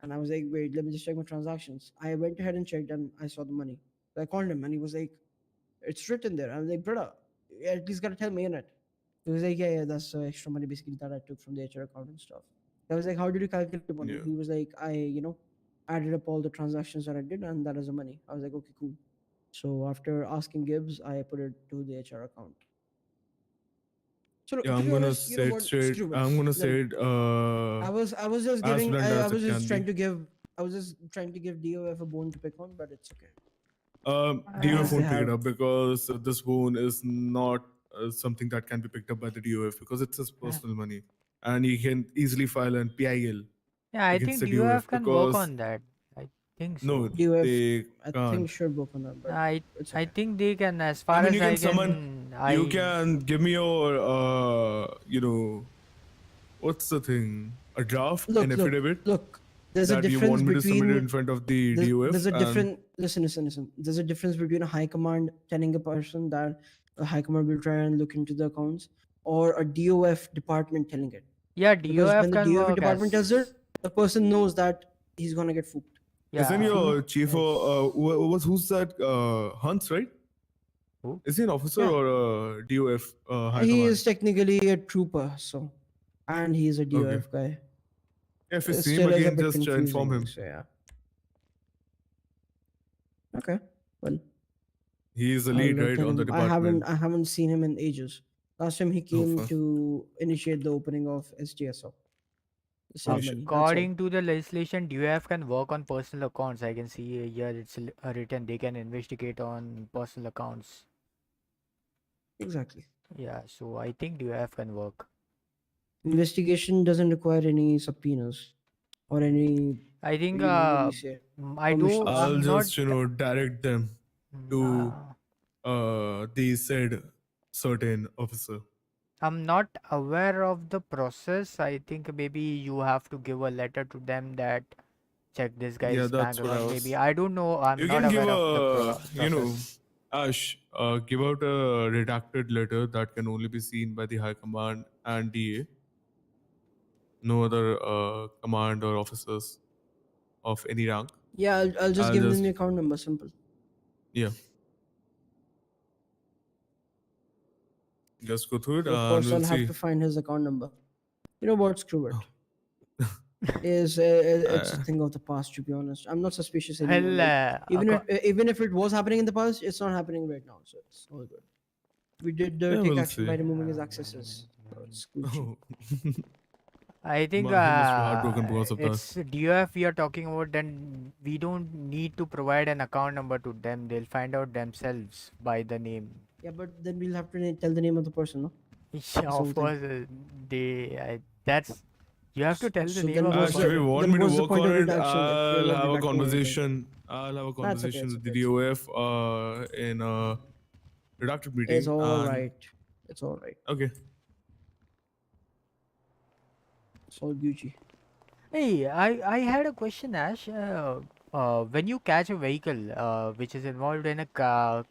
And I was like, wait, let me just check my transactions. I went ahead and checked and I saw the money. So I called him and he was like, it's written there. I was like, brother, you at least gotta tell me in it. He was like, yeah, that's extra money basically that I took from the HR account and stuff. I was like, how did you calculate the money? Yeah. He was like, I, added up all the transactions that I did and that is the money. I was like, okay, cool. So after asking Gibbs, I put it to the HR account. So Yeah, to I'm be gonna honest, say it what? straight. Screw it. I'm gonna Let say it. it. I was just as giving. blunt I as was it just can trying be. to give. I was just trying to give DOF a bone to pick on, but it's okay. DOF They won't pick it have- up because this bone is not something that can be picked up by the DOF because it's his personal money, and he can easily file an PIL Yeah, I against think the DOF DOF can work because on that. I think so. no, DOF, they I can't. think should work on that, but it's okay. I think they can. As far I mean, as you can I summon. You can give me your, what's the thing? A draft, an affidavit. Look. There's a that you difference want me to submit it between. in front of the DOF. There's a and- different. Listen. There's a difference between a high command telling a person that a high command will try and look into the accounts, or a DOF department telling it. Yeah, Because DOF when the can DOF work department tells it, the person knows that he's gonna get fooked. Isn't Yeah. your chief who's that? Hunts, right? Who? Is he an officer Yeah. or a DOF high He command? is technically a trooper, so, and he's a DOF guy. Yeah, if you It see him still is a again, bit just inform confusing, him. so yeah. Okay, well. He is the I'll lead, right, tell on the him. department. I haven't seen him in ages. Last time he came fun. to initiate the opening of SGSO. The ceremony. That's all. According to the legislation, DOF can work on personal accounts. I can see here it's written they can investigate on personal accounts. Exactly. Yeah, so I think DOF can work. Investigation doesn't require any subpoenas or any. I think what do you say? I do. Permissions. I'll I'm just not. direct them to the said certain officer. I'm not aware of the process. I think maybe you have to give a letter to them that check this guy's Yeah, bank that's what I account. was. Maybe I don't know. I'm You not can give aware of the Ash, process. give out a redacted letter that can only be seen by the High Command and DA. No other command or officers of any rank. Yeah, I'll just I'll give just- them the account number. Simple. Yeah. Just go through it So of and course, we'll I'll have see. to find his account number. You know what? Screw it. It's a thing of the past, to be honest. I'm not suspicious anymore. Well, Like, even if it was happening in the past, it's not happening right now, so it's all good. We did Yeah, take we'll action by see. removing his accesses. So it's Gucci. I think He must be heartbroken because of that. it's DOF we are talking about. Then we don't need to provide an account number to them. They'll find out themselves by the name. Yeah, but then we'll have to tell the name of the person, no? Yeah, That's the whole of thing. course. That's you have to tell the So name then of what's the Ash, if you person. want then me to what's the work point on of it, reduction if you're I'll not have a deducting anything? conversation. I'll have a That's okay, conversation it's with the okay, it's DOF in a redacted meeting. It's all and- right. It's all right. Okay. It's all Gucci. Hey, I had a question, Ash. When you catch a vehicle which is involved in a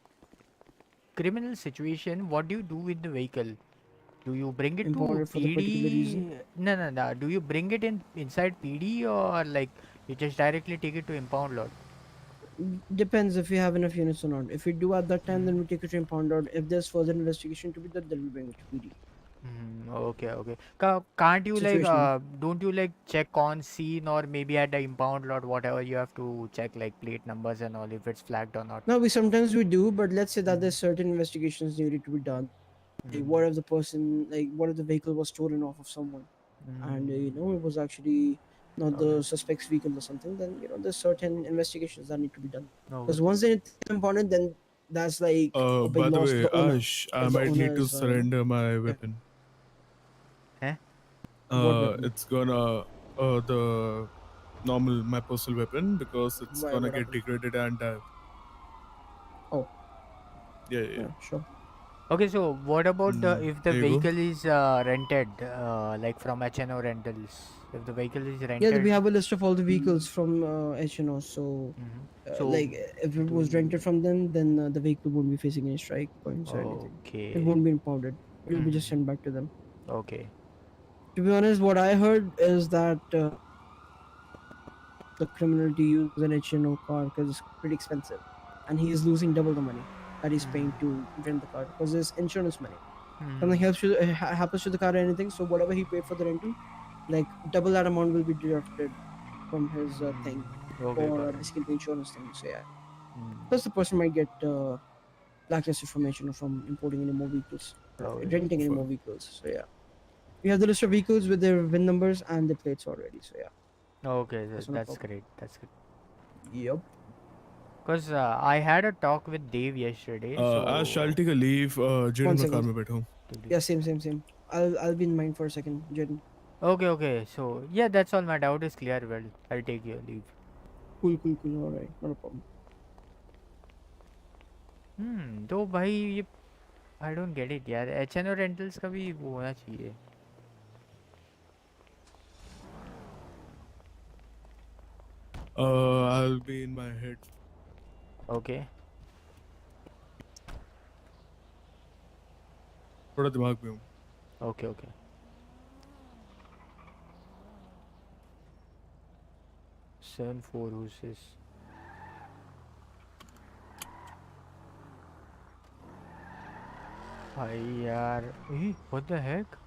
criminal situation, what do you do with the vehicle? Do you bring it Impound to it for the particular reason? PD? No. Do you bring it inside PD or like you just directly take it to impound lot? Depends if we have enough units or not. If we do at that time, then we take it to impound out. If there's further investigation to be done, then we bring it to PD. Okay, okay. Can't you like Situational. don't you like check on scene or maybe at the impound lot, whatever you have to check like plate numbers and all if it's flagged or not? No, we sometimes we do, but let's say that there's certain investigations needed to be done. Like, what if the person, like, what if the vehicle was stolen off of someone, and you know, it was actually not the suspect's vehicle or something? Then you know, there's certain investigations that need to be done. Because once it's impounded, then that's like a big By the loss to way, the owner. Ash, I Because the might owner need to is, you know, surrender my yeah. weapon. Eh? What weapon? It's gonna the normal my personal weapon because it's Why? gonna What get happened? degraded and die. Oh. Yeah. Sure. Okay, so what about if the There you go. vehicle is rented, like from HNO rentals? If the vehicle is Yeah, rented, we have a list of all the vehicles from HNO. So, so like, if it do was rented you? from them, then the vehicle won't be facing any strike points or anything. It Okay. won't be impounded. It will be just sent back to them. Okay. To be honest, what I heard is that the criminal to use an HNO car because it's pretty expensive, and he is losing double the money that he's paying to rent the car because it's insurance money. Something helps you happens to the car or anything, so whatever he paid for the rental, like double that amount will be deducted from his thing Okay, for got it. basically the insurance thing. So yeah, plus the person might get blacklisted from HNO from importing any more vehicles, Okay. renting any more vehicles. So yeah, we have the list of vehicles with their VIN numbers and the plates already. So yeah. Okay, That's not a that's problem. great. That's good. Yep. Because I had a talk with Dave yesterday, Ash, I'll so take a leave. Jaden One mein car second. mein baitha hu. Yeah, same. I'll be in mind for a second, Jaden. Okay. So yeah, that's all. My doubt is clear. Well, I'll take your leave. Cool. All right, not a problem. तो भाई ये I don't get it यार. HNO rentals का भी वो होना चाहिए. I'll be in my head. Okay. थोड़ा दिमाग में हूँ. Okay. 7-4 who's this? भाई यार. What the heck?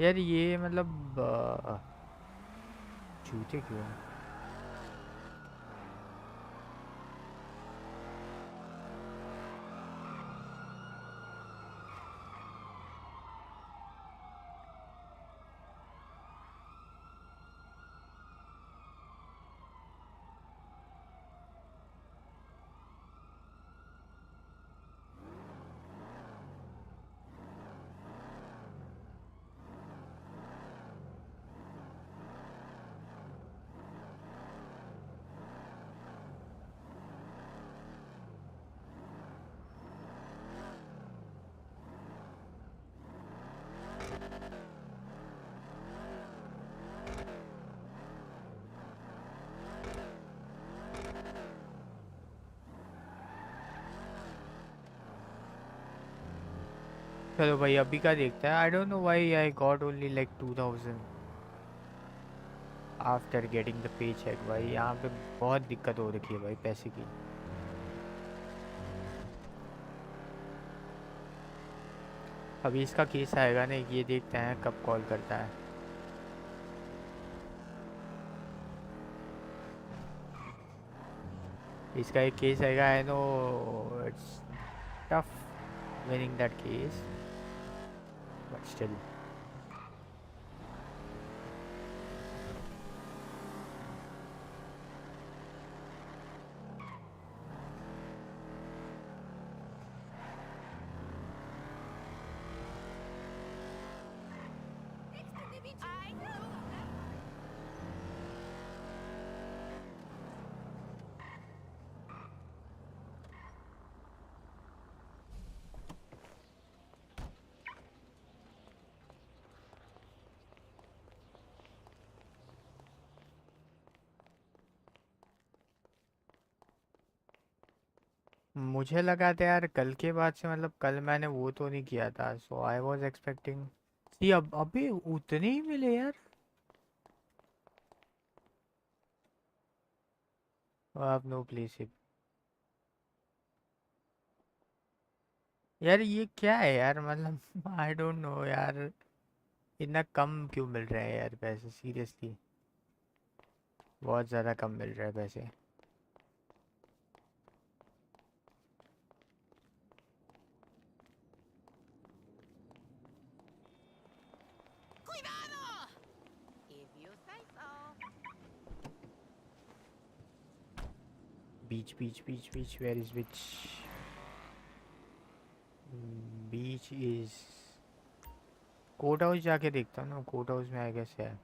यार ये मतलब जूते क्यों हैं? चलो भाई अभी का देखते हैं. I don't know why I got only like 2000 after getting the paycheck. भाई यहाँ पे बहुत दिक्कत हो रखी है भाई पैसे की. अभी इसका केस आएगा ना, ये देखते हैं कब कॉल करता है. इसका एक केस आएगा. I know it's tough winning that case, but still. मुझे लगा था यार कल के बाद से, मतलब कल मैंने वो तो नहीं किया था, सो आई वाज एक्सपेक्टिंग. सी अब अभी उतने ही मिले यार. आप नो प्लीज. यार ये क्या है यार, मतलब आई डोंट नो यार, इतना कम क्यों मिल रहा है यार पैसे, सीरियसली बहुत ज़्यादा कम मिल रहा है पैसे। Beach beach beach beach, where is beach? Beach is court house, जाके देखता हूँ ना, कोर्ट हाउस में आई गेस है।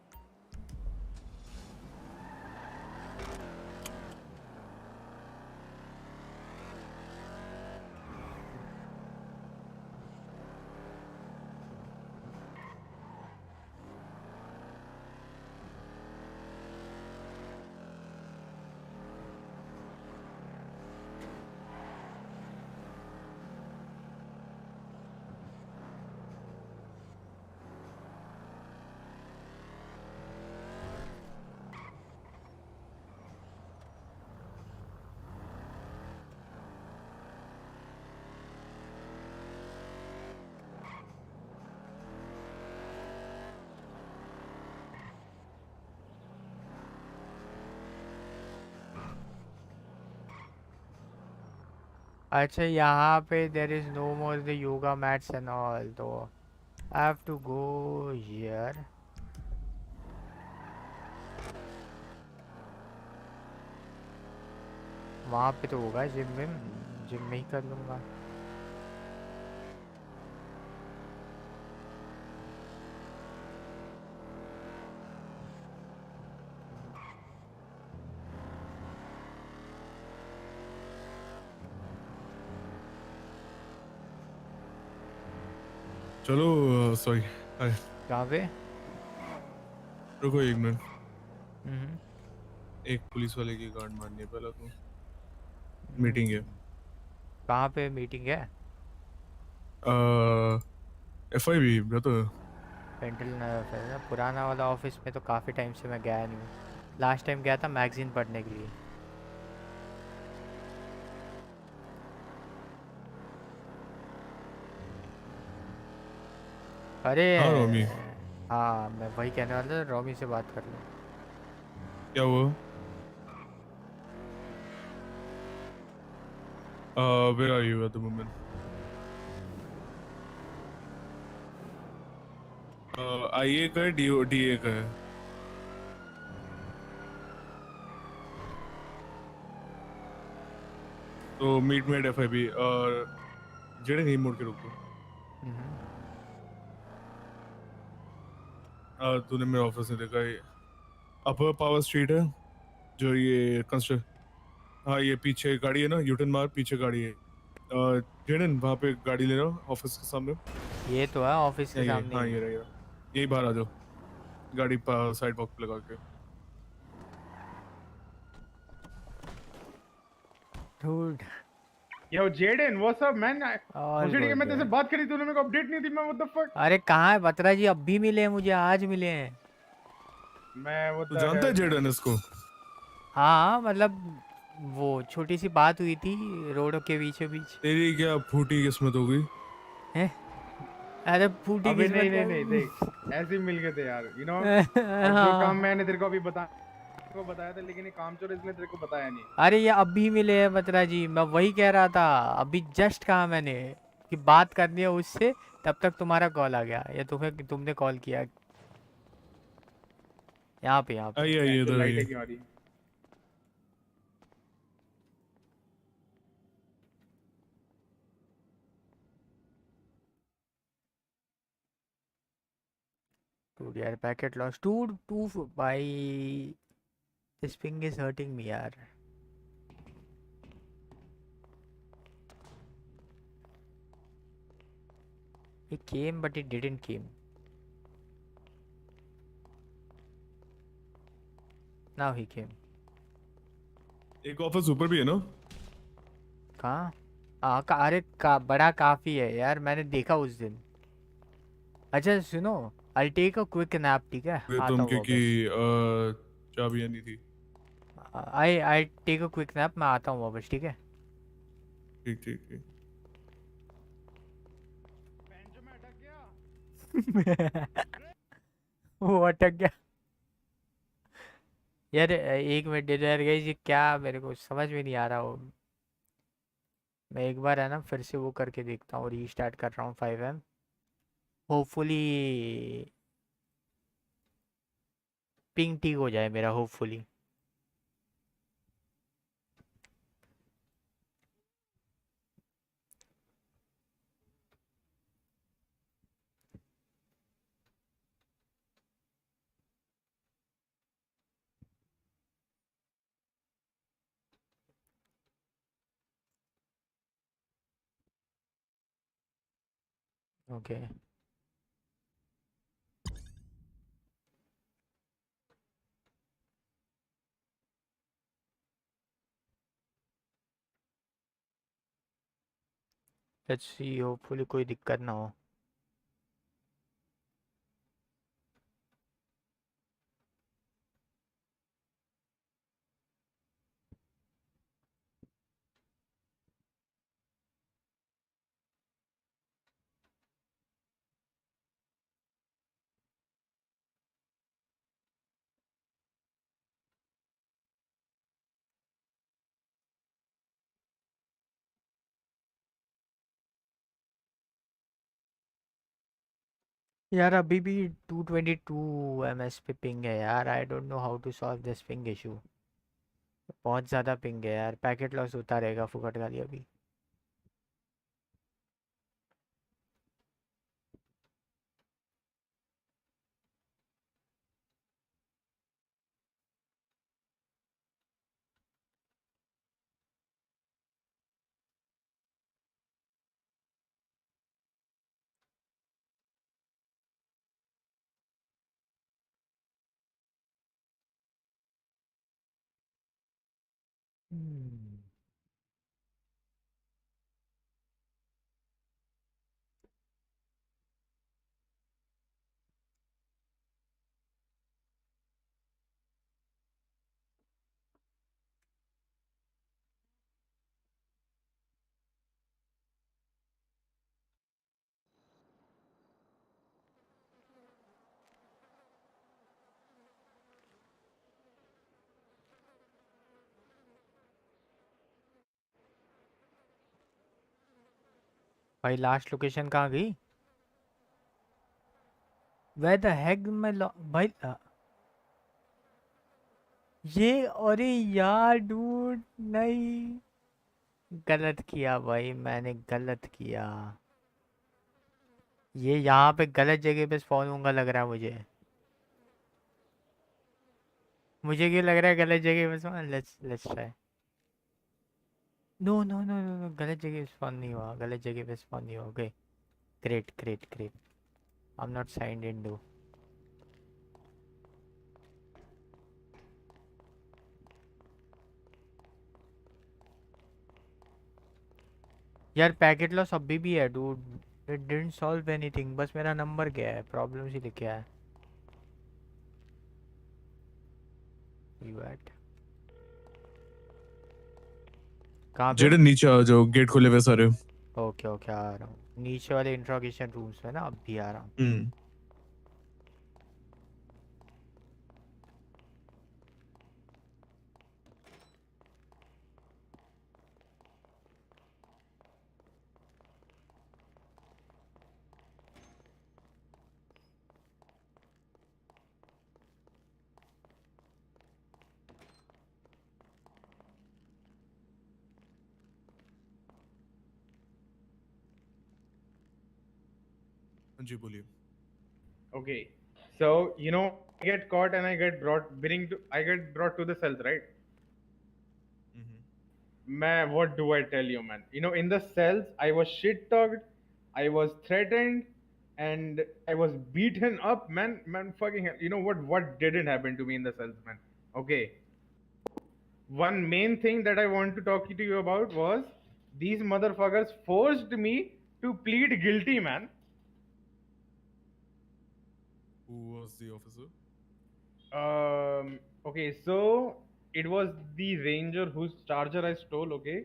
अच्छा यहाँ पे there is no more the yoga mats and all, तो I have to go here. वहाँ पे तो होगा जिम में, जिम में ही कर लूँगा। चलो सॉरी, कहाँ पे? रुको एक मिनट, हम्म, एक पुलिस वाले की गार्ड मारनी है पहले तो। मीटिंग है। कहाँ पे मीटिंग है? FIB brother. पेंटल पुराना वाला ऑफिस में तो काफ़ी टाइम से मैं गया नहीं हूँ। लास्ट टाइम गया था मैगजीन पढ़ने के लिए। अरे हाँ रोमी, हाँ, मैं वही कहने वाला था, रोमी से बात कर लो। क्या हुआ? Where are you at the moment? IA का है, DA का है? तो मीट में FIB और जेडे नहीं मुड़ के रुको। तूने मेरे ऑफिस में देखा है, अपर पावर स्ट्रीट है जो ये कंस्ट्रक्ट, हाँ ये पीछे गाड़ी है ना, यूटर्न मार, पीछे गाड़ी है। जेडन वहाँ पे गाड़ी ले रहा हूँ ऑफिस के सामने। ये तो है ऑफिस के यही है, सामने हाँ ही। ये रहेगा, यही बाहर आ जाओ, गाड़ी साइड वॉक पे लगा के। Dude, yo Jayden what's up man? all मुझे ठीक है, good मैं तेरे से man। बात करी, तूने मेरे को अपडेट नहीं दी। मैं व्हाट द फक? अरे कहाँ है बत्रा जी, अब भी मिले हैं मुझे, आज मिले हैं। मैं व्हाट तू द जानता है हेल? जेडन इसको? हाँ मतलब वो छोटी सी बात हुई थी रोडों के बीचों बीच। तेरी क्या फूटी किस्मत हो गई? हैं? अरे फूटी अबे किस्मत नहीं नहीं क्या? नहीं, देख ऐसे ही मिल गए थे यार, यू नो। और जो काम हाँ। मैंने तेरे को अभी बताया था, लेकिन ये काम चोर इसने तेरे को बताया नहीं। अरे ये अभी मिले हैं बत्रा जी, मैं वही कह रहा था, अभी जस्ट कहा मैंने कि बात करनी है उससे, तब तक तुम्हारा कॉल आ गया, या तुमने कॉल किया। यहाँ पे यहाँ पे। आइए आइए इधर आइए। लाइटें क्यों आ रही? Dude यार पैकेट लॉस, टू भाई, this ping is hurting me यार। He came but it didn't came. Now he came. एक ऑफिस ऊपर भी है ना? कहाँ? अरे बड़ा काफी है यार, मैंने देखा उस दिन। अच्छा सुनो, I'll take a quick nap, ठीक है? आता तुम हूँ क्योंकि वापस। चाबियां नहीं थी। I take a quick nap, मैं आता हूँ वापस, ठीक है? ठीक ठीक ठीक। वो अटक गया यार। एक मिनट दे दो यार गाइस, ये क्या मेरे को समझ में नहीं आ रहा हो। मैं एक बार है ना फिर से वो करके देखता हूँ, रीस्टार्ट कर रहा हूँ 5M। होपफुली पिंग ठीक हो जाए मेरा, hopefully. Okay let's see, hopefully कोई दिक्कत ना हो। यार अभी भी 222 ms पे पिंग है यार। I don't know how to solve this ping issue. बहुत ज़्यादा पिंग है यार, पैकेट लॉस होता रहेगा फुकट का अभी। भाई लास्ट लोकेशन कहाँ गई? Where the heck मैं भाई ये, अरे यार डूड नहीं, गलत किया भाई, मैंने गलत किया। ये यहाँ पे गलत जगह पे स्पॉन होगा लग रहा है मुझे। मुझे क्यों लग रहा है गलत जगह पे spawn? Let's let's try. No no no no no, गलत जगह पे स्पॉन नहीं हुआ, गलत जगह पे स्पॉन नहीं हुआ। Okay great great great. I am not signed in do. यार पैकेट लॉस अभी भी है dude, it didn't solve anything. बस मेरा नंबर गया है, प्रॉब्लम ही लिखा है। यू एट कहाँ पे जेडन हो? नीचे आ जाओ, गेट खोले हुए सारे। ओके ओके आ रहा हूँ, नीचे वाले इंट्रोगेशन रूम्स में ना, अब भी आ रहा हूँ। हम्म। हाँ जी बोलिए। Okay. So, you know, I get caught and I get brought to the cells, right? Man, what do I tell you, man? You know, in the cells, I was shit talked, I was threatened, and I was beaten up, man. Man, fucking hell. You know what? What didn't happen to me in the cells, man? Okay. One main thing that I want to talk to you about was these motherfuckers forced me to plead guilty, man. Who was the officer? Okay, so it was the ranger whose charger I stole. Okay,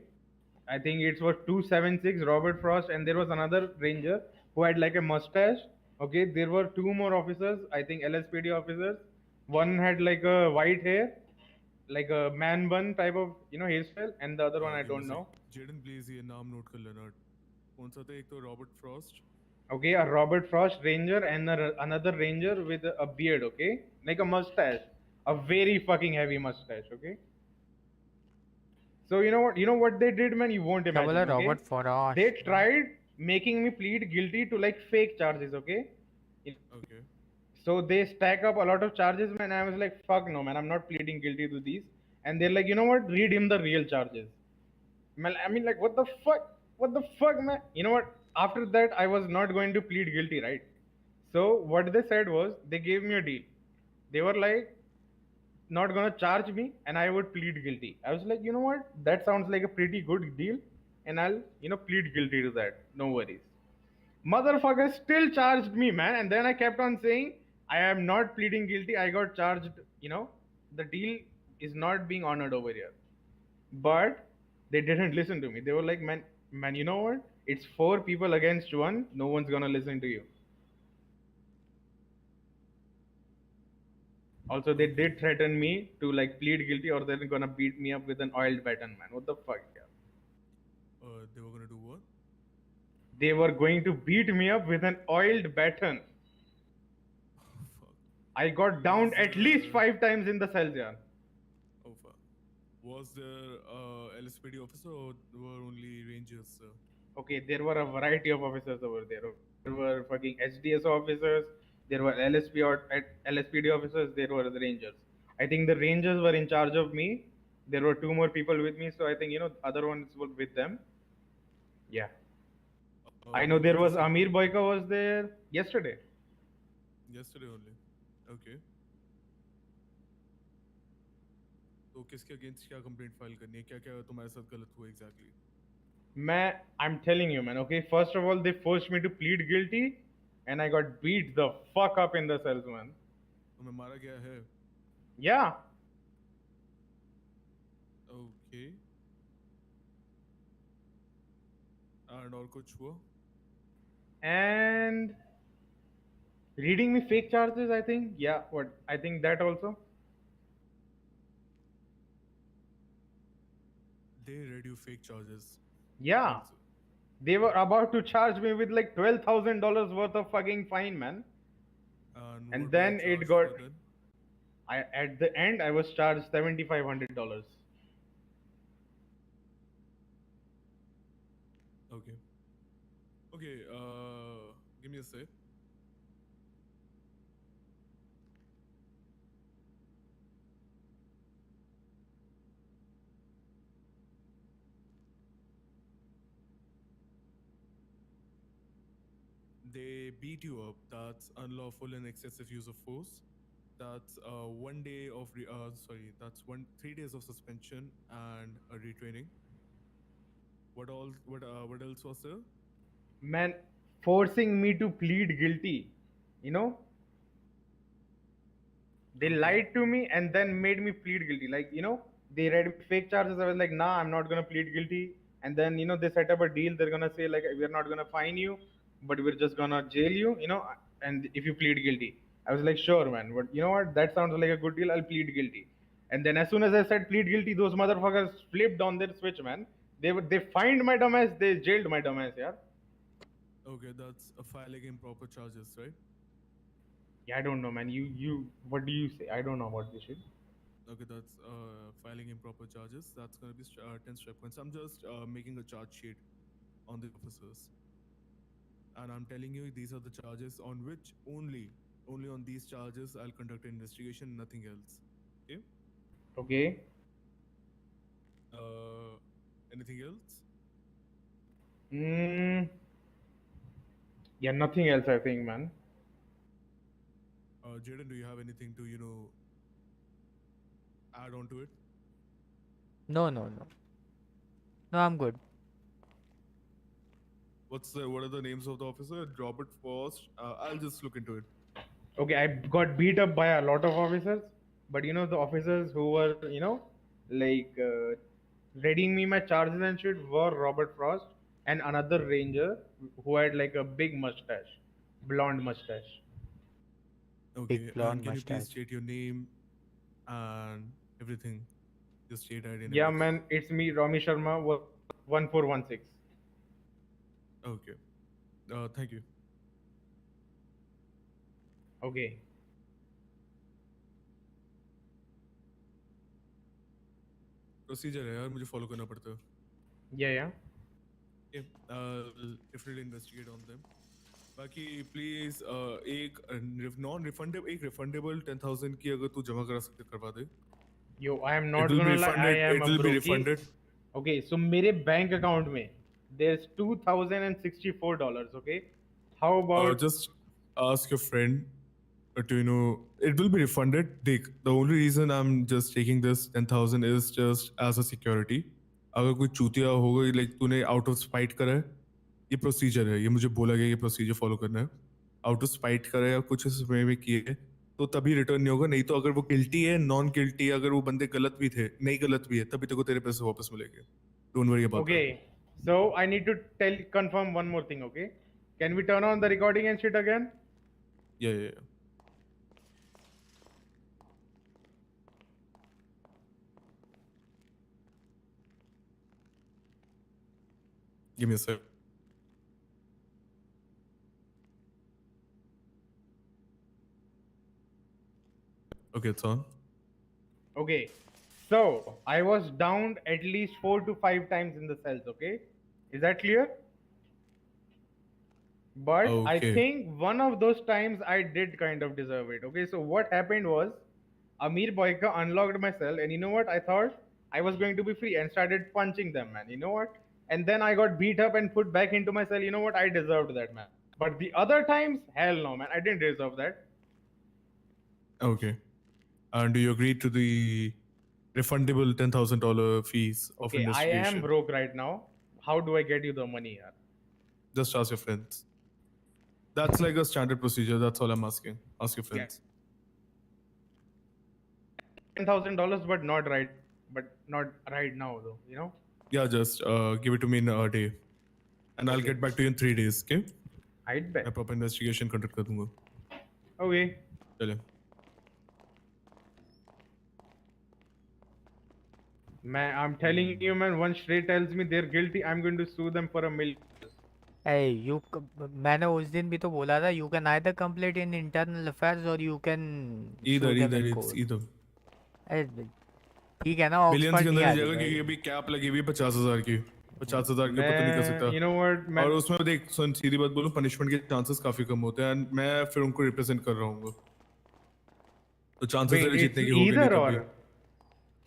I think it was 276 Robert Frost, and there was another ranger who had like a mustache. Okay, there were two more officers, I think LSPD officers. One had like a white hair, like a man bun type of hairstyle, and the other one I give me a don't sec. know. Jaden, please ये नाम note कर लेना. कौन सा था? एक तो Robert Frost. Okay, a Robert Frost ranger and another ranger with a beard. Okay, like a mustache, a very fucking heavy mustache. Okay. So you know what they did, man? You won't क्या बोला imagine. Robert Okay, फॉराश? they tried making me plead guilty to like fake charges. Okay. Okay. So they stack up a lot of charges, man. I was like, fuck no, man, I'm not pleading guilty to these. And they're like, you know what? Read him the real charges. Man, I mean, like, what the fuck? What the fuck, man? You know what? After that, I was not going to plead guilty, right? So what they said was, they gave me a deal. They were like, not gonna charge me, and I would plead guilty. I was like, you know what? That sounds like a pretty good deal, and I'll, plead guilty to that. No worries. Motherfucker still charged me, man. And then I kept on saying, I am not pleading guilty. I got charged, the deal is not being honored over here. But they didn't listen to me. They were like, man, you know what? It's four people against one. No one's gonna listen to you. Also, they did threaten me to like plead guilty or they're gonna beat me up with an oiled baton, man. What the fuck, yeah? They were gonna do what? They were going to beat me up with an oiled baton. I got downed at least 5 times in the cells, yeah. Oh fuck. Was there LSPD officer or were only rangers, sir? Okay, there were a variety of officers over there. There were fucking SDS officers, there were LSPD officers, there were the rangers. I think the rangers were in charge of me. There were two more people with me, so I think other ones were with them. Yeah. I know there was Amir Boyka was there yesterday. Yesterday only. Okay. तो किसके against क्या complaint file करनी है? क्या क्या तुम्हारे साथ गलत हुआ exactly? I'm telling you, man. Okay, first of all, they forced me to plead guilty, and I got beat the fuck up in the cells, man. तुम्हें मारा गया है? Yeah. Okay. And और कुछ हुआ? And reading me fake charges, I think. Yeah, what? I think that also. They read you fake charges. Yeah. They were about to charge me with like $12,000 worth of fucking fine, man. And then it got. At the end, I was charged $7,500. Okay. Okay. Give me a sec. They beat you up. That's unlawful and excessive use of force. That's 1 day of that's 3 days of suspension and a retraining. What else was there? Man, forcing me to plead guilty. They lied to me and then made me plead guilty. Like, they read me fake charges. I was like, nah, I'm not gonna plead guilty. And then, they set up a deal. They're gonna say like, we're not gonna fine you, but we're just gonna jail you, and if you plead guilty. I was like, sure, man. But you know what? That sounds like a good deal. I'll plead guilty. And then as soon as I said plead guilty, those motherfuckers flipped on their switch, man. They fined my dumbass. They jailed my dumbass, yeah. Okay, that's a filing improper charges, right? Yeah, I don't know, man. What do you say? I don't know about this shit. Okay, that's filing improper charges. That's gonna be 10 strike points. I'm just making a charge sheet on the officers, and I'm telling you these are the charges on which only on these charges I'll conduct an investigation, nothing else. Okay. Okay. Anything else? Yeah, nothing else, I think, man. Jaden, do you have anything to add on to it? No, I'm good. What are the names of the officer? Robert Frost. I'll just look into it. Okay, I got beat up by a lot of officers, but the officers who were reading me my charges and shit were Robert Frost and another ranger who had like a big mustache. blonde mustache. Okay, Big blonde and can you please mustache. state your name and everything? Your state ID and Yeah, everything. man, it's me, Rami Sharma, 1416. Okay. Thank you. Okay. Procedure है यार, मुझे follow करना पड़ता है. Yeah, yeah. Okay, definitely investigate on them. बाकी please एक refundable 10,000 की अगर तू जमा करा सकते करवा दे. Yo, I am It not will be gonna lie, I refunded. am It a will be brokey. refunded. Okay, so मेरे बैंक अकाउंट में there's $2,064. Okay, how about Just ask your friend to it will be refunded. The only reason I'm just taking this 10,000 is just as a security. अगर कोई चूतिया होगा like तूने out of spite करा है, ये procedure है, ये मुझे बोला गया ये procedure follow करना है. Out of spite करा है या कुछ इस way में किए है, तो तभी return नहीं होगा. नहीं तो अगर वो guilty है, non guilty है, अगर वो बंदे गलत भी थे, नहीं गलत भी है, तभी तेरे को तेरे पैसे वापस मिलेंगे. Don't worry about that. okay, so I need to confirm one more thing. Okay, can we turn on the recording and shit again? Yeah. Give me a sec. Okay, it's on. Okay, so I was downed at least 4 to 5 times in the cells. Okay, is that clear? But I Okay. think one of those times I did kind of deserve it. Okay, so what happened was Amir Boyka unlocked my cell, and you know what? I thought I was going to be free and started punching them, man. You know what? And then I got beat up and put back into my cell. You know what? I deserved that, man. But the other times, hell no, man. I didn't deserve that. Okay. And do you agree to the refundable $10,000 fees of Okay, I investigation? am broke right now. How do I get you the money, yaar? Just ask your friends. That's like a standard procedure. That's all I'm asking. Ask your friends. $10,000, but not right now, though. You know? Yeah, just give it to me in a day, and I'll get back to you in 3 days. Okay? I'd bet. मैं proper investigation conduct कर दूँगा. Okay. चले. Man, I'm telling you, man. Once Shrey tells me they're guilty, I'm going to sue them for $1 million. Hey, मैंने उस दिन भी तो बोला था, you can either complain in internal affairs or you can Either, sue them in it's court. either. अरे ठीक है ना, Millions ऑक्सफोर्ड के नहीं अंदर ही आती जाएगा भाई. क्योंकि अभी कैप लगी हुई है 50,000 की. 50,000 के ऊपर तो नहीं कर सकता. You know what, man? और उसमें देख सुन सीधी बात बोलूं, पनिशमेंट के चांसेस काफी कम होते हैं, and मैं फिर उनको रिप्रेजेंट कर रहा हूँ. तो चांसेस Wait, तेरे it's जीतने की होंगे नहीं either कभी. or.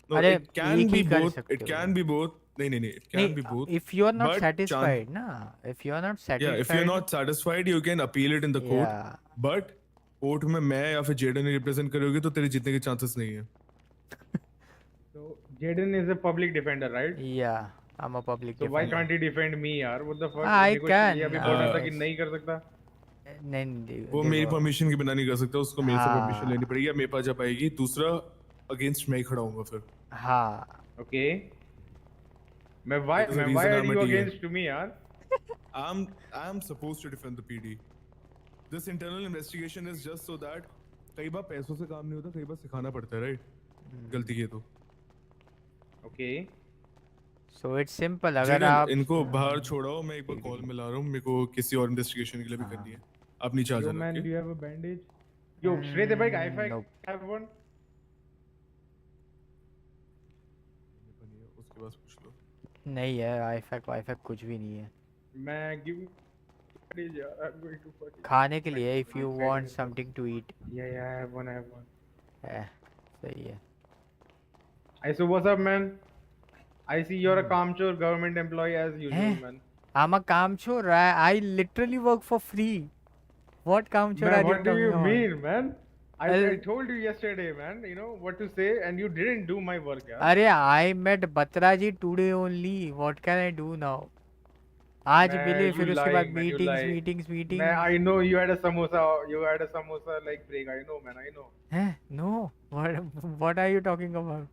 No, अरे it can एक be ही कर both. सकते It हो. can be both. नहीं. It can be both. If you are not But satisfied, na, if you are not satisfied. Yeah, if you're not satisfied, you can appeal it in the court. Yeah. But court में मैं या फिर Jadon represent करोगे तो तेरे जीतने के chances नहीं है. So Jaden is a public defender, right? Yeah, I'm a public So why defender. can't he defend me, यार? What the fuck? I मेरे को can. ये अभी बोल रहा था कि नहीं कर सकता. नहीं, वो मेरी परमिशन के बिना नहीं कर सकता, उसको मेरे से हाँ. परमिशन लेनी पड़ेगी, या मेरे पास जब आएगी. दूसरा अगेंस्ट मैं ही खड़ा हूँगा फिर. हाँ. Okay. Why are you against me, yaar? I'm supposed to defend the PD. This internal investigation is just so that कई बार पैसों से काम नहीं होता, कई बार सिखाना पड़ता है, right? गलती की तो. Okay. So it's simple. अगर आप इनको बाहर छोड़ाओ, मैं एक बार कॉल मिला रहा हूँ, मेरे को किसी और इन्वेस्टिगेशन के लिए भी करनी है. आप नीचे आ Yo, जाना. man, okay? do you have a bandage? Yo, Shrey, the bike, I Nope. have one. उसके पास पूछ लो. नहीं है, वाईफाई कुछ भी नहीं है. मैं give bandage, yaar. I'm going to fucking. खाने के लिए, if you want something to eat. Yeah, I have one. सही है. So what's up, man? I see you're a Kamchor government employee as usual, man. I'm a Kamchor. I literally work for free. What Kamchor are Man, you what do talking you about? mean, man? I told you yesterday, man, you know what to say, and you didn't do my work, yaar. अरे I met Batraji today only. What can I do now? आज Man, मिले, you फिर उसके lie, बाद man, you lie. meetings. Man, I know you had a samosa like break. I know, man, I know. No. What are you talking about?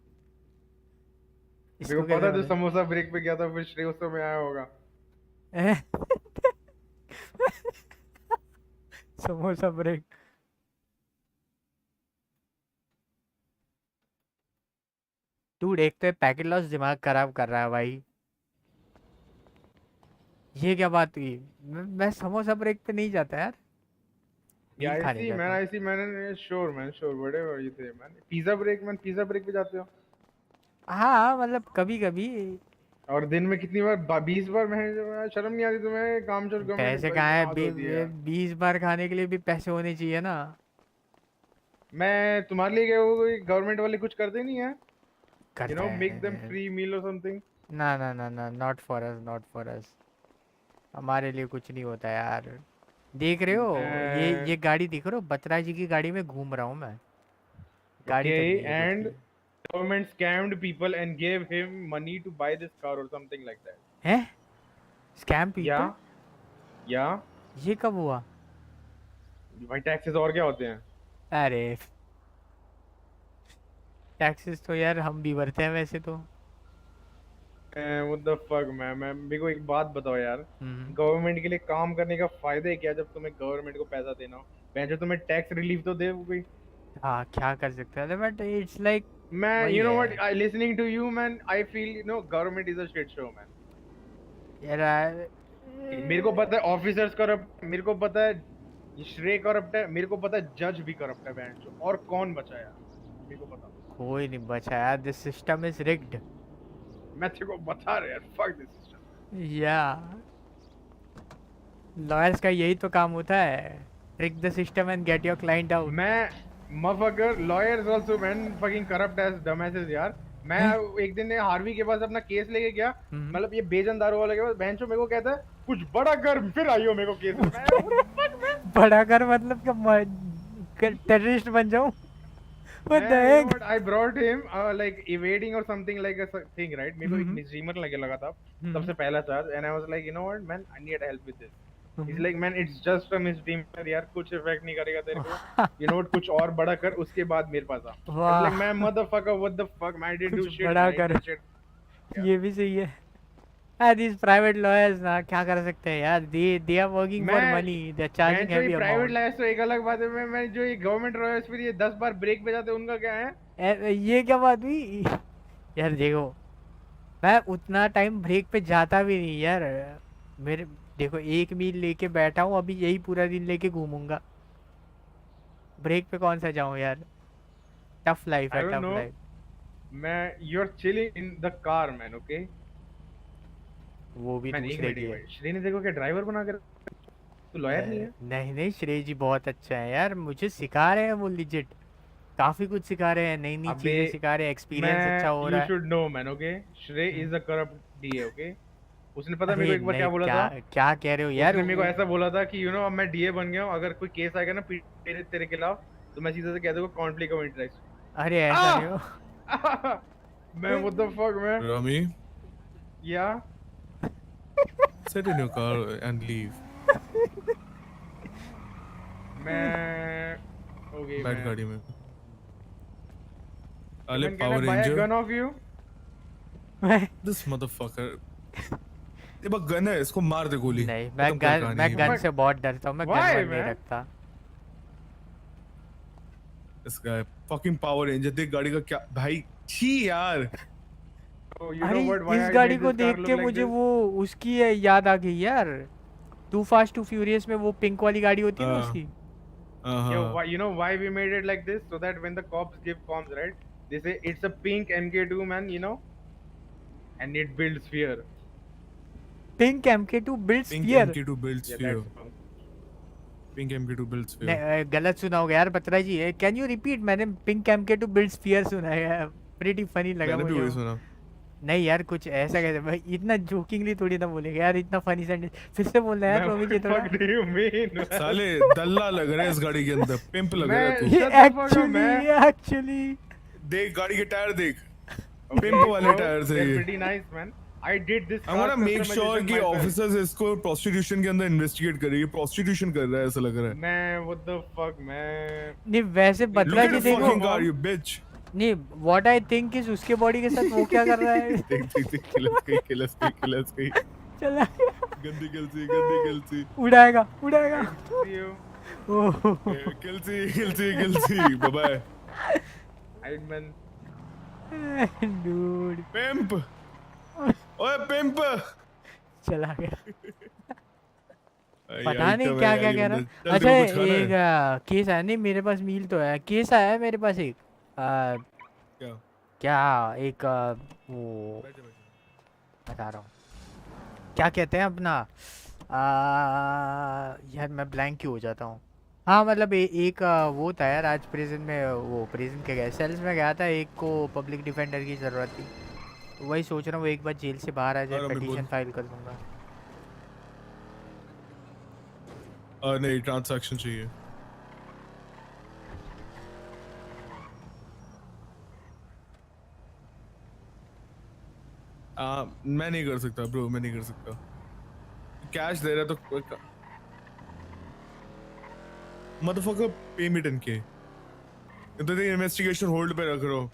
मेरे को पता था samosa break पे गया था, फिर श्रेय उस समय आया होगा. समोसा ब्रेक। डूड एक तो पैकेट लॉस दिमाग खराब कर रहा है भाई। ये क्या बात हुई? मैं समोसा ब्रेक पे नहीं जाता यार, Yeah, मील I खाने see, man. जाता हूँ। I see, man. Sure, man. Sure. Whatever you say, man. Pizza break, man. Pizza break पे जाते हो? हाँ मतलब कभी कभी। और दिन में कितनी बार? 20 बार? मैं शर्म नहीं आती तुम्हें? काम चोर गवर्नमेंट पैसे कहाँ है? एम्प्लॉय होती है यार। 20 बार खाने के लिए भी पैसे होने चाहिए ना। मैं तुम्हारे लिए क्या, वो कोई गवर्नमेंट वाले कुछ करते नहीं है? You करते know, make them हैं। free meal or something. ना ना ना ना, not for us, not for us. हमारे लिए कुछ नहीं होता यार। देख रहे हो ये गाड़ी देख रहे हो? बत्रा जी की गाड़ी में घूम रहा हूँ मैं। गाड़ी तक Okay, नहीं है खुद and की। government scammed people and gave him money to buy this car or something like that. हैं? Scam people? Yeah, yeah. ये कब हुआ? भाई टैक्सेस और क्या होते हैं? अरे टैक्सेस तो यार हम भी भरते हैं वैसे तो। What the fuck, मैं मेरे को एक बात बताओ यार, हम्म। गवर्नमेंट के लिए काम करने का फायदा है क्या जब तुम्हें गवर्नमेंट को पैसा देना हो? जो तुम्हें टैक्स रिलीफ तो दे वो कोई। हाँ क्या कर सकते हैं, बट इट्स लाइक मैं वही you know है what, I listening to you man, I feel you know government is a shit show man. यार। मेरे को पता है ऑफिसर्स करप्ट, मेरे को पता है ये श्रेय करप्ट है, मेरे को पता है जज भी करप्ट है बैंड, और कौन बचा यार मेरे को पता। कोई नहीं बचा यार, दिस सिस्टम इज रिग्ड। मैं तेरे को बता रहा यार, फक दिस सिस्टम। या लॉयर्स का यही तो काम होता है, trick the system and get your client out. मैं motherfucker lawyers also man fucking corrupt as dumbasses यार। मैं एक दिन हार्वी के पास अपना केस लेके गया, मतलब ये बेजन दारू वाले के पास, बेंचो मेरे को कहता है कुछ बड़ा कर फिर आइयो मेरे को केस में। बड़ा कर मतलब क्या, टेररिस्ट बन जाऊं? What the you know heck? what, I brought him like evading or something like a thing, right? मेरे को एक misdemeanor लगा था सबसे पहला charge, and I was like you know what man, I need help with this. He's like man it's just a misdemeanor यार, कुछ effect नहीं करेगा तेरे को, you know what, कुछ और बड़ा कर उसके बाद मेरे पास आ। I was like man motherfucker what the fuck man, I didn't do shit, बड़ा man, I कर, did shit. ये भी सही है। these private lawyers ना क्या कर सकते हैं यार, they are working for money, they are charging heavy private amount। Lawyers तो एक अलग बात है, मैं जो ये गवर्नमेंट लॉयर्स फिर ये 10 बार ब्रेक पे जाते हैं उनका क्या है? ये क्या बात हुई यार? देखो मैं उतना टाइम ब्रेक पे जाता भी नहीं यार, मेरे देखो 1 मील लेके बैठा हूँ अभी, यही पूरा दिन लेके घूमूंगा, ब्रेक पे कौन सा जाऊँ यार? टफ लाइफ है, टफ लाइफ। मैं you are chilling in the car man, okay? वो भी दूसरे की है। श्रेय ने देखो क्या ड्राइवर बना कर, तो लॉयर नहीं है? नहीं नहीं, श्रेय जी बहुत अच्छा है यार, मुझे सिखा रहे हैं वो, लिजिट काफी कुछ सिखा रहे हैं, नई नई चीजें सिखा रहे हैं, एक्सपीरियंस अच्छा हो रहा है। You should know man, okay? Shrey is a corrupt DA, okay? उसने पता मेरे को एक बार क्या बोला था? क्या कह रहे हो यार? उसने मेरे को ऐसा बोला था कि यू नो अब मैं डीए बन गया हूँ, अगर कोई केस आएगा ना तेरे खिलाफ तो मैं सीधे से कह दूंगा कॉन्फ्लिक्ट ऑफ इंटरेस्ट। अरे ऐसा नहीं हो। मैं what the fuck man? Rami, या sit in your car and leave. मैं ओके बैठ गाड़ी में। अले Can I Power buy a Ranger. gun of you? This motherfucker. ये बस गन है, इसको मार दे गोली। नहीं, खत्म कर कहानी। मैं गन से बहुत डरता हूँ, मैं Why, गन नहीं man? रखता। This guy fucking Power Ranger, देख गाड़ी का क्या भाई, छी यार। Oh, you अरे know what? Why इस I गाड़ी made को this car देख look के like मुझे this? वो उसकी याद आ गई यार, टू फास्ट टू फ्यूरियस में वो पिंक वाली गाड़ी होती है ना उसकी। Yo, you know why we made it like this? So that when the cops give comms, right? They say it's a pink MK2 man, you know, and it builds fear. Pink MK2 builds Pink fear? MK2 builds Yeah, fear. that's Pink MK2 builds fear. नहीं, गलत सुना होगा यार बत्रा जी, can you repeat? मैंने pink MK2 builds fear सुना है, pretty funny लगा मैंने भी मुझे वही वो। सुना। नहीं यार कुछ ऐसा कैसे भाई, इतना जोकिंगली थोड़ी ना बोलेगा यार, इतना फनी सेंटेंस फिर से बोलना है यार रोमी जी थोड़ा। What do you mean? साले दल्ला लग रहा है इस गाड़ी के अंदर, पिंप लग रहा है तू। ये एक्चुअली देख गाड़ी के टायर देख, पिंप वाले टायर से They're ये। pretty nice, man. I did this. I'm gonna car make sure customization कि myself. ऑफिसर्स इसको प्रोस्टिट्यूशन के अंदर इन्वेस्टिगेट करेंगे, प्रोस्टिट्यूशन कर रहा है ऐसा लग रहा है। मैं what the fuck man? नहीं वैसे Batra Look ji at the fucking देखो car, you bitch. नहीं, व्हाट आई थिंक इज उसके बॉडी के साथ वो क्या कर रहा है? देख देख देख, किलस गई। चला गंदी गलती। उड़ाएगा। See you. Kill C. Bye bye. Hide man. Dude. Pimp. ओए पिंप चला गया। पता नहीं आइटम है क्या यार क्या ये कह बंदा। रहा। चल अच्छा तेरे को कुछ खाना एक है? केस है नहीं मेरे पास, मील तो है, केस आया है मेरे पास एक क्या क्या एक वो बता रहा हूँ क्या कहते हैं अपना यार मैं ब्लैंक क्यों हो जाता हूँ। हाँ मतलब एक वो था यार आज प्रेजेंट में, वो प्रेजेंट के गया सेल्स में गया था, एक को पब्लिक डिफेंडर की ज़रूरत थी, तो वही सोच रहा हूँ एक बार जेल से बाहर आ जाए और हमें पिटीशन बोल। फाइल कर दूंगा। नहीं ट्रांजैक्शन चाहिए। मैं नहीं कर सकता ब्रो, मैं नहीं कर सकता। कैश दे रहा तो मदरफकर पे मी 10K। तो तेरी इन्वेस्टिगेशन होल्ड पे रख रहा हूँ।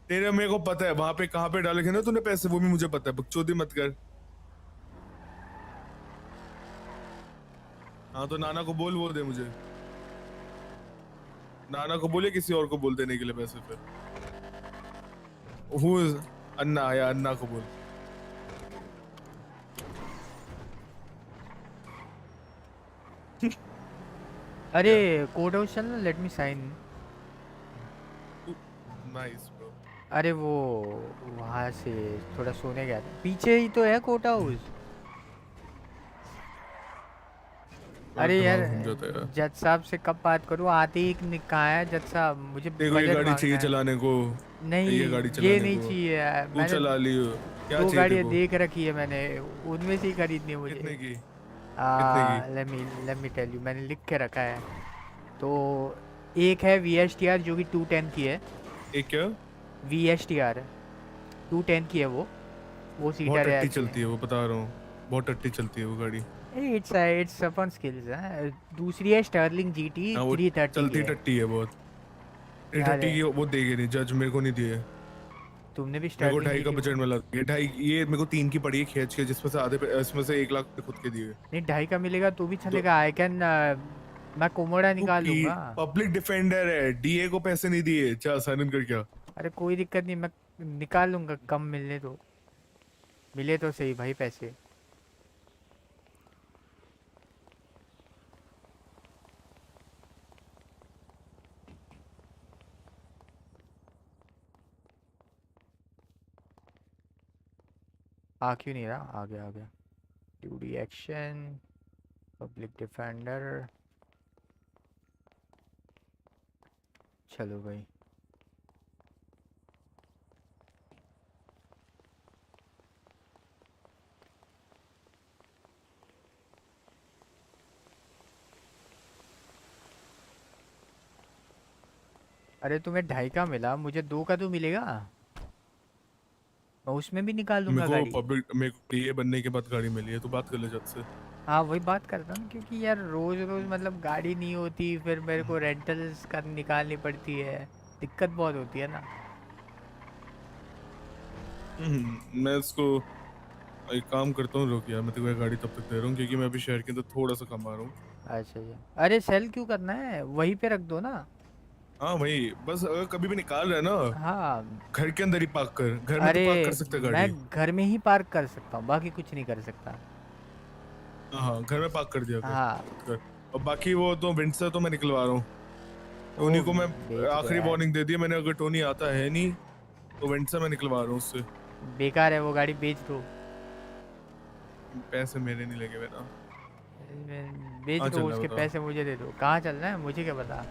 तेरे मेरे को पता है वहां पे कहाँ पे डाले थे ना तूने पैसे, वो भी मुझे पता है, बकचोदी मत कर। हाँ तो नाना को बोल, वो दे मुझे। नाना को बोले किसी और को बोल देने के लिए पैसे। फिर हु इज अन्ना, या अन्ना को बोल। अरे कोड हाउस चल ना, let me sign. Nice bro. अरे वो वहाँ से थोड़ा सोने गया था, पीछे ही तो है कोट हाउस। अरे यार दिमाग घूम जाता है यार। जज साहब से कब बात करूँ, आते ही कहा है जज साहब मुझे तेरे को ये बजट गाड़ी मांगना चाहिए है। चलाने को? नहीं ये गाड़ी ये चलाने नहीं को चाहिए यार, तू मैंने चला लियो। क्या 2 चाहिए तेरे गाड़ियाँ को? देख रखी है मैंने, उनमें से ही खरीदनी है मुझे। कितने की? कितने की? लेट मी टेल यू, मैंने लिख के रखा है। तो एक है VSTR जो कि 210 की है। एक क्या? VSTR 210 की है वो बहुत सीटर है टट्टी अच्छी। चलती है वो, बता रहा हूँ। बहुत टट्टी चलती है वो गाड़ी। इट्स अपन स्किल्स है। दूसरी है स्टर्लिंग GT हाँ वो 330 की चलती है। टट्टी है बहुत। यार 330 की वो देगी नहीं जज, मेरे को नहीं दिए। तुमने भी मेरे को स्टर्लिंग 2.5 का GT बजट मिला। ये 2.5, ये मेरे को 3 की पड़ी है खींच के, जिसमें से आधे इसमें से 1 लाख खुद के दिए। नहीं 2.5 का मिलेगा तो भी तो चलेगा। आई कैन मैं कोमोडा तू निकाल लूंगा। पब्लिक डिफेंडर है, डीए को पैसे नहीं दिए, चल साइन इन कर। क्या अरे कोई दिक्कत नहीं, मैं निकाल लूंगा, कम मिलने दो, मिले तो सही भाई पैसे। आ क्यों नहीं रहा, आ गया आ गया। ड्यूटी एक्शन पब्लिक डिफेंडर, चलो भाई। अरे तुम्हें 2.5 का मिला, मुझे 2 का तो मिलेगा, मैं उसमें भी निकाल मेरे दूंगा गाड़ी। को पब्लिक, मेरे को डीए बनने के बाद गाड़ी मिली है, तो बात कर ले जज से। हाँ वही बात करता हूँ, क्योंकि यार रोज़ रोज़ मतलब गाड़ी नहीं होती, फिर मेरे को रेंटल्स कर निकालनी पड़ती है, दिक्कत बहुत होती है ना। मैं इसको एक काम करता हूँ, रुक यार, मैं तेरे को ये गाड़ी तब तक दे रहा हूँ क्योंकि मैं अभी शहर के अंदर थोड़ा सा कमा रहा हूँ। अच्छा अच्छा, अरे सेल क्यों करना है, वहीं पे रख दो ना। हाँ वही, बस अगर कभी भी निकाल रहा है ना, हाँ घर के अंदर ही पार्क कर, घर में तो अरे पार्क कर सकता है मैं गाड़ी। घर में ही पार्क कर सकता हूँ, बाकी कुछ नहीं कर सकता। हाँ घर में पार्क कर दिया कर, हाँ मत कर। और बाकी वो तो विंड से तो मैं निकलवा रहा हूँ। टोनी ओ को मैं बेच दो आखिरी यार, वार्निंग दे दी है मैंने, अगर टोनी आता है नहीं तो विंड से मैं निकलवा रहा हूँ उससे। बेकार है वो गाड़ी, बेच दो। पैसे मेरे नहीं लगे हुए ना। बेच हाँ दो, चलना है, उसके बता। पैसे मुझे दे दो। कहाँ चलना है मुझे क्या पता,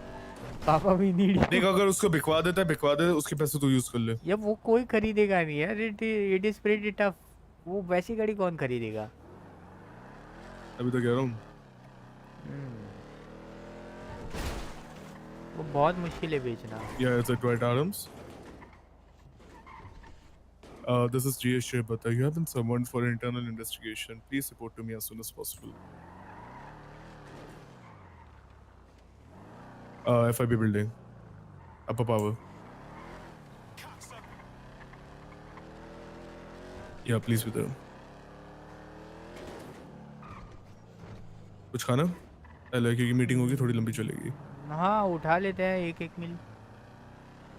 पापा भी नीड। देख अगर उसको बिकवा देता है, बिकवा दे, उसके पैसे तू यूज कर ले। ये वो कोई खरीदेगा नहीं यार, इट इज प्रीटी टफ, वो वैसी गाड़ी कौन खरीदेगा। अभी तो कह रहा हूँ। वो बहुत मुश्किल है बेचना। Yeah, it's at Dwight Adams. This is GS Shrebata. You have been summoned for internal investigation. Please report to me as soon as possible. FIB building. Upper power. Yeah, please be there. कुछ खाना? क्योंकि meeting होगी थोड़ी लंबी चलेगी। हाँ उठा लेते हैं एक एक मिल।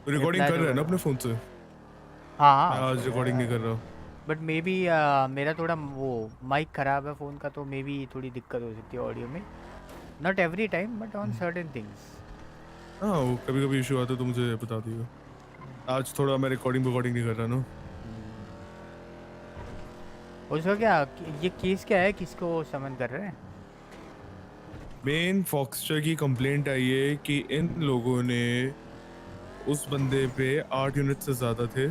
रिकॉर्डिंग रिप्लाई कर तो रहे हैं ना करो। अपने फ़ोन से? हाँ मैं हाँ आज रिकॉर्डिंग नहीं कर रहा। बट मे बी मेरा थोड़ा वो माइक ख़राब है फ़ोन का, तो मे बी थोड़ी दिक्कत हो सकती है ऑडियो में। Not every time but on certain things. हाँ वो कभी कभी इशू आता है तो मुझे बता दियो। आज थोड़ा मैं रिकॉर्डिंग नहीं कर रहा ना। उसका क्या, ये केस क्या है, किसको समन कर रहे हैं? मेन फॉक्सटर की कंप्लेंट आई है कि इन लोगों ने उस बंदे पे 8 यूनिट से ज्यादा थे।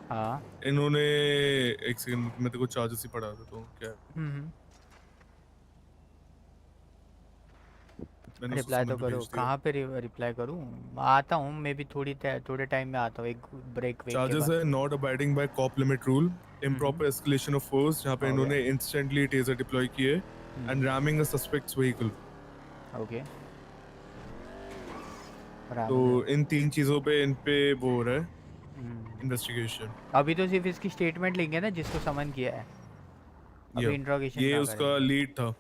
हाँ इन्होंने एक सेकंड मैं तेरे को चार्जेस ही पढ़ा देता हूँ क्या मैंने उसको रिप्लाई तो समन पे करो। भेज दिया। कहाँ पे रिप्लाई करूँ? आता हूँ मे बी थोड़े टाइम में आता हूँ, एक ब्रेक वेक के चार्जेस बाद। है not abiding by cop limit rule, improper escalation of force जहाँ पे ओके इन्होंने इंस्टेंटली टेजर डिप्लॉय किए and ramming a suspect's vehicle. Okay तो इन 3 चीजों पे इन पे वो हो रहा है इन्वेस्टिगेशन। अभी तो सिर्फ इसकी स्टेटमेंट लेंगे ना जिसको समन किया है, अभी इंट्रोगेशन ये कहाँ उसका करेंगे? लीड था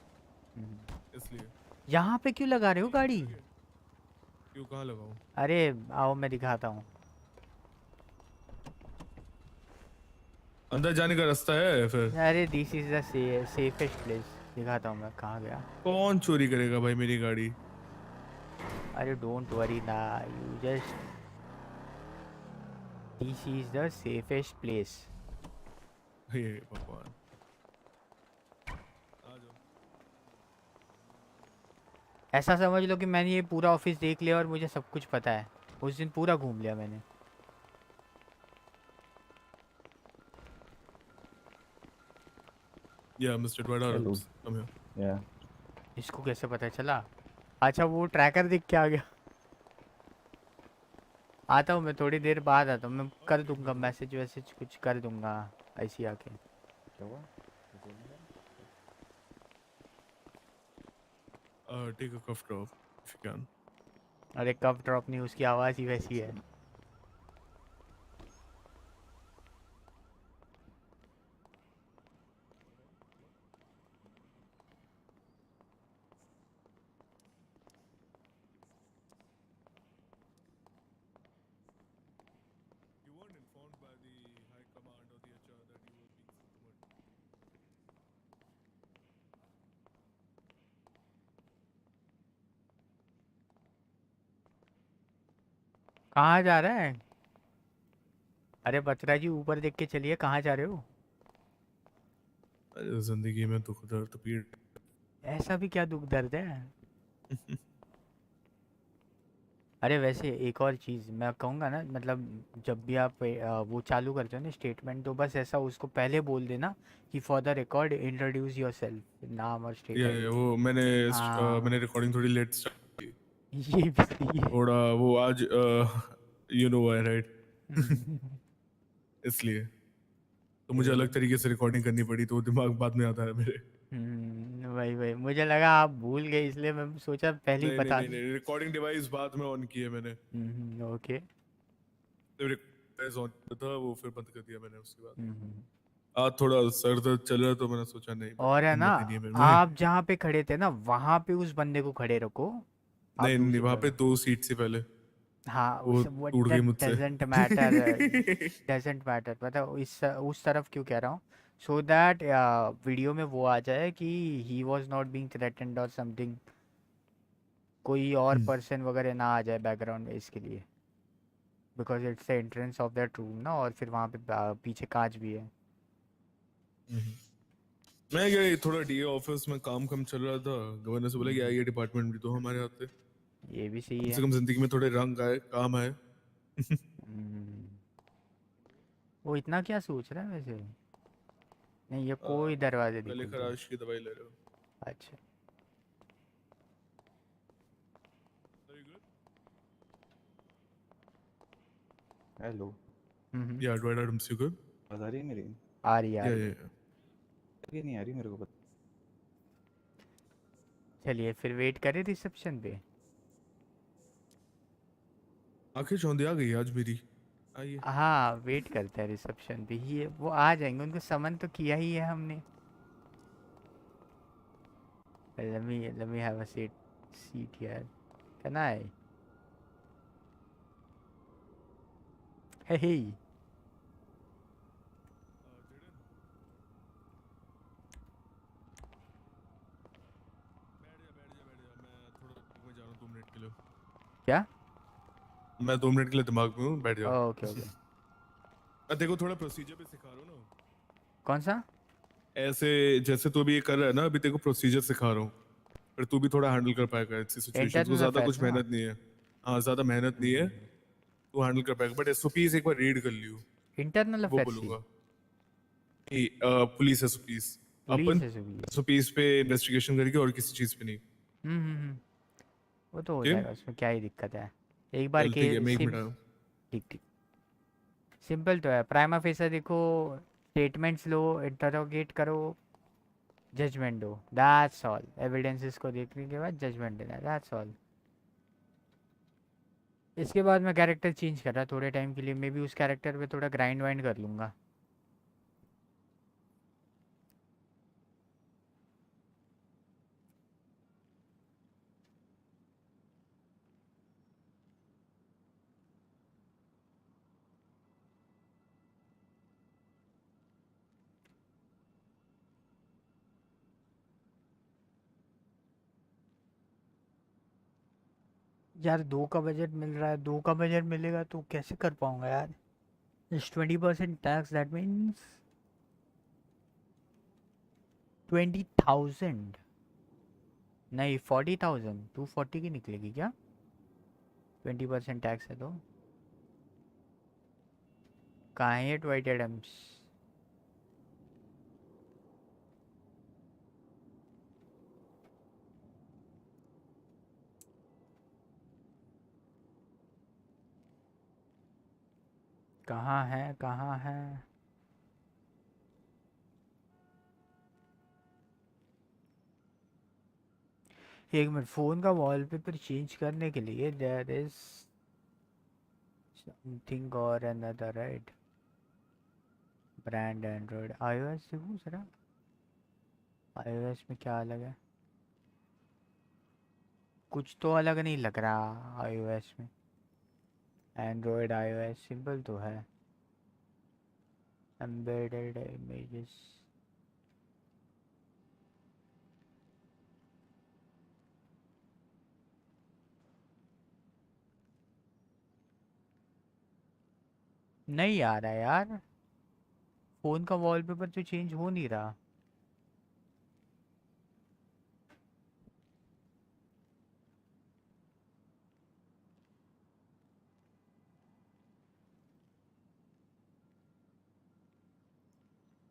इसलिए। यहाँ पे क्यों लगा रहे हो गाड़ी? क्यों कहाँ लगाऊं? अरे आओ मैं दिखाता हूँ। अंदर जाने का रास्ता है फिर? अरे this is the safest place. दिखाता हूँ मैं कहाँ गया। कौन चोरी करेगा भाई मेरी गाड़ी? अरे डोंट वरी ना, you just, this is the safest place. हे भगवान। ऐसा समझ लो कि मैंने ये पूरा ऑफिस देख लिया और मुझे सब कुछ पता है। उस दिन पूरा घूम लिया मैंने। Yeah, Mr. Dwight Adams, come here. Yeah. इसको कैसे पता चला? अच्छा वो ट्रैकर दिख के आ गया। आता हूँ मैं थोड़ी देर बाद आता हूँ, मैं कर दूंगा मैसेज वैसेज कुछ कर दूंगा ऐसी आके। क्या हुआ? Take a cuff drop if you can. अरे कब ड्रॉप नहीं, उसकी आवाज़ ही वैसी है। You weren't informed by the high command or the HR that you were being summoned. कहाँ जा रहा है? अरे बत्रा जी ऊपर देख के चलिए, कहाँ जा रहे हो? जिंदगी में दुख दर्द पीड़। ऐसा भी क्या दुख दर्द है? अरे वैसे एक और चीज़ मैं कहूँगा ना, मतलब जब भी आप वो चालू करते हो ना स्टेटमेंट, तो बस ऐसा उसको पहले बोल देना कि for the record introduce yourself, नाम और स्टेटस। वो मैंने हाँ रिकॉर्डिंग थोड़ी लेट स्टार्ट की। ये भी सही है। थोड़ा वो आज यू नो व्हाई राइट इसलिए तो मुझे अलग तरीके से रिकॉर्डिंग करनी पड़ी, तो दिमाग बाद में आता है मेरे। वही वही मुझे लगा आप भूल गए, इसलिए मैं सोचा पहले ही नहीं नहीं बता नहीं नहीं, रिकॉर्डिंग डिवाइस बाद में ऑन की है मैंने। दूं। ओके तो डिवाइस ऑन था वो फिर बंद कर दिया मैंने उसके बाद। आज थोड़ा सर दर्द चल रहा है तो मैंने सोचा नहीं भाई और है ना, हिम्मत ही नहीं है मेरे में। आप जहाँ पे खड़े थे ना वहाँ पे उस बंदे को खड़े रखो। आप नहीं नहीं दूसरी वहाँ पे तरफ। 2 सीट से पहले हाँ वो वो टूट गई मुझसे। Doesn't matter, doesn't matter. पता है इस उस तरफ क्यों कह रहा हूँ? सो दैट वीडियो में वो आ जाए कि he was not being threatened और समथिंग, कोई और पर्सन वगैरह ना आ जाए बैकग्राउंड में इसके लिए, because it's the entrance of that room ना, और फिर वहाँ पे पीछे कांच भी है। मैं क्या थोड़ा डीए ऑफिस में काम कम चल रहा था, गवर्नर से बोला कि आइए डिपार्टमेंट भी तो हमारे हाथ से। ये भी सही कम है। से कम जिंदगी में थोड़े रंग आए, काम आए। वो इतना क्या सोच रहा है वैसे? नहीं ये कोई दरवाजे नहीं गले खुलते। खराश की दवाई ले रहे हो? अच्छा हेलो। या Dwight Adams, you good? आवाज आ रही है मेरी? आ रही है, आ या रही है। ये नहीं आ रही मेरे को पता। चलिए फिर वेट करें रिसेप्शन पे। आंखें चौंधी आ गई आज मेरी। आइए। हाँ वेट करते हैं रिसेप्शन पे ही, वो आ जाएंगे, उनको समन तो किया ही है हमने। let me have a seat। seat here. Can I? Hey. क्या? मैं 2 मिनट के लिए दिमाग में हूँ, बैठ जाओ। Okay okay. देखो थोड़ा प्रोसीजर पे सिखा रहा हूँ ना। कौन सा? ऐसे जैसे तू अभी ये कर रहा है ना, अभी तेरे को प्रोसीजर सिखा रहा हूँ, पर तू भी थोड़ा हैंडल कर पाएगा ऐसी सिचुएशंस को। इंटरनल ज्यादा अफेयर्स कुछ ना? मेहनत नहीं है। हाँ, ज्यादा मेहनत नहीं है, तू हैंडल कर पाएगा। बट एसओपीज एक बार रीड कर लियो, इंटरनल वो अफेयर्स की? बोलूंगा। पुलिस एसओपीज, अपन पुलिस एसओपी। एसओपीज पे इन्वेस्टिगेशन करेंगे और किसी चीज पे नहीं। हम्म। वो तो हो ठीक है? जाएगा, उसमें क्या ही दिक्कत है। एक बार चल के ठीक है, मैं 1 मिनट सिम। आया। ठीक ठीक। सिंपल तो है। प्राइमा फेसा देखो, स्टेटमेंट्स लो, इंटरोगेट करो, जजमेंट दो, दैट्स ऑल। एविडेंसेस को देखने के बाद जजमेंट देना, दैट्स ऑल। इसके बाद मैं कैरेक्टर चेंज कर रहा थोड़े टाइम के लिए, मे बी उस कैरेक्टर पे थोड़ा ग्राइंड वाइंड कर लूँगा। यार 2 का बजट मिल रहा है, 2 का बजट मिलेगा तो कैसे कर पाऊँगा यार। It's 20% tax, that means 20,000। नहीं 40,000, 240 की निकलेगी क्या? 20% टैक्स है तो कहाँ है ये ट्वाइट एडम्स? कहाँ है, कहाँ है? एक मिनट, फ़ोन का वॉलपेपर चेंज करने के लिए देयर इज समथिंग और another, right? Brand Android, iOS देखूँ जरा, आईओएस में क्या अलग है? कुछ तो अलग नहीं लग रहा आईओएस में। एंड्रॉयड आईओएस सिंपल तो है। एम्बेडेड इमेजेस, नहीं आ रहा यार। फ़ोन का वॉलपेपर तो चेंज हो नहीं रहा।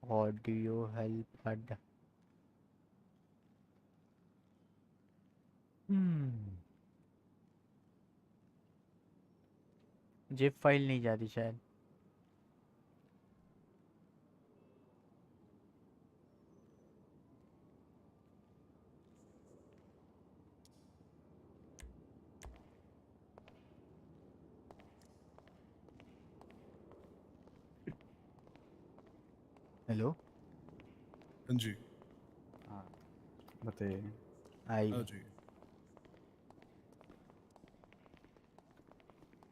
ऑडियो हेल्प हट। जिप फाइल नहीं जाती शायद। हेलो। हाँ जी। हाँ बताइए। आई हाँ जी।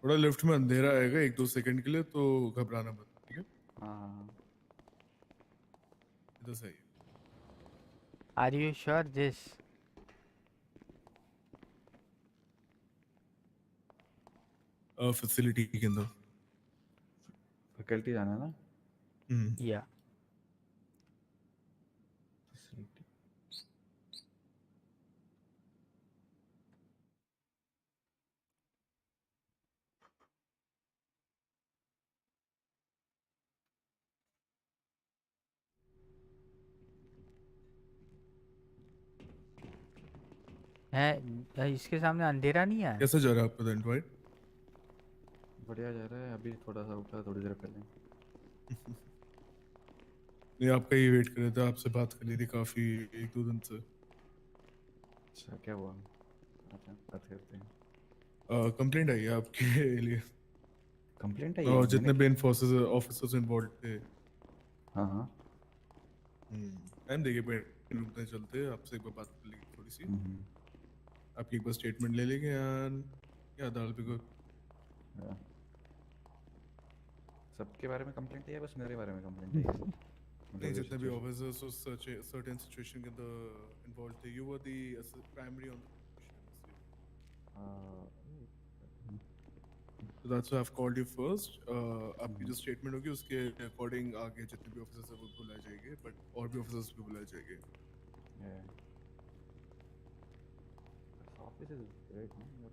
थोड़ा लिफ्ट में अंधेरा आएगा 1-2 सेकंड के लिए, तो घबराना मत, ठीक है? हाँ। इधर से आइए। Are you sure this? Facility के अंदर। फैकल्टी जाना है ना? या फैसिलिटी। है, इसके सामने अंधेरा नहीं है। कैसा जा रहा है आपका इनवाइट? बढ़िया जा रहा है, अभी थोड़ा सा उठा थोड़ी देर पहले। नहीं, आपका ही वेट कर रहे थे, आपसे बात करनी थी काफी 1-2 दिन से। अच्छा क्या हुआ? अच्छा बात करते हैं। कंप्लेंट आई है आपके लिए। कंप्लेंट आई है? और मैंने जितने भी इन्फोसिस ऑफिसर्स इन्वॉल्व थे। हाँ हाँ। टाइम देखिए, पे रुकते चलते आपसे एक बार बात कर ली थोड़ी सी। आपकी एक बार स्टेटमेंट ले लेंगे एंड या that'll be good. सबके बारे में कंप्लेंट है या बस मेरे बारे में कंप्लेंट है? नहीं, जितने भी ऑफिसर्स उस certain situation के अंदर involved थे, you were the primary on the so that's why I've called you first. आपकी जो statement होगी उसके according आगे जितने भी officers हैं वो बुलाए जाएंगे, but और भी officers भी बुलाए जाएंगे. This office is great, man.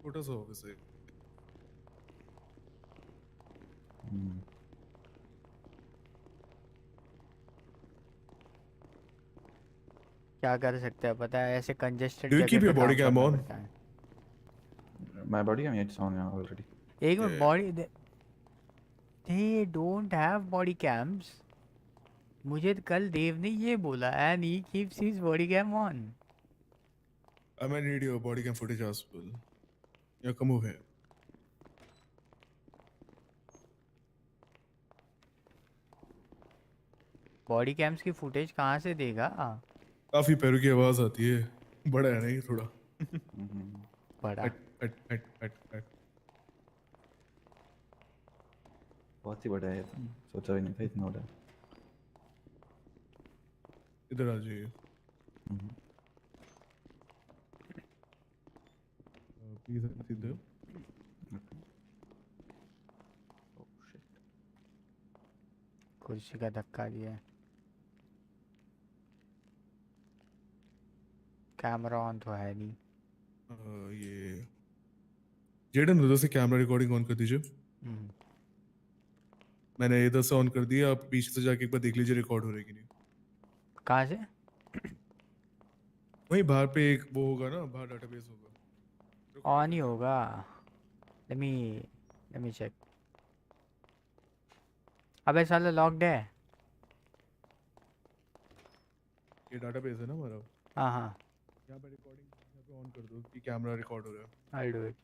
छोटा सा ऑफिस है. क्या कर सकते हैं पता है, ऐसे कंजेस्टेड Do you keep जगह your पे body काम cam करना on? पड़ता है। My body cam, it's on already. एक में body they don't have body cams. मुझे कल देव ने ये बोला and he keeps his body cam on. I might need your body cam footage as well. Yeah, come over here. Body camps की footage कहाँ से देगा? काफी पैरों की आवाज आती है. बड़ा है नहीं थोड़ा. बड़ा. हट. बहुत ही बड़ा है, सोचा भी नहीं था इतना बड़ा. इधर आ जाइए. Please sit there. कुर्सी का धक्का दिया. कैमरा ऑन तो है नहीं. ये जेडन उधर से कैमरा रिकॉर्डिंग ऑन कर दीजिए. मैंने इधर से ऑन कर दिया. आप पीछे से जाके एक बार देख लीजिए रिकॉर्ड हो रहा है कि नहीं. कहाँ से? वहीं बाहर पे एक वो होगा ना, बाहर डाटाबेस होगा. ऑन ही होगा. let me check. अबे साला लॉक्ड है. ये डाटाबेस है ना हमारा. हाँ. यहाँ पे रिकॉर्डिंग यहाँ पे ऑन कर दो कि कैमरा रिकॉर्ड हो रहा है. I'll do it.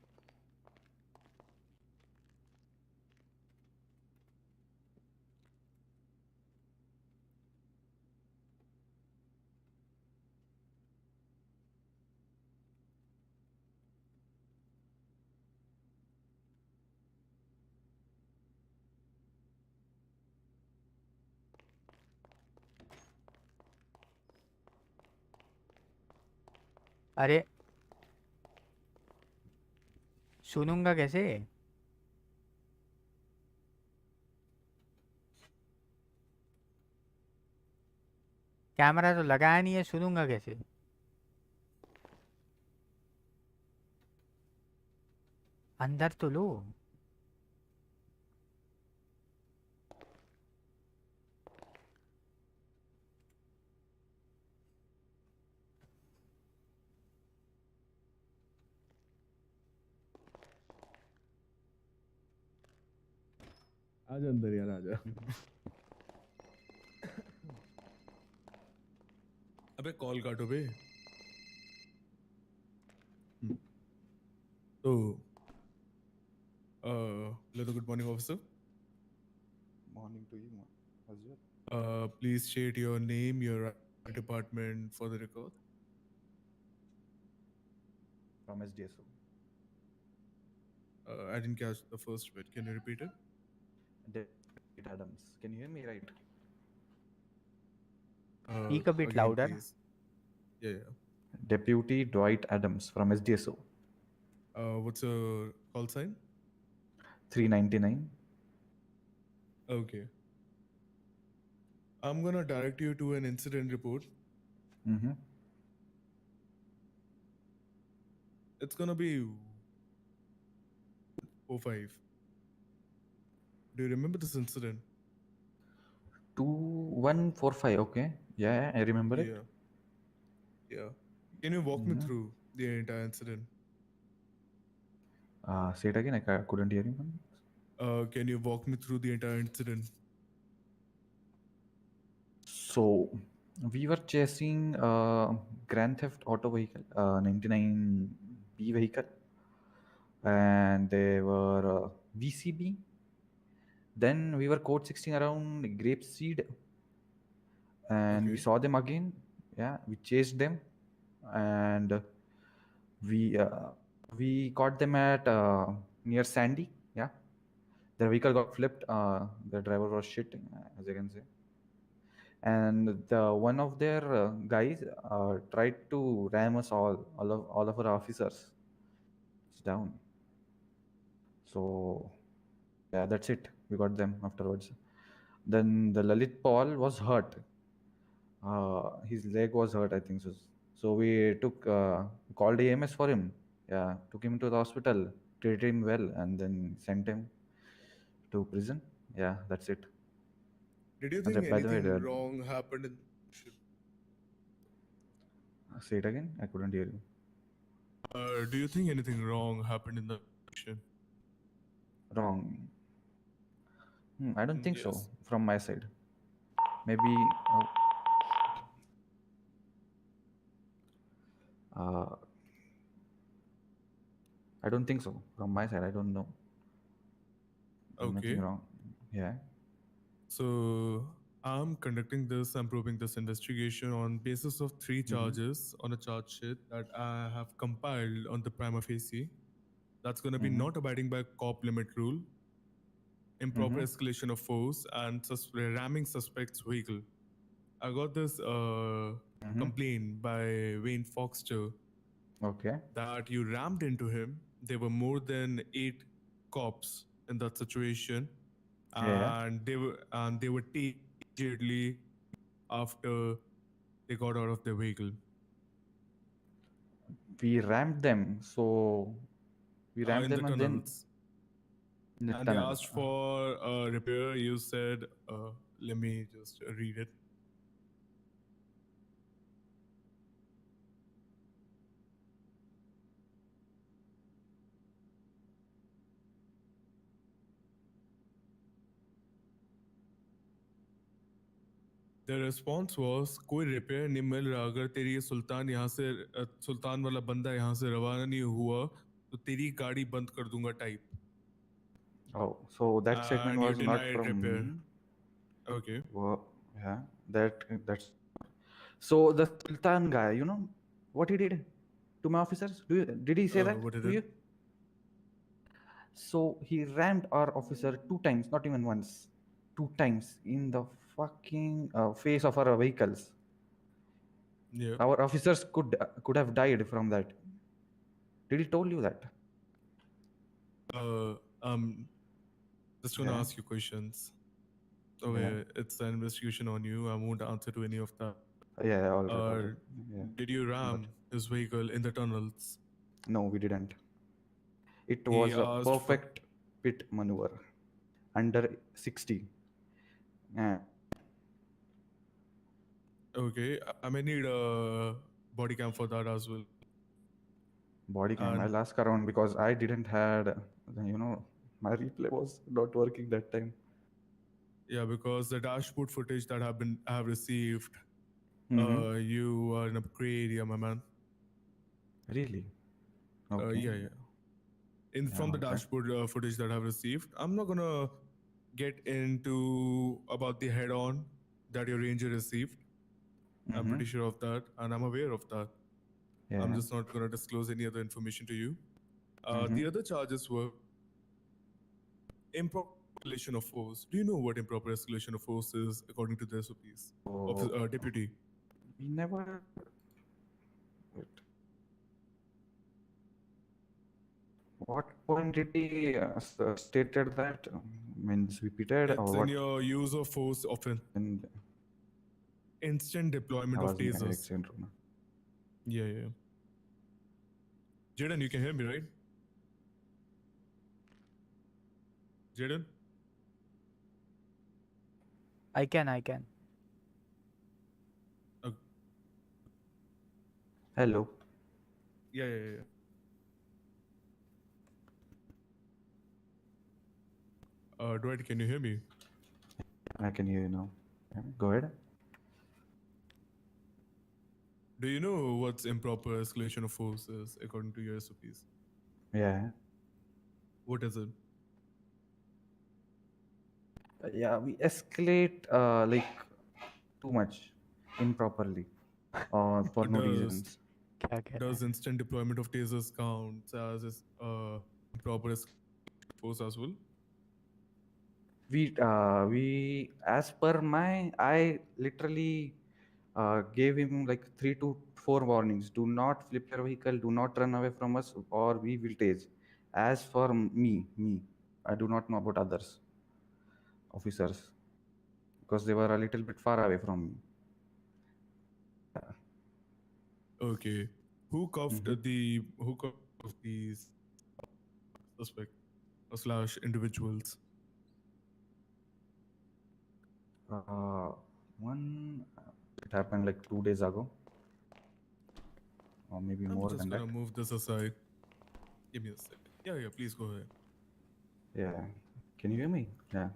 अरे सुनूंगा कैसे? कैमरा तो लगाया नहीं है, सुनूंगा कैसे? अंदर तो लो. आजा अंदर यार, आजा. अबे कॉल काटो बे. तो hello, good morning officer. Morning to you, as well. Please state your name, your department for the record. From SDSO. I didn't catch the first bit. Can you repeat it? David Adams. Can you hear me right? Speak a bit again, louder. please. Yeah. Deputy Dwight Adams from SDSO. What's your call sign? 399. Okay. I'm gonna direct you to an incident report. It's gonna be 45. Do you remember this incident? 2145. Okay. Yeah, I remember it. Yeah. Can you walk me through the entire incident? Say it again. I couldn't hear you. Can you walk me through the entire incident? So, we were chasing Grand Theft Auto vehicle, 99B vehicle, and they were VCB. Then we were code 16 around Grapeseed, and we saw them again. Yeah, we chased them, and We caught them at near Sandy. Yeah, their vehicle got flipped. The driver was shit, as you can say. And one of their guys tried to ram us all of our officers. It's down. So yeah, that's it. We got them afterwards. Then the Lalit Paul was hurt. His leg was hurt, I think so. So we called AMS for him. Yeah, took him to the hospital, treated him well, and then sent him to prison. Yeah, that's it. Did you And think by the way, anything wrong happened in? say it again. I couldn't hear you. Do you think anything wrong happened in the mission? Wrong. I don't think so Yes. from my side. Maybe. I don't think so from my side. I don't know. Okay. Nothing wrong. Yeah. So I'm conducting this. I'm probing this investigation on basis of 3 charges on a charge sheet that I have compiled on the prima facie. That's going to be not abiding by cop limit rule, improper escalation of force, and ramming suspect's vehicle. I got this complaint by Wayne Foxter. Okay. That you rammed into him. There were more than 8 cops in that situation, and they were taken immediately after they got out of their vehicle. We rammed them, so we rammed In them the and tunnels. then in the And tunnel. they asked for a repair. You said, let me just read it. The response was कोई repair नहीं मिल रहा अगर तेरी ये सुल्तान यहाँ से सुल्तान वाला बंदा यहाँ से रवाना नहीं हुआ तो तेरी गाड़ी बंद कर दूंगा type. Oh, so that statement And you was not denied from repair. me. Okay. Well, yeah, that's. So the Sultan guy, you know what he did to my officers? Did he say that What did to you? So he rammed our officer 2 times, not even once, 2 times in the fucking face of our vehicles. Yeah. Our officers could have died from that. Did he told you that? Just want to Yeah. ask you questions. Okay, Yeah. it's an investigation on you. I won't answer to any of that. Yeah, all right. Yeah. Did you ram his vehicle in the tunnels? No, we didn't. It He was a asked perfect pit maneuver. Under 60. Yeah. Okay, I may need a body cam for that as well. Body cam. And- I'll ask around because I didn't had, my replay was not working that time. Yeah, because the dashboard footage that I have received, you are in a gray area, my man. Really? Okay. Yeah. From the dashboard footage that I've received, I'm not gonna get into about the head-on that your ranger received. I'm pretty sure of that, and I'm aware of that. Yeah. I'm just not gonna disclose any other information to you. The other charges were improper escalation of force. Do you know what improper escalation of force is according to the SOPs? Deputy. We never. Wait. What point did he stated that? Means repeated It's or in what? your use of force offense. Instant deployment of tasers. Yeah. Jaden, you can hear me, right? Jaden? I can. Hello. Yeah. Dwight, can you hear me? I can hear you now. Go ahead. Do you know what's improper escalation of force is according to your SOPs? Yeah. What is it? Yeah, we escalate like too much improperly for no reasons. क्या कह रहे Does हैं? instant deployment of tasers count as proper force as well? We as per I literally gave him like 3 to 4 warnings. Do not flip your vehicle. Do not run away from us, or we will tase. As for me, I do not know about others officers because they were a little bit far away from me. Okay. Who cuffed these suspect slash individuals? One it happened like 2 days ago, or maybe I'm more just than gonna that. move this aside. Give me a sec. Yeah, please go ahead. Yeah, can you hear me? Yeah,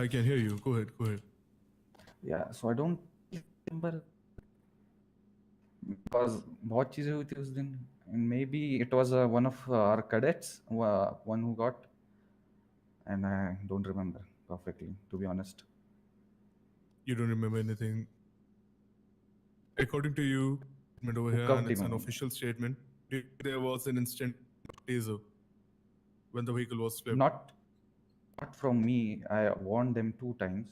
I can hear you. Go ahead. Yeah, so I don't remember because बहुत चीजें हुई थी उस दिन, and maybe it was one of our cadets, one who got, and I don't remember perfectly, to be honest. You don't remember anything. According to you, statement over Who here, cuffed and it's him? an official statement. There was an instant taser when the vehicle was flipped. Not from me. I warned them 2 times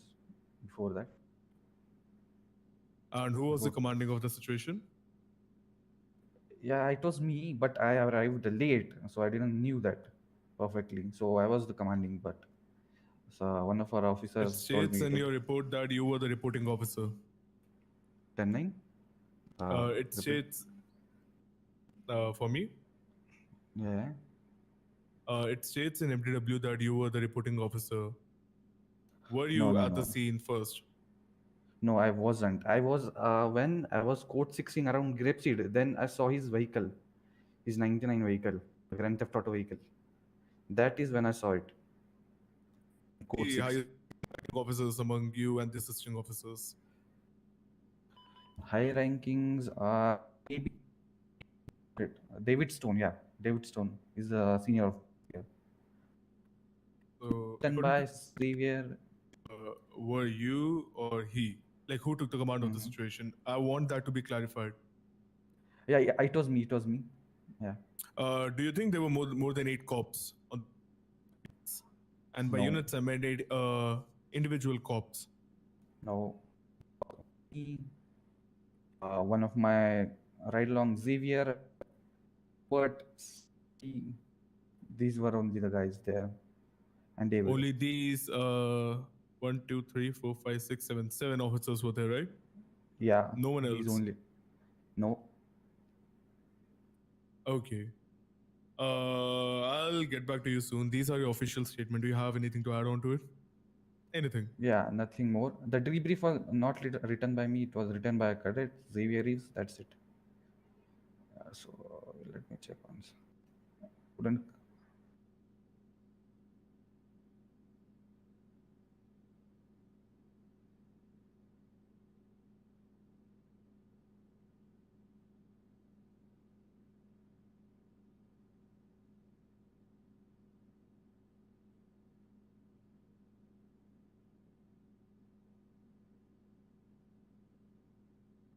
before that. And who was the commanding of the situation? Yeah, it was me, but I arrived late, so I didn't knew that perfectly. So I was the commanding, but so one of our It officers told states me in to your report that you were the reporting officer. 10-9. It states for me. Yeah. It states in MDW that you were the reporting officer. Were you No. at the scene first? No, I wasn't. I was when I was code 6ing around Grapeseed, then I saw his vehicle, his 99 vehicle, the Grand Theft Auto vehicle. That is when I saw it. Code The 6. highest officers among you and the assisting officers. High rankings are maybe David Stone. Yeah, David Stone is a senior officer. So, Done by Xavier. Were you or he? Like, who took the command of the situation? I want that to be clarified. Yeah, it was me. It was me. Yeah. Do you think there were more than 8 cops on? And by No. units, I meant 8 individual cops. No. One of my ride along Xavier, but these were only the guys there, and David. Only these 1, 2, 3, 4, 5, 6, 7 officers were there, right? Yeah. No one else. These only. No. Okay. I'll get back to you soon. These are your official statement. Do you have anything to add on to it? Anything? Yeah, nothing more. The debrief was not written by me. It was written by a cadet, Xavier Reeves. That's it. So let me check once. Couldn't.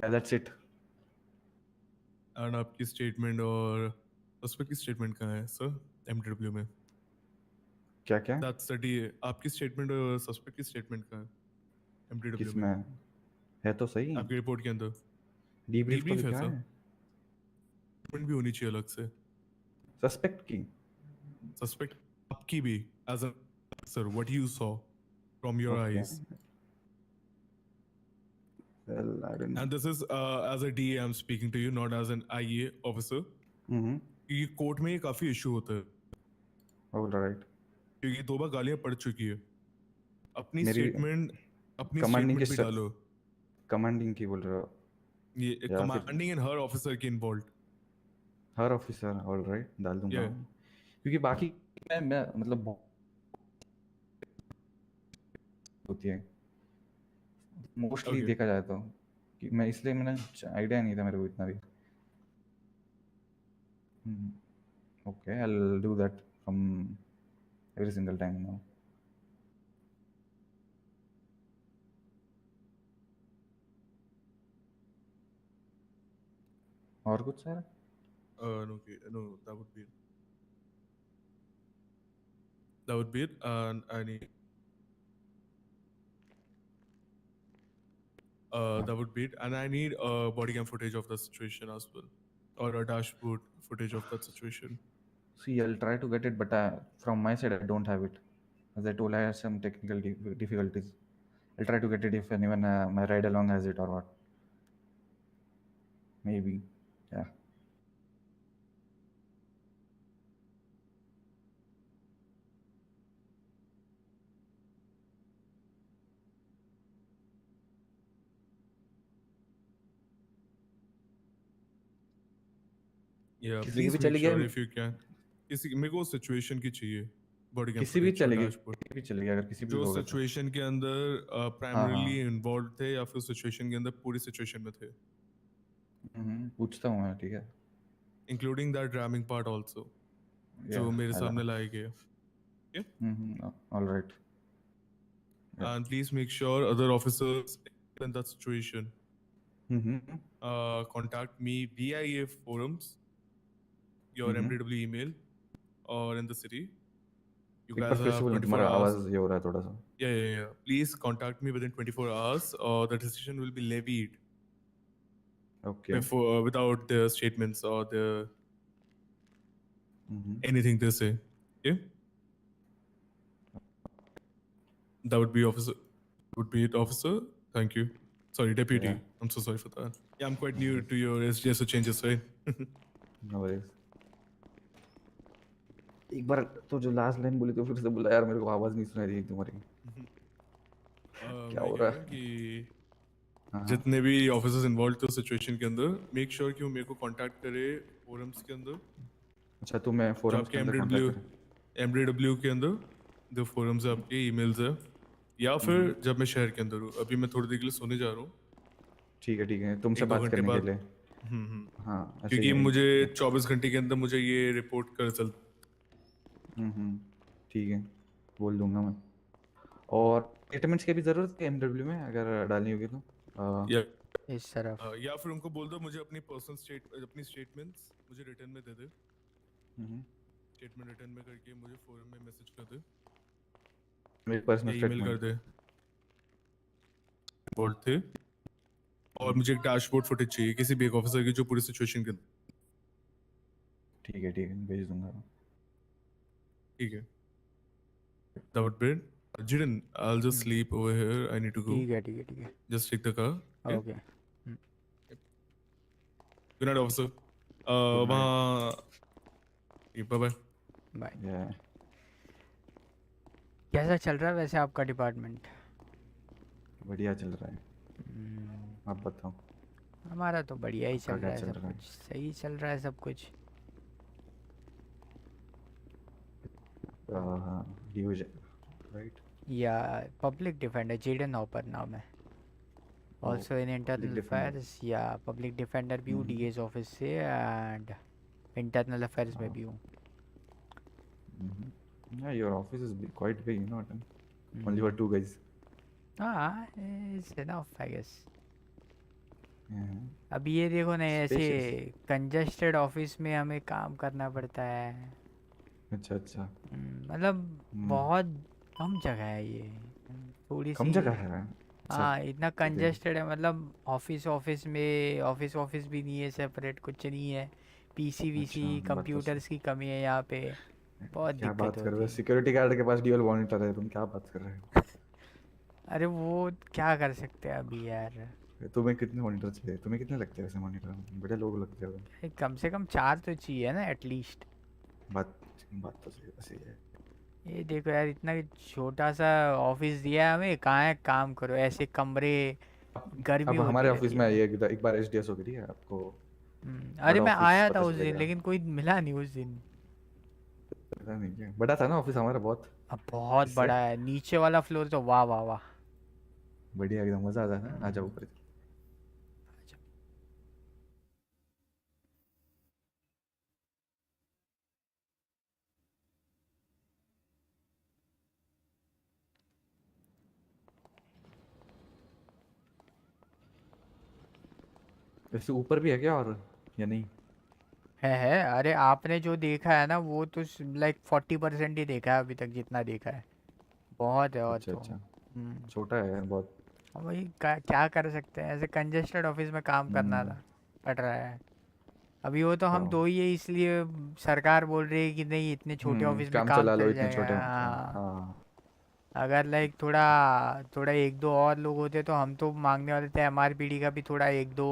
Yeah, that's it. And आपकी statement और suspect की statement कहाँ है, sir? MDW में. क्या? That's the DA. आपकी statement और suspect की statement कहाँ है? MDW किस में. में है तो सही. आपकी report के अंदर. Debrief तो है लिखा sir. है. Statement भी होनी चाहिए अलग से. Suspect की. Suspect आपकी भी as a sir, what you saw from your eyes. Well, I don't know. And this is as a DA I'm speaking to you, not as an IEA officer. क्योंकि court में ये काफी issue होता है. All right. क्योंकि 2 बार गालियां पड़ चुकी है. अपनी मेरी स्टेटमेंट भी डालो. कमांडिंग की बोल रहे हो? ये कमांडिंग एंड हर ऑफिसर के इन्वॉल्व. हर ऑफिसर. ऑल राइट, डाल दूंगा. क्योंकि बाकी मैं मतलब होती है मोस्टली देखा जाए तो, कि मैं इसलिए मैंने आइडिया नहीं था मेरे को इतना भी. Okay, I will do that from every single time now. और कुछ sir? No, okay, no, that would be it, and I need that would be it, and I need body cam footage of the situation as well, or a dashboard footage of that situation. See, I'll try to get it, but from my side, I don't have it. As I told, I have some technical difficulties. I'll try to get it if anyone my ride along has it or what. Maybe, yeah. Yeah, किसी की please भी make चली गया, sure if you can. किसी मेरे को situation की चाहिए बॉडी कैम किसी भी फुटेज और चलेगी, डैशबोर्ड किसी भी चलेगी, अगर किसी भी जो होगा तो। सिचुएशन के अंदर हाँ प्राइमरीली हाँ, इन्वॉल्व थे या फिर सिचुएशन के अंदर पूरी सिचुएशन में थे, पूछता हूँ मैं, ठीक है। Including that rhyming part also जो मेरे सामने लाए गए. All right. And please make sure other officers in that situation contact me via forums, your MDW email, or in the city. You एक guys बार फिर से have बोलना, 24 तुम्हारा hours. आवाज ये हो रहा है थोड़ा सा। Yeah. Please contact me within 24 hours, or the decision will be levied. Okay. Before, without the statements or the anything they say. Okay. That would be officer. Would be it, officer. Thank you. Sorry, deputy. Yeah. I'm so sorry for that. Yeah, I'm quite new to your SGS, so changes, right? No worries. एक बार तो जो last line बोली तो फिर से बोला यार, मेरे को आवाज नहीं सुनाई दी तुम्हारी। क्या हो रहा है कि जितने भी ऑफिसर्स इन्वॉल्व थे सिचुएशन के अंदर, मेक श्योर कि वो मेरे को कांटेक्ट करे फोरम्स के अंदर। अच्छा, तो मैं फोरम्स के अंदर कांटेक्ट करूं? MDW के अंदर जो फोरम्स है आपके, ईमेल्स है, या फिर जब मैं शहर के अंदर हूँ। अभी मैं थोड़ी देर के लिए सोने जा रहा हूँ। ठीक है, तुमसे बात करने के लिए। हाँ, क्योंकि मुझे 24 घंटे के अंदर मुझे ये रिपोर्ट कर चल। ठीक है, बोल दूंगा मैं। और स्टेटमेंट्स की भी जरूरत है MW में, अगर डालनी होगी तो इस तरफ या फिर उनको बोल दो मुझे अपनी अपनी स्टेटमेंट्स मुझे रिटर्न में दे दे। स्टेटमेंट रिटर्न में करके मुझे फोरम में मैसेज कर दे, मेरी पर्सनल ईमेल कर दे बोलते। और मुझे एक डैशबोर्ड फुटेज चाहिए किसी भी एक ऑफिसर की जो पूरी सिचुएशन के। ठीक है, भेज दूंगा। ठीक है, that would be it. Jiren, I'll just sleep over here. I need to go. ठीक है। Just take the car. Okay. Good night, officer. वहाँ bye. बाय। कैसा चल रहा है वैसे आपका डिपार्टमेंट? बढ़िया चल रहा है, आप बताओ। हमारा तो बढ़िया ही चल रहा है, सब रहा है? कुछ सही चल रहा है सब कुछ। राइट या पब्लिक डिफेंडर जेडन हॉपर नाम है। ऑल्सो इन इंटरनल अफेयर्स या पब्लिक डिफेंडर भी हूँ DA's ऑफिस से, एंड इंटरनल अफेयर्स में भी हूँ। Yeah, your office is quite big, you know, only for 2 guys. It's enough, I guess. अब ये देखो ना, ऐसे कंजस्टेड ऑफिस में हमें काम करना पड़ता है। अच्छा। मतलब बहुत कम जगह है ये, थोड़ी कम सी जगह है। हाँ, इतना कंजस्टेड है। मतलब ऑफिस में ऑफिस भी नहीं है सेपरेट, कुछ नहीं है। PC कंप्यूटर्स की कमी है यहाँ पे, बहुत क्या दिक्कत बात कर रहे हो? होती है। सिक्योरिटी गार्ड के पास ड्यूल मॉनिटर है, तुम क्या बात कर रहे हो? अरे वो क्या कर सकते हैं अभी यार। तुम्हें कितने मॉनिटर चाहिए? तुम्हें कितने लगते हैं वैसे मॉनिटर? बड़े लोग लगते हो। कम से कम 4 तो चाहिए ना एटलीस्ट। बात तो सही है। ये देखो यार, इतना छोटा सा ऑफिस दिया है हमें, कहाँ है काम करो, ऐसे कमरे गर्मी अब होती हमारे रहती ऑफिस में आइए, एक बार SDS हो गई है आपको। अरे मैं ऑफिस आया था पता उस दिन, चलेगा। लेकिन कोई मिला नहीं उस दिन। पता नहीं क्या बड़ा था ना ऑफिस हमारा, बहुत बहुत बड़ा है। नीचे वाला फ्लोर तो वाह वाह वाह, बढ़िया, एकदम मजा आता है। आ जाओ ऊपर। वैसे ऊपर भी है क्या? और या नहीं? है। अरे आपने जो देखा है ना वो तो लाइक 40% ही देखा है अभी तक, जितना देखा है बहुत है और अच्छा तो। अच्छा, छोटा है यार बहुत। वही क्या कर सकते हैं, ऐसे कंजेस्टेड ऑफिस में काम करना हम्म, था पड़ रहा है। अभी वो तो हम बताओ। दो ही है, इसलिए सरकार बोल रही है कि नहीं इतने छोटे ऑफिस में काम काम चला लो चल इतने जाएगा। छोटे में, हाँ, हाँ। अगर लाइक थोड़ा थोड़ा एक दो और लोग होते तो हम तो मांगने वाले थे MRPD का भी, थोड़ा एक दो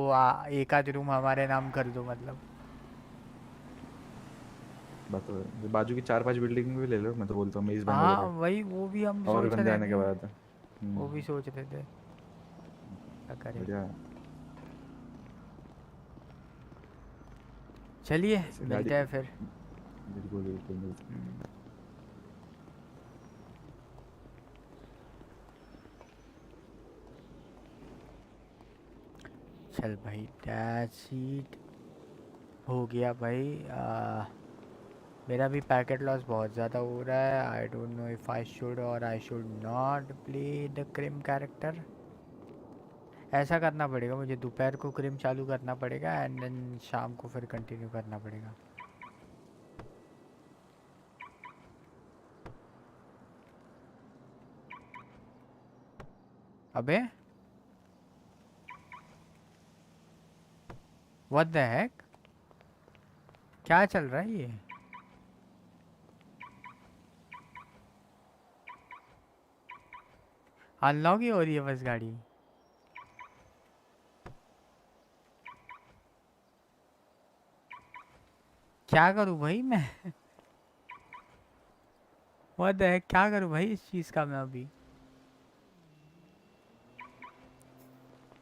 एक आध रूम हमारे नाम कर दो मतलब। बात तो है। बाजू की 4-5 बिल्डिंग भी ले लो, मैं तो बोलता हूँ ईस्ट बंगाल हाँ एरिया, वही, वो भी हम और सोच बंदे रहे आने के थे। बाद। वो भी सोच रहे थे, क्या करें। बढ़िया। चलिए ऐसे गाड़ी, मिलते हैं फिर। बिल्कुल बिल्कुल मिलते हैं। चल भाई, दैट्स इट, हो गया भाई। मेरा भी पैकेट लॉस बहुत ज़्यादा हो रहा है। I don't know if I should और I should not play the crim character. ऐसा करना पड़ेगा मुझे, दोपहर को क्रिम चालू करना पड़ेगा एंड देन शाम को फिर कंटिन्यू करना पड़ेगा। अबे व्हाट द हेक, क्या चल रहा है ये? अनलॉक ही हो रही है बस गाड़ी। क्या करूँ भाई मैं? व्हाट द हेक, क्या करूँ भाई इस चीज़ का मैं अभी?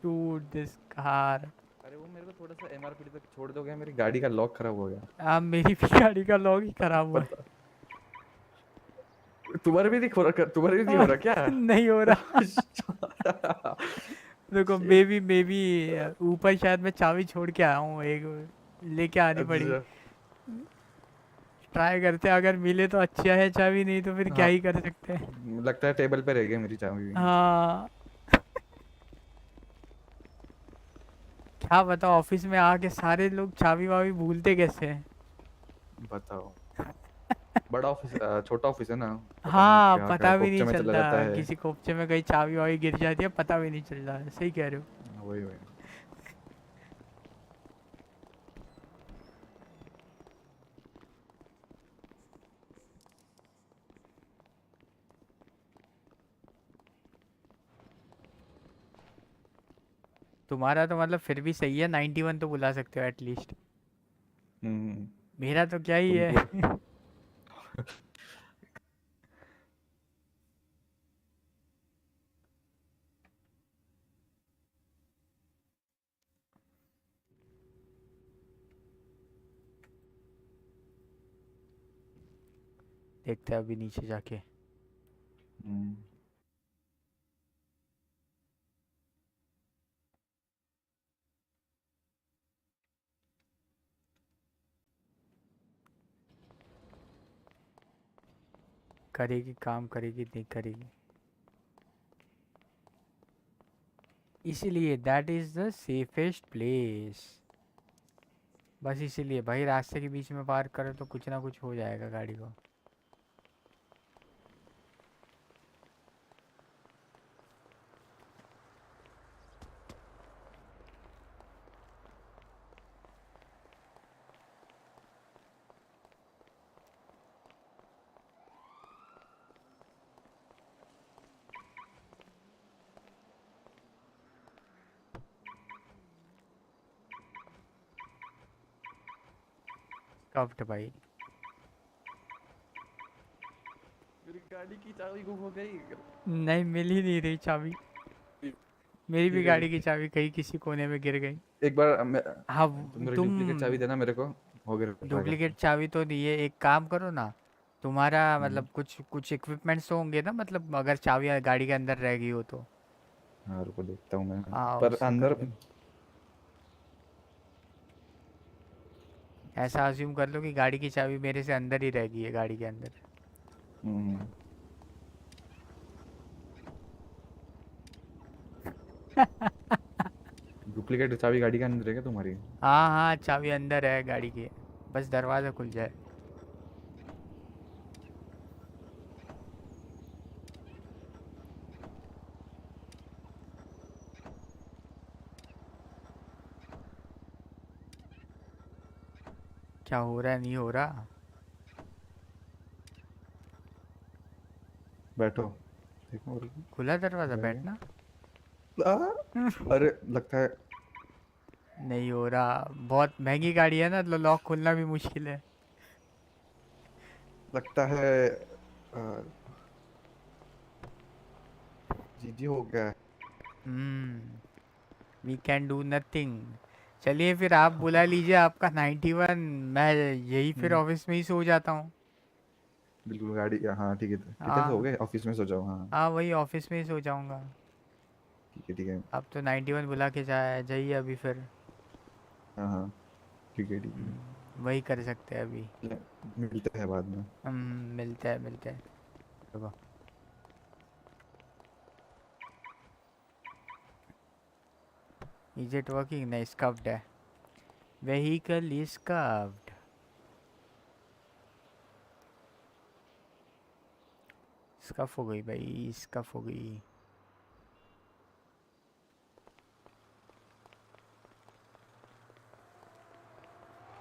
To this car. अरे वो मेरे को थोड़ा सा MRPD तक छोड़ दोगे, मेरी गाड़ी का लॉक खराब हो गया। अब मेरी भी गाड़ी का लॉक ही खराब हुआ है। तुम्हारे भी नहीं हो रहा, तुम्हारे भी नहीं हो रहा क्या? नहीं हो रहा। देखो मे बी ऊपर शायद मैं चाबी छोड़ के आया हूँ, एक लेके आनी पड़ी। अच्छा, ट्राई करते हैं, अगर मिले तो अच्छा है चाबी, नहीं तो फिर क्या हाँ, ही कर सकते हैं। लगता है टेबल पे रह गई मेरी चाबी भी। हाँ, क्या बता, ऑफिस में आके सारे लोग चाबी वाबी भूलते कैसे हैं? बताओ, बड़ा ऑफिस, छोटा ऑफिस है ना, पता नहीं हाँ, क्या क्या पता भी नहीं कोपचे में चला चलता, जाता है। किसी कोपचे में कहीं चाबी वाबी गिर जाती है, पता भी नहीं चलता है। सही कह रहे हो। वही वही। तुम्हारा तो मतलब फिर भी सही है, 91 तो बुला सकते हो एटलीस्ट। हम्म, मेरा तो क्या ही तुमको है। देखते हैं अभी नीचे जाके। हम्म, करेगी काम, करेगी नहीं करेगी, इसीलिए that is the safest place. बस इसीलिए भाई, रास्ते के बीच में पार्क करो तो कुछ ना कुछ हो जाएगा गाड़ी को। कफ्ट भाई। मेरी गाड़ी की चाबी गुम हो गई। नहीं, मिल ही नहीं रही चाबी। मेरी भी ठीक है, गाड़ी की चाबी कहीं किसी कोने में गिर गई। एक बार हाँ, तुम मेरी तुम डुप्लीकेट चाबी देना मेरे को, हो गया ट्राई करते डुप्लीकेट हैं। चाबी तो दिए, एक काम करो ना, तुम्हारा हम्म, मतलब कुछ कुछ इक्विपमेंट्स तो होंगे ना, मतलब अगर चाबी गाड़ी के अंदर रह गई हो तो। हाँ रुको देखता हूँ मैं, हाँ, पर उससे कर अंदर। लो। ऐसा अज्यूम कर लो कि गाड़ी की चाबी मेरे से अंदर ही रह गई है, गाड़ी के अंदर। हम्म, डुप्लीकेट चाबी गाड़ी के अंदर है क्या तुम्हारी? हाँ हाँ, चाबी अंदर है गाड़ी के, बस दरवाज़ा खुल जाए। क्या हो रहा है, नहीं हो रहा? बैठो। देखो खुला दरवाज़ा, बैठ बैठना। अरे लगता है नहीं हो रहा, बहुत महंगी गाड़ी है ना, तो लॉक खोलना भी मुश्किल है। लगता है जीजी हो गया है। We can do nothing. चलिए फिर आप बुला लीजिए आपका 91, मैं यही फिर ऑफिस में ही सो जाता हूँ। बिल्कुल गाड़ी, हाँ ठीक है। कितने हाँ हो गए? ऑफिस में सो जाओ। हाँ हाँ, वही ऑफिस में ही सो जाऊँगा। ठीक है। आप तो 91 बुला के जाइए अभी फिर। हाँ हाँ ठीक है। वही कर सकते हैं अभी। मिलते हैं बाद में। मिलते हैं रुको। Is it working? नहीं, स्कफ्ड है। Vehicle is स्कफ्ड। स्कफ हो गई भाई, स्कफ हो गई।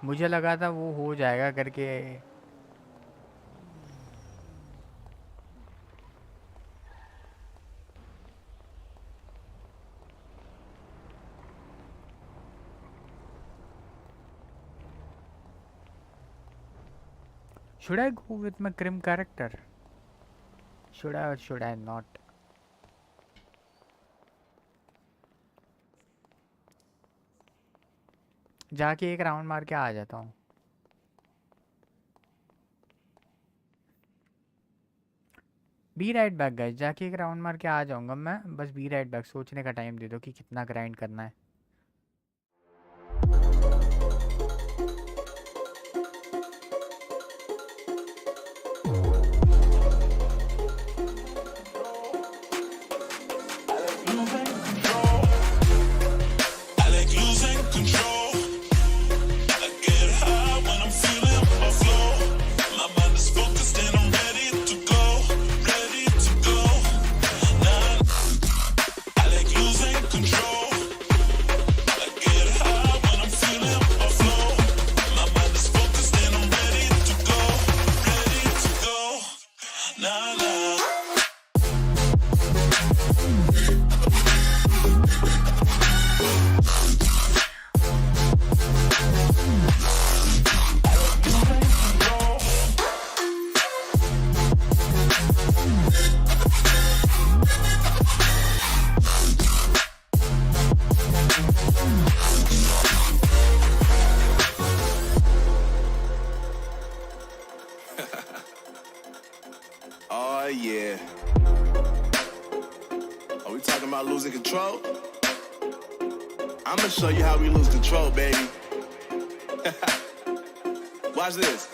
मुझे लगा था वो हो जाएगा करके। Should I go with my Grim character? Should I or should I not? जाके एक राउंड मार के आ जाता हूँ। बी राइट बैक गाइस, जाके एक राउंड मार के आ जाऊँगा मैं, बस बी राइट बैक। सोचने का टाइम दे दो कि कितना ग्राइंड करना है। Oh yeah. Are we talking about losing control? I'ma show you how we lose control, baby. Watch this.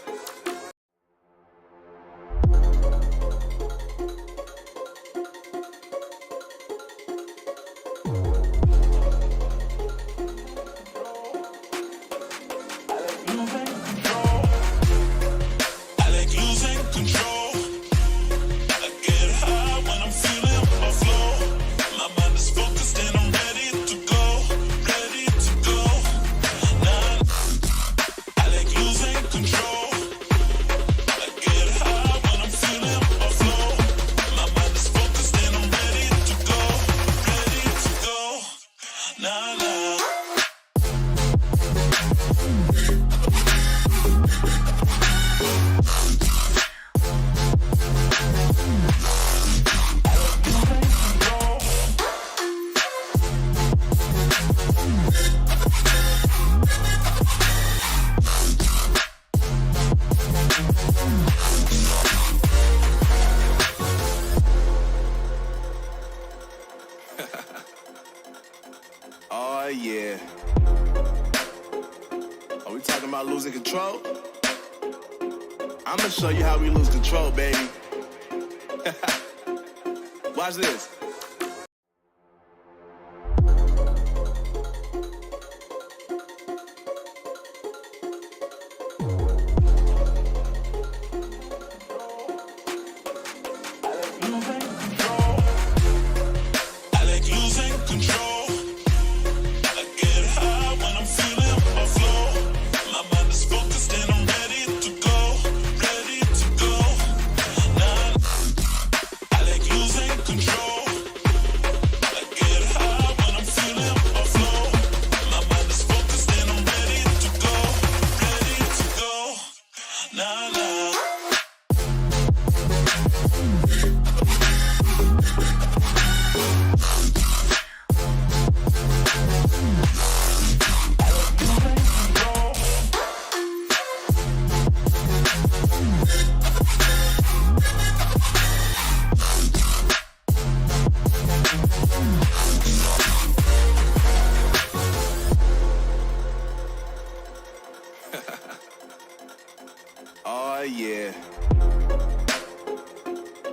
Oh yeah. Are we talking about losing control? I'ma show you how we lose control, baby. Watch this.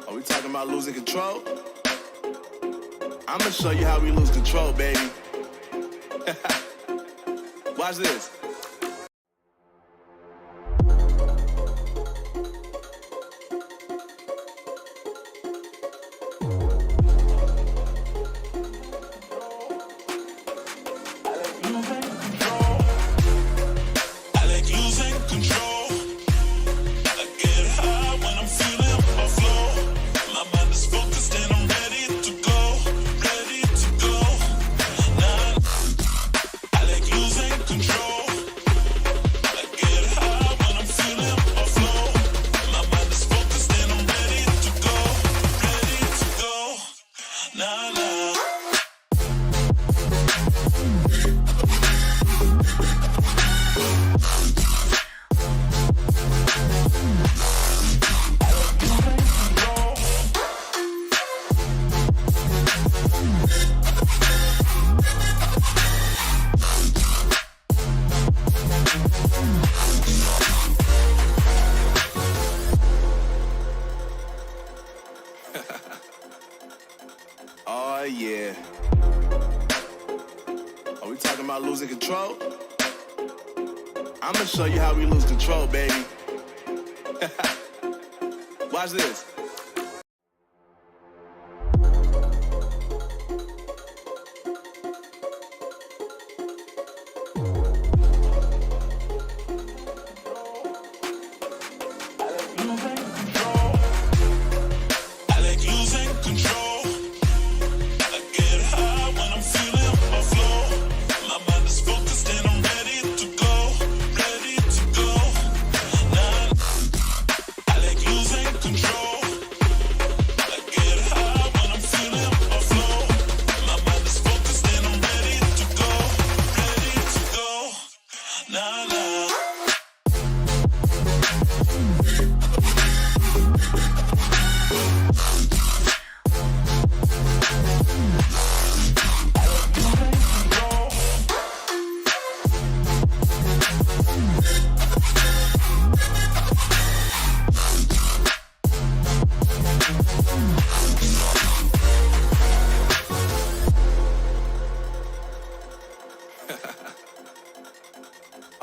Are we talking about losing control? I'ma show you how we lose control, baby. Watch this. Oh yeah. Are we talking about losing control? I'ma show you how we lose control, baby. Watch this.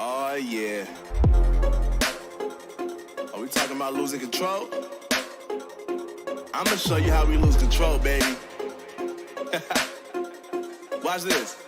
Oh yeah. Are we talking about losing control? I'ma show you how we lose control, baby. Watch this.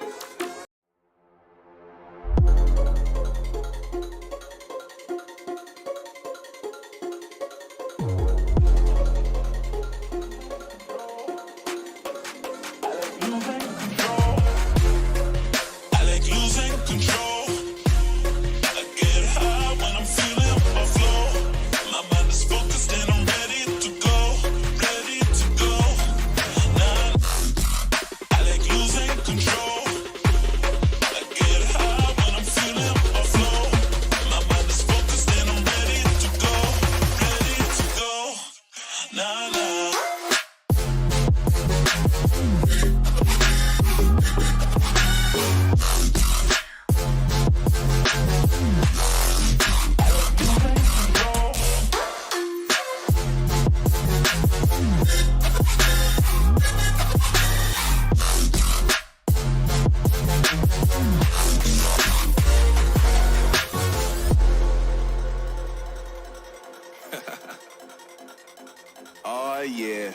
Oh yeah.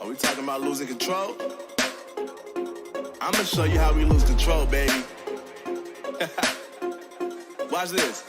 Are we talking about losing control? I'ma show you how we lose control, baby. Watch this.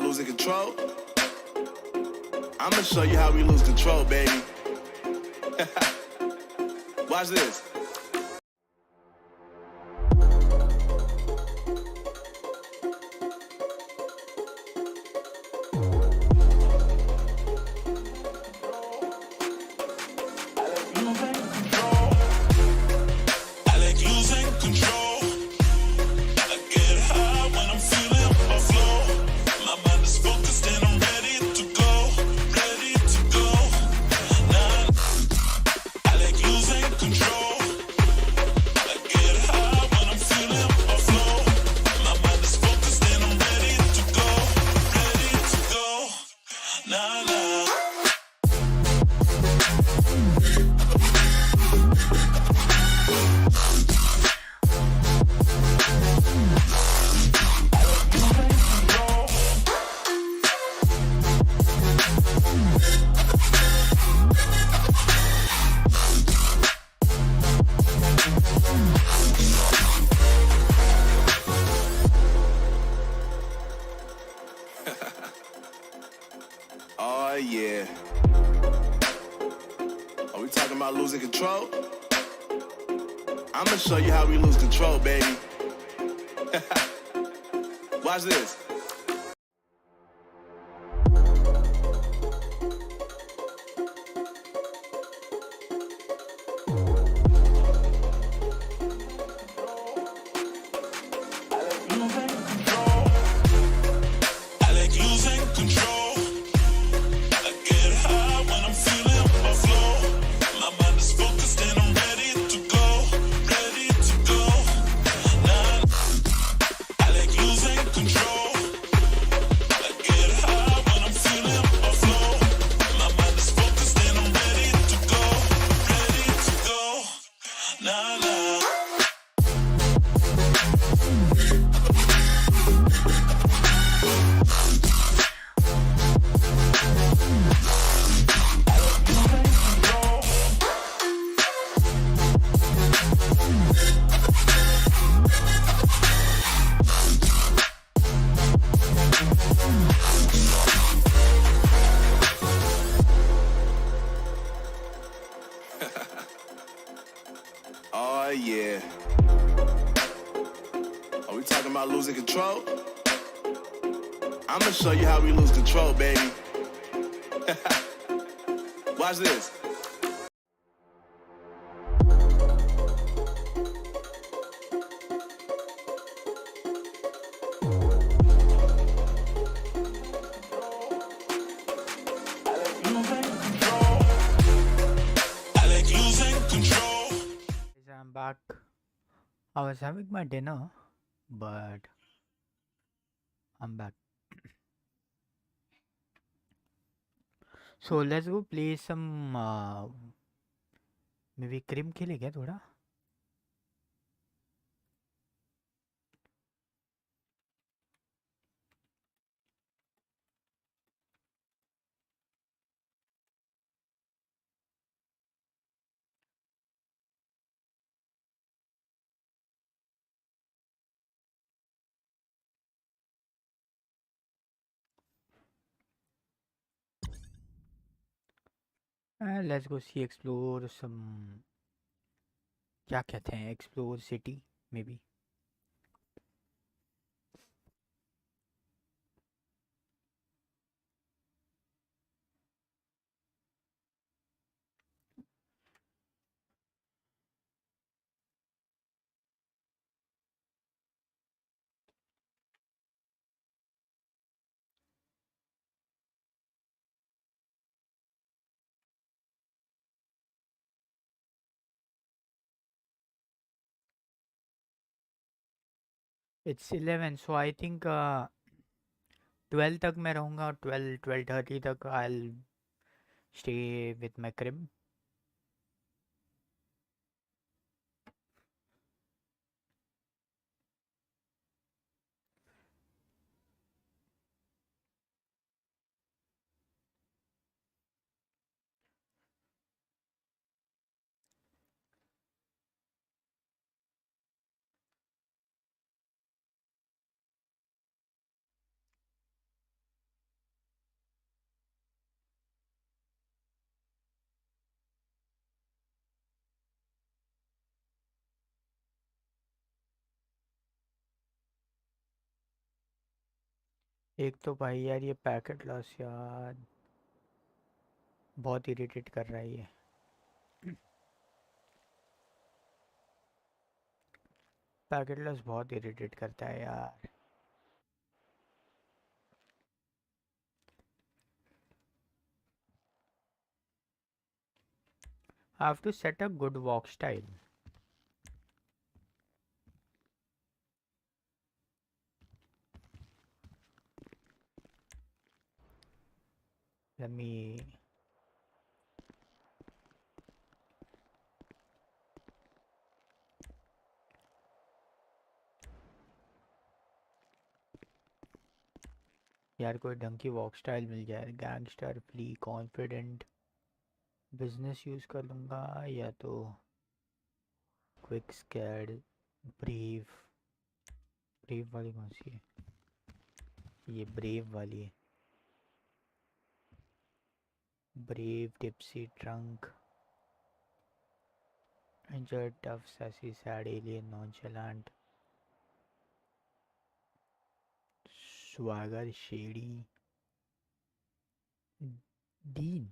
losing control? I'ma show you how we lose control, baby. Watch this. Oh yeah. Are we talking about losing control? I'ma show you how we lose control, baby. Watch this. Oh yeah. Are we talking about losing control? I'ma show you how we lose control, baby. Watch this. I'm back. I was having my dinner, but I'm back. So let's go play some maybe Crim खेले क्या थोड़ा? Let's go see explore some क्या कहते हैं explore city maybe. It's 11, so I think 12 तक मैं रहूँगा और 12:30 तक I'll stay with my crib. एक तो भाई यार ये पैकेट लॉस यार बहुत इरिटेट कर रहा है ये। पैकेट लॉस बहुत इरिटेट करता है यार। I have to set a good walk style. Let me यार कोई ढंग की वॉक स्टाइल मिल जाए। Gangster, flee, confident, business use कर लूँगा या तो क्विक, स्कैर्ड, ब्रीव। ब्रीव वाली कौन सी है? ये ब्रेव वाली है। Brave, tipsy, trunk, injured, tough, sassy, sad, alien, नॉनचैलेंट, स्वागर, shady, dean.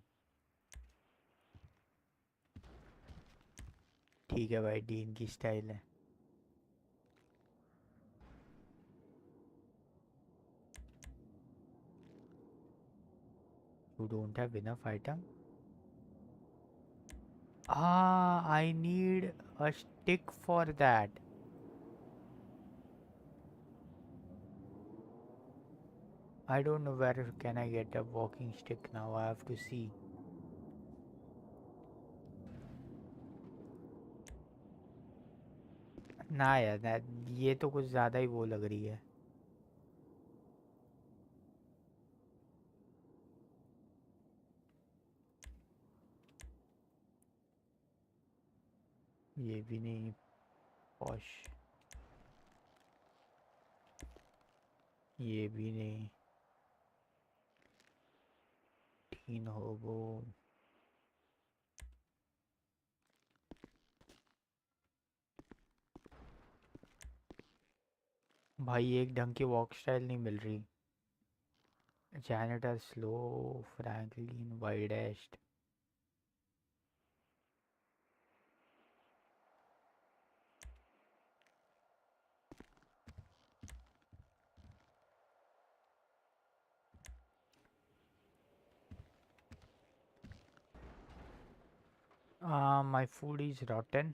ठीक है भाई, डीन की स्टाइल है। You don't have enough item? Ah, I need a stick for that. I don't know where can I get a walking stick now. I have to see. ना यार ये तो कुछ ज़्यादा ही वो लग रही है। ये भी नहीं पॉश, ये भी नहीं। तीन होगो। भाई एक ढंग की वॉक स्टाइल नहीं मिल रही। Janitor, slow, Franklin, widest. My food is rotten.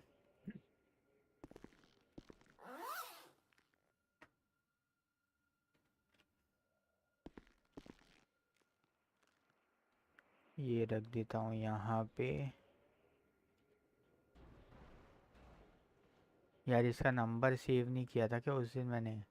ये रख देता हूँ यहाँ पे। यार इसका नंबर सेव नहीं किया था क्या उस दिन मैंने?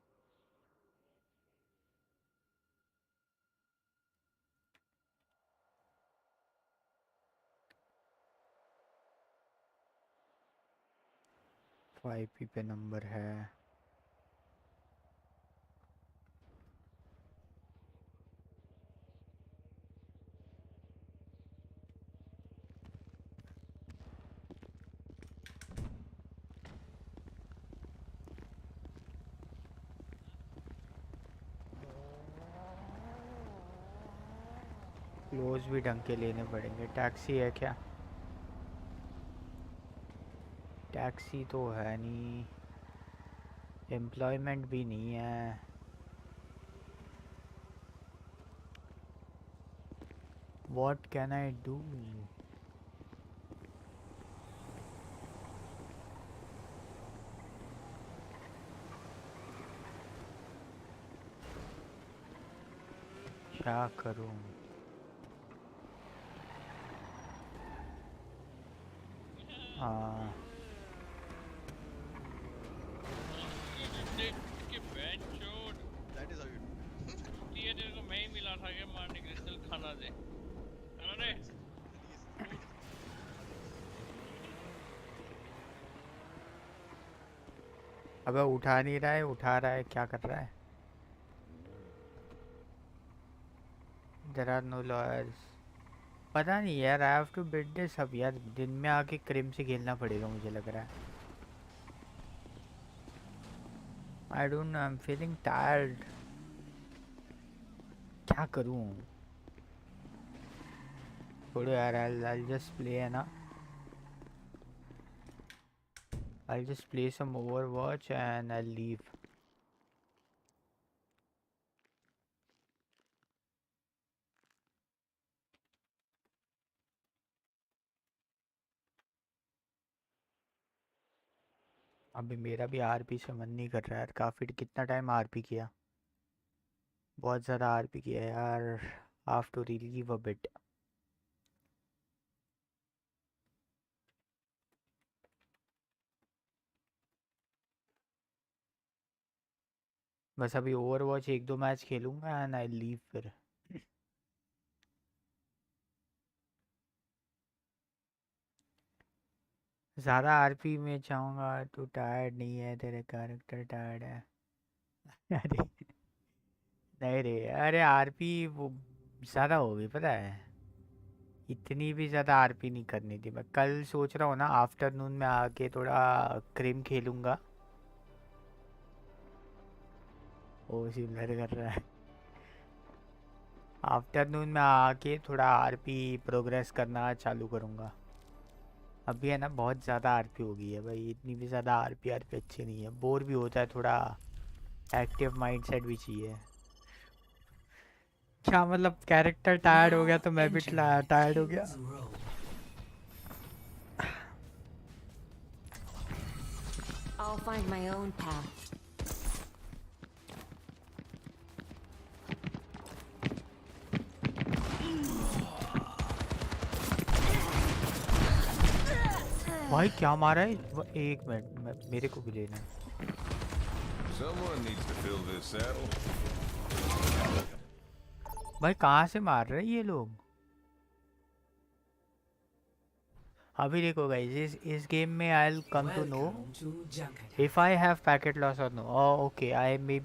फाइव पी पे नंबर है। क्लोज भी ढंग के लेने पड़ेंगे। टैक्सी है क्या? टैक्सी तो है नहीं, एम्प्लॉयमेंट भी नहीं है। What can I do? क्या करूं? हाँ अबे उठा नहीं रहा है, उठा रहा है, क्या कर रहा है? There are no lawyers. पता नहीं यार, I have to bid this अब यार। दिन में आके क्रिम से खेलना पड़ेगा मुझे लग रहा है। I don't know, I'm feeling tired. क्या करूं? छोड़ो यार, I'll just play है ना. I'll just play some Overwatch and I'll leave. अभी मेरा भी आरपी से मन नहीं कर रहा है यार. काफ़ी कितना टाइम आरपी किया? बहुत ज़्यादा आरपी किया यार. Have to relieve a bit. बस अभी ओवरवॉच 1-2 मैच खेलूंगा एंड आई लीव फिर. ज़्यादा आरपी में चाहूँगा. तू टायर्ड नहीं है? तेरे कैरेक्टर टायर्ड है? अरे नहीं रे. अरे आरपी वो ज़्यादा हो गई पता है. इतनी भी ज़्यादा आरपी नहीं करनी थी. मैं कल सोच रहा हूँ ना आफ्टरनून में आके थोड़ा क्रिम खेलूँगा. ओ सिमिलर कर रहा है. आफ्टरनून में आके थोड़ा आरपी प्रोग्रेस करना चालू करूँगा. अभी है ना बहुत ज़्यादा आरपी हो गई है भाई. इतनी भी ज़्यादा आरपी अच्छी नहीं है. बोर भी होता है थोड़ा. एक्टिव माइंडसेट भी चाहिए. क्या मतलब कैरेक्टर टायर्ड हो गया तो मैं भी टायर्ड हो गया. I'll find my own path. भाई क्या मारा है? एक मिनट, मेरे को भी लेना है. Someone needs to fill this saddle. भाई कहाँ से मार रहे हैं ये लोग? अभी देखो गाइस, इस गेम में I will come to know if I have packet loss और no. Okay, I may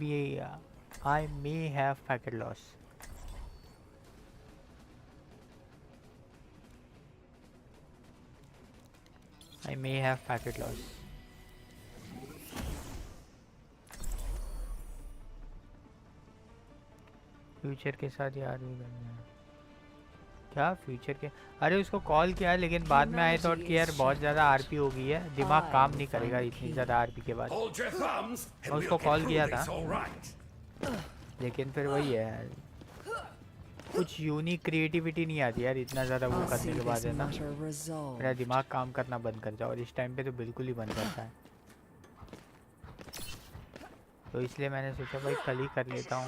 have packet loss. I may have packet loss. Future के साथ यार भी करना है क्या? फ्यूचर के अरे उसको कॉल किया है लेकिन बाद में आई थॉट कि यार बहुत ज़्यादा आरपी हो गई है. दिमाग काम नहीं करेगा इतनी ज़्यादा आरपी के बाद. मैं उसको कॉल किया था लेकिन फिर वही है यार, कुछ यूनिक क्रिएटिविटी नहीं आती यार इतना ज़्यादा वो करने के बाद है ना. मेरा दिमाग काम करना बंद कर जाओ. और इस टाइम पे तो बिल्कुल ही बंद करता है. तो इसलिए मैंने सोचा भाई कल ही कर लेता हूँ.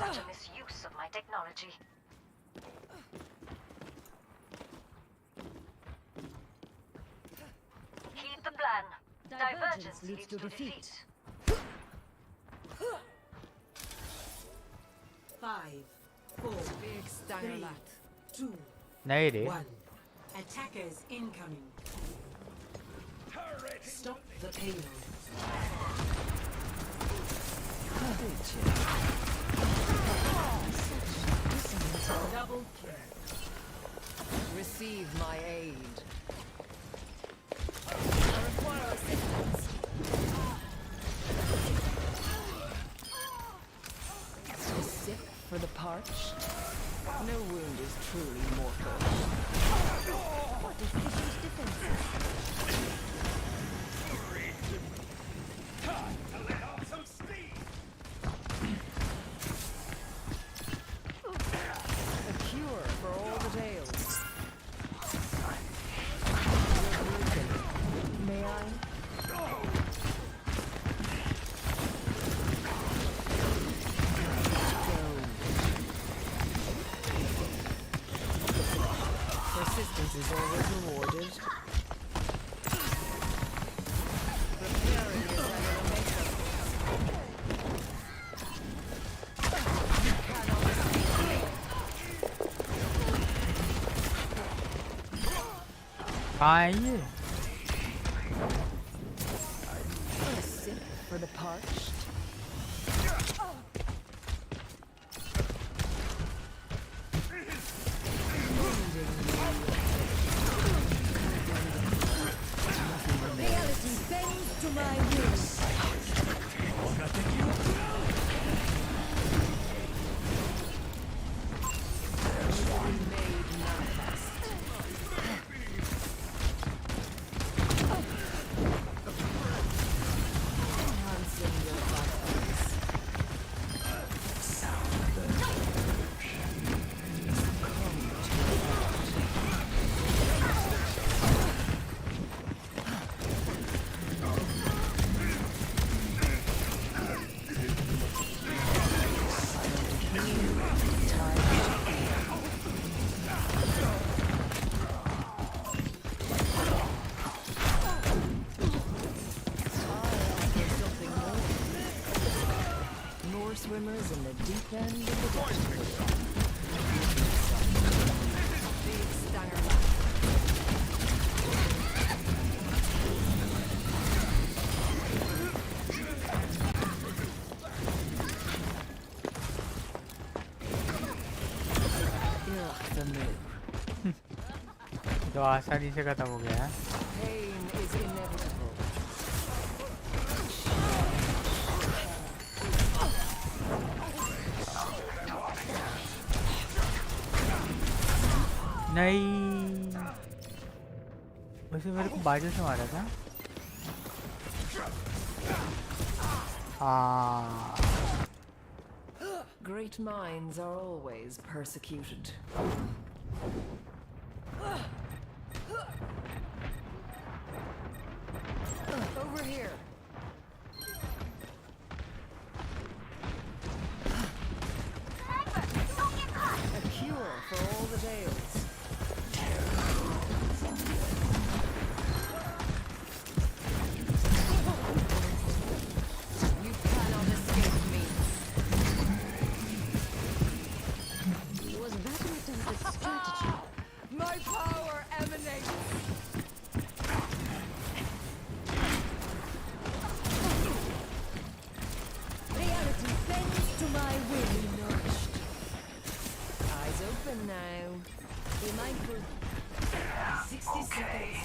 Divergence leads to defeat. 5, 4, big Stangerlat. 2, नहीं रे. 1. Attackers incoming. Stop the payload. Double kill. Receive my aid. I require assistance. Sick for the parched? No wound is truly mortal. What efficient defenses? Let off some steam. A cure for all the tales. May I? Persistence is always rewarded. Repairing is another makeup. You cannot escape me. कहाँ है ये? A sip for the parched. Reality bends to my will. deep end of the dashboard. Big stanger line. Ugh, the move. तो आसानी से खत्म हो गया है. Pain is inevitable. नहीं, वैसे मेरे को बाजू से मारा था. हाँ. Great minds are always persecuted. Over here. A cure for all the Dales. You cannot escape me. Was that an attempted strategy? My power emanates. Reality bends to my will. Nourished. Eyes open now. Be mindful. 60 seconds.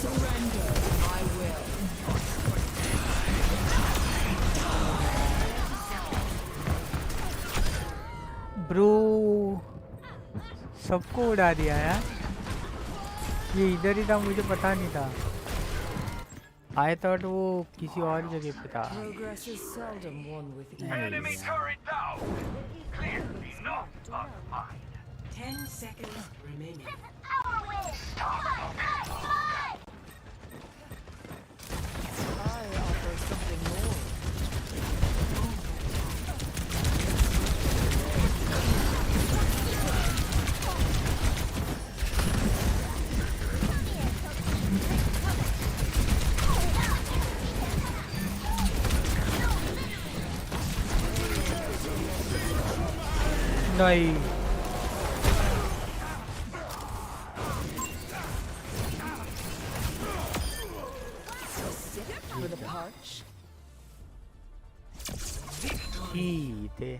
Surrender my will. Bro सबको उड़ा दिया यार. ये इधर ही था, मुझे पता नहीं था. आई थॉट वो किसी और जगह पे था. Progress is seldom won with ease. Enemy turret down. Clearly not unmine. 10 seconds remaining. I offer something more. नहीं. For the punch. ही थे.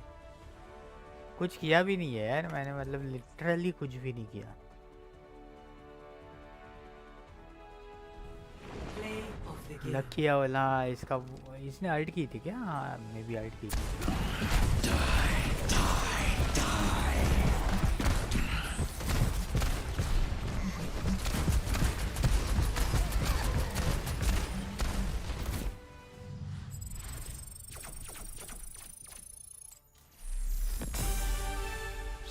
कुछ किया भी नहीं है यार मैंने, मतलब लिटरली कुछ भी नहीं किया. लकी वाला इसका इसने अल्ट की थी क्या? हाँ मैं भी अल्ट की थी.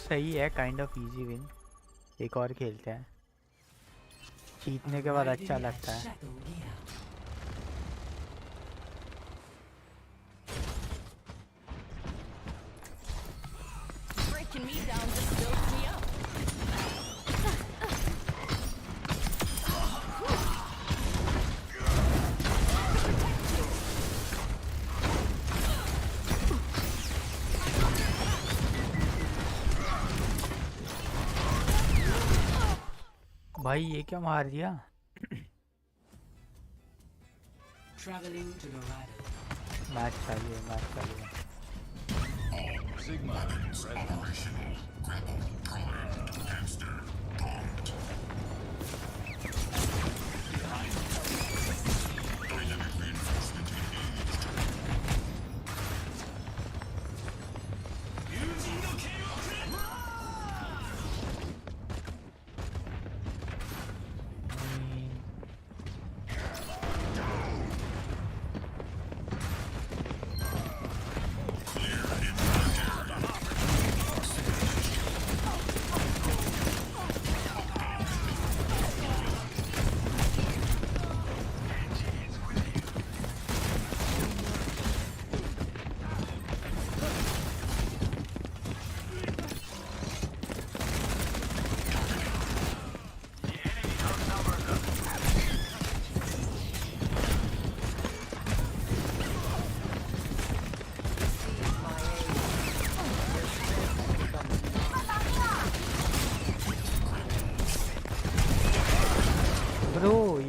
सही है, काइंड ऑफ इजी विन. एक और खेलते हैं. जीतने के बाद अच्छा लगता है. Breaking me down just builds me up. भाई ये क्या मार दिया? Traveling to Laredo. मैच चालू है, मैच चालू है. Sigma, operational. Grapple, prime, hamster, bombed. Dynamic reinforcement engaged.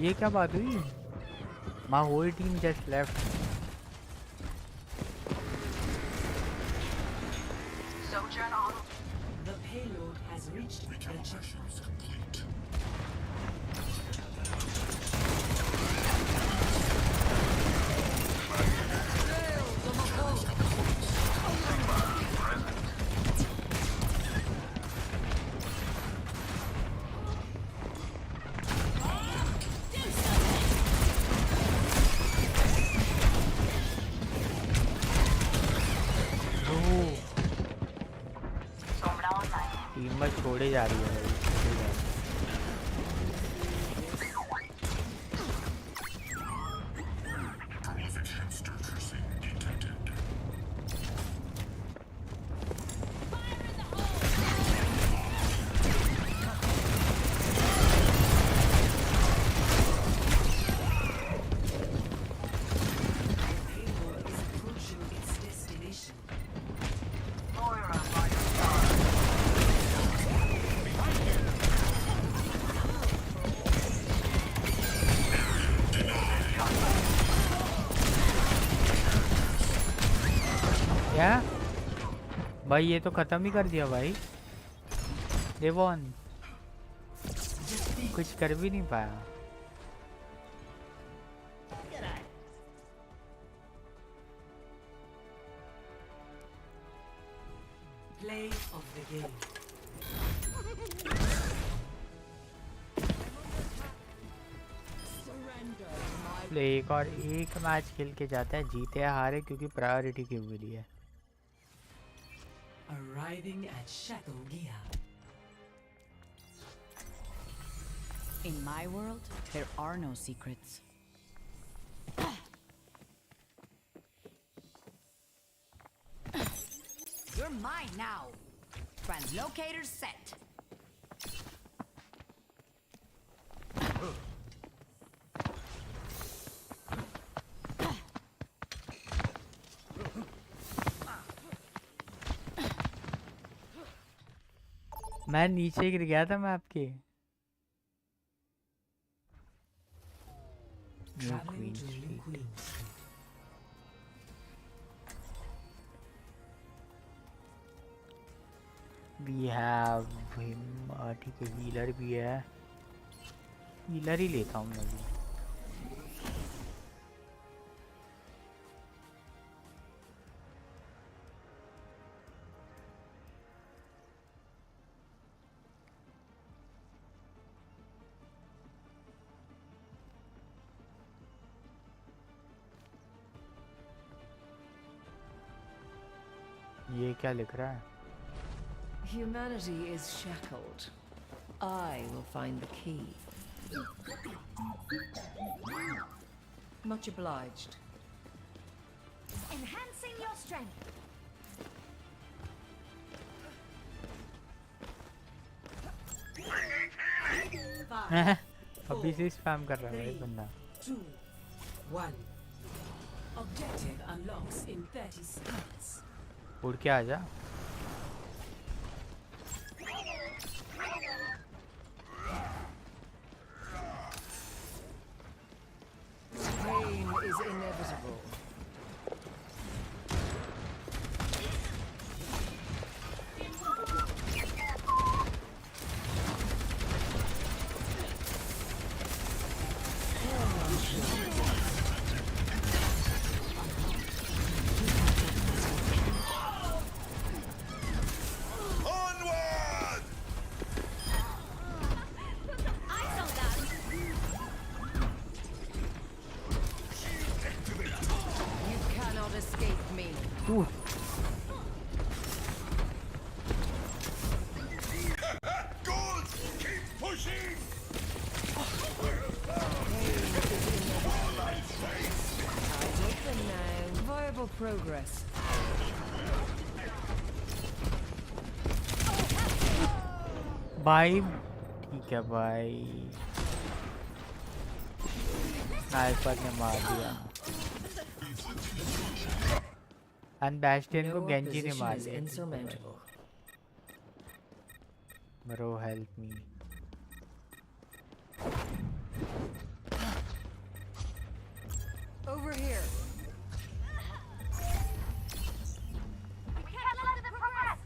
ये क्या बात हुई? My whole team just left. The payload has reached the checkpoint. Team में छोड़े जा रही है भाई, छोड़े जा रही है। क्या भाई, ये तो खत्म ही कर दिया भाई। देवोन कुछ कर भी नहीं पाया। Play of the game. एक और एक मैच खेल के जाता है, जीते या हारे क्योंकि प्रायोरिटी क्यों मिली है। Arriving at Shackle Gear. In my world, there are no secrets. You're mine now. Translocator set. मैं नीचे गिर गया था मैं आपके। Traveling to New Queen Street. We have him, ठीक है, हीलर भी है, हीलर ही लेता हूँ मैं भी। ये क्या लिख रहा है? Humanity is shackled. I will find the key. Much obliged. Enhancing your strength. अभी से स्पैम कर रहा है भाई बंदा। 2, 1. Objective unlocks in 30 seconds. उड़ के आ जा। Pain is inevitable. Progress. भाई ठीक है भाई, स्नाइपर ने मार दिया। अनबैस्टियन को गेंजी ने मार दिया। Bro, help me. Over here. We can't let them progress.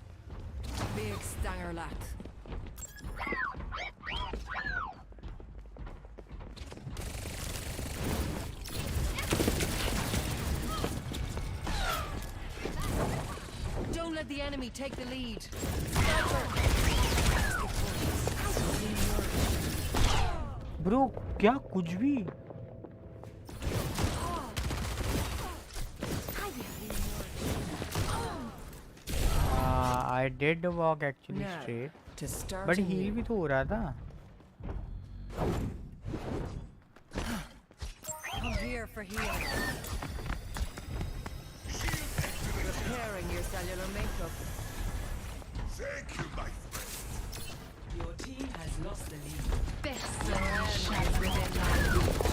Big stanger lat. Don't let the enemy take the lead. Bro क्या कुछ भी I did walk actually Now, straight, to start but anew. heal भी तो हो रहा था. Come here for healing. Repairing your cellular makeup. Thank you, my friend. Your team has lost the lead. Surrender to my will.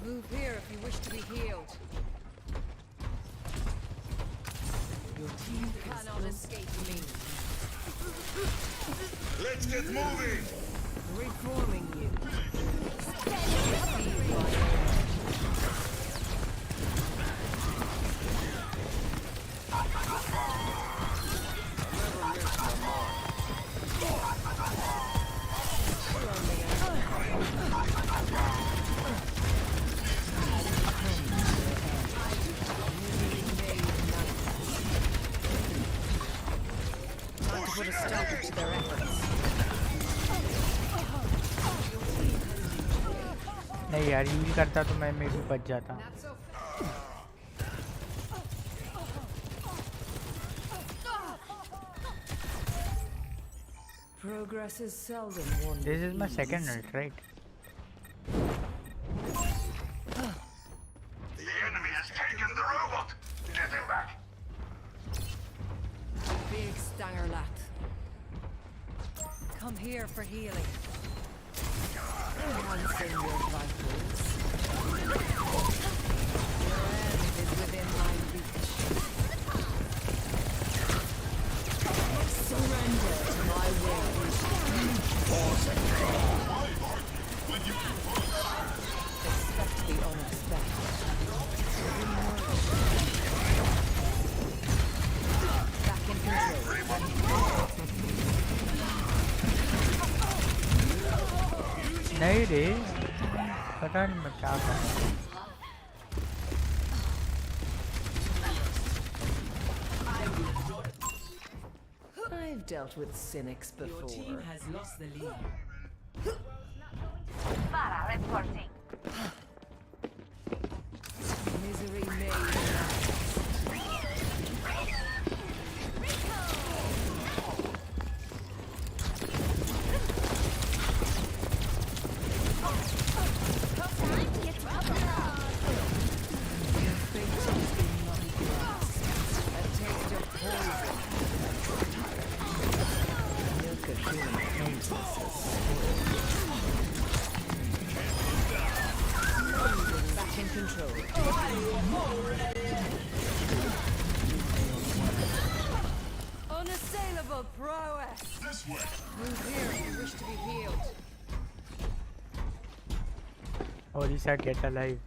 Move here if you wish to be healed. Your team cannot escape me. Let's get moving. Reforming you. Time to put a stop to their efforts. नहीं यार heal करता तो मैं भी बच जाता. Progress is seldom won. This is my second ult, right? The enemy has taken the robot. Get him back. Big stanger lat. Come here for healing. Enhancing your vitals. Your end is within my reach. Surrender to my will. Expect the unexpected. Back in control. नहीं रे पता नहीं मैं क्या कर. I've dealt with cynics before. Your team has lost the lead. Para reporting. Misery made manifest. Your fate has been not grasped. A taste of poison. Milk of human acquaintances. Back in control. Unassailable prowess. This way. Move here if you wish to be healed. और इस side get alive.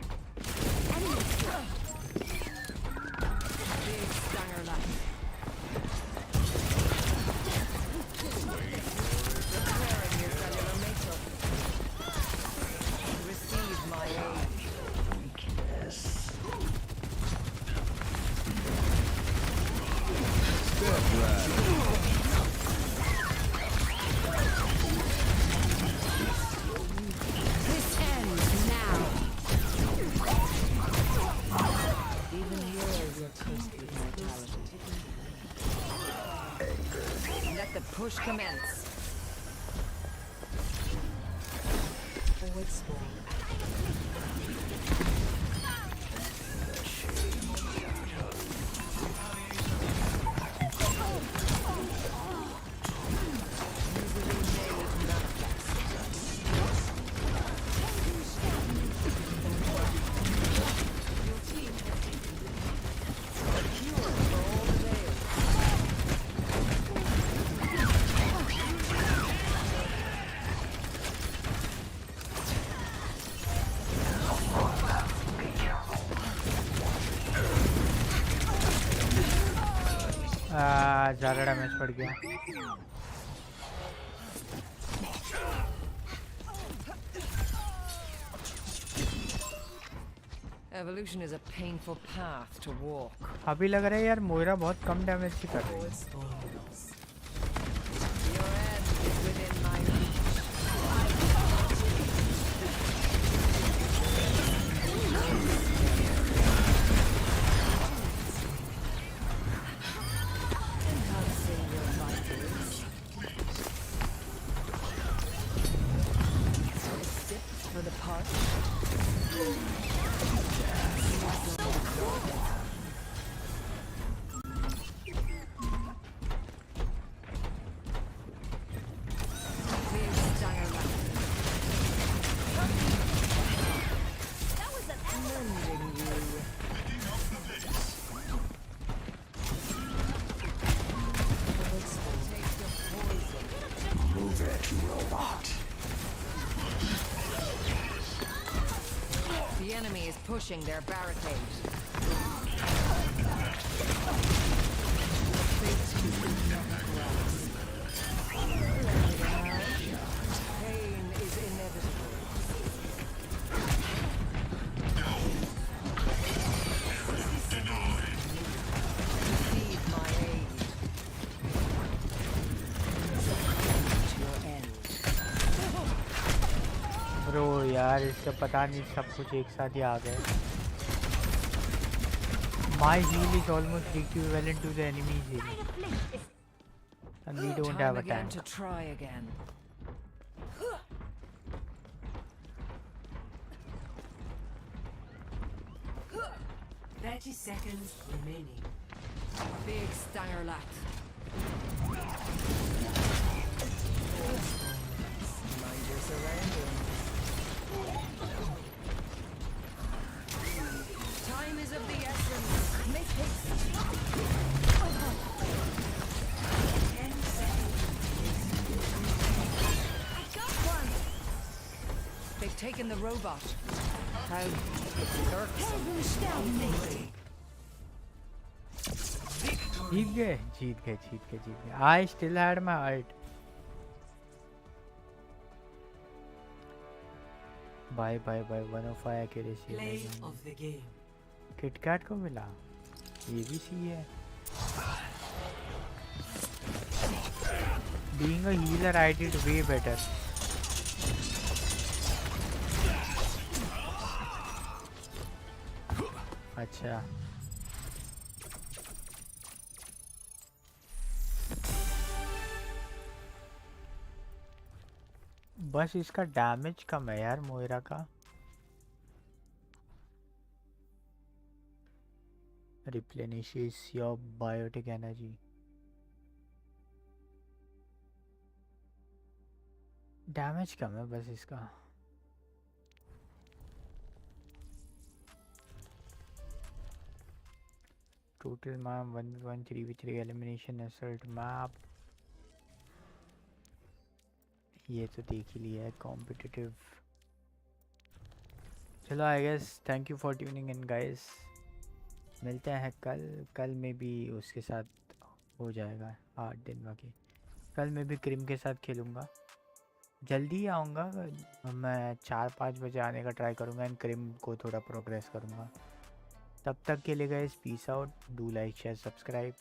Big stanger lat. Repairing your cellular makeup. Receive my aid. Weakness. This ends now. Even yours will taste with mortality. Let the push commence. Forward square. ज़्यादा damage पड़ गया. Evolution is a painful path to walk. अभी लग रहा है यार Moira बहुत कम damage ही कर रही है. Your end is within my reach. Enhancing your vitals. A sip for the parched. Move it, robot. The enemy is pushing their barricade. Pain is inevitable. Receive my aid. To your end. Bro यार इसका पता नहीं सब कुछ एक साथ ही आ गए. My heal is almost equivalent to the enemy's heal. And we don't have a Again tank. to try again. 30 seconds remaining. Big stanger lat. Mind your surroundings. Time is of the essence. Make haste. 10 seconds. I got one. They've taken the robot. How irksome. जीत गए. I still had my ult. Bye 105 accuracy. Play of the game. KitKat को मिला. ये भी सही है. Being a healer, I did way better. अच्छा. बस इसका डैमेज कम है यार मोइरा का. Replenishes your biotic energy. Damage कम है बस इसका. Total map 1v1 3v3 elimination assault map. ये तो देख ही लिया है. कॉम्पिटिटिव. चलो I guess thank you for tuning in guys. मिलते हैं कल में भी उसके साथ हो जाएगा 8 दिन बाकी. कल मैं भी क्रीम के साथ खेलूँगा. जल्दी आऊँगा. मैं 4-5 बजे आने का ट्राई करूँगा एंड क्रीम को थोड़ा प्रोग्रेस करूँगा. तब तक के लिए guys peace out. Do like share subscribe.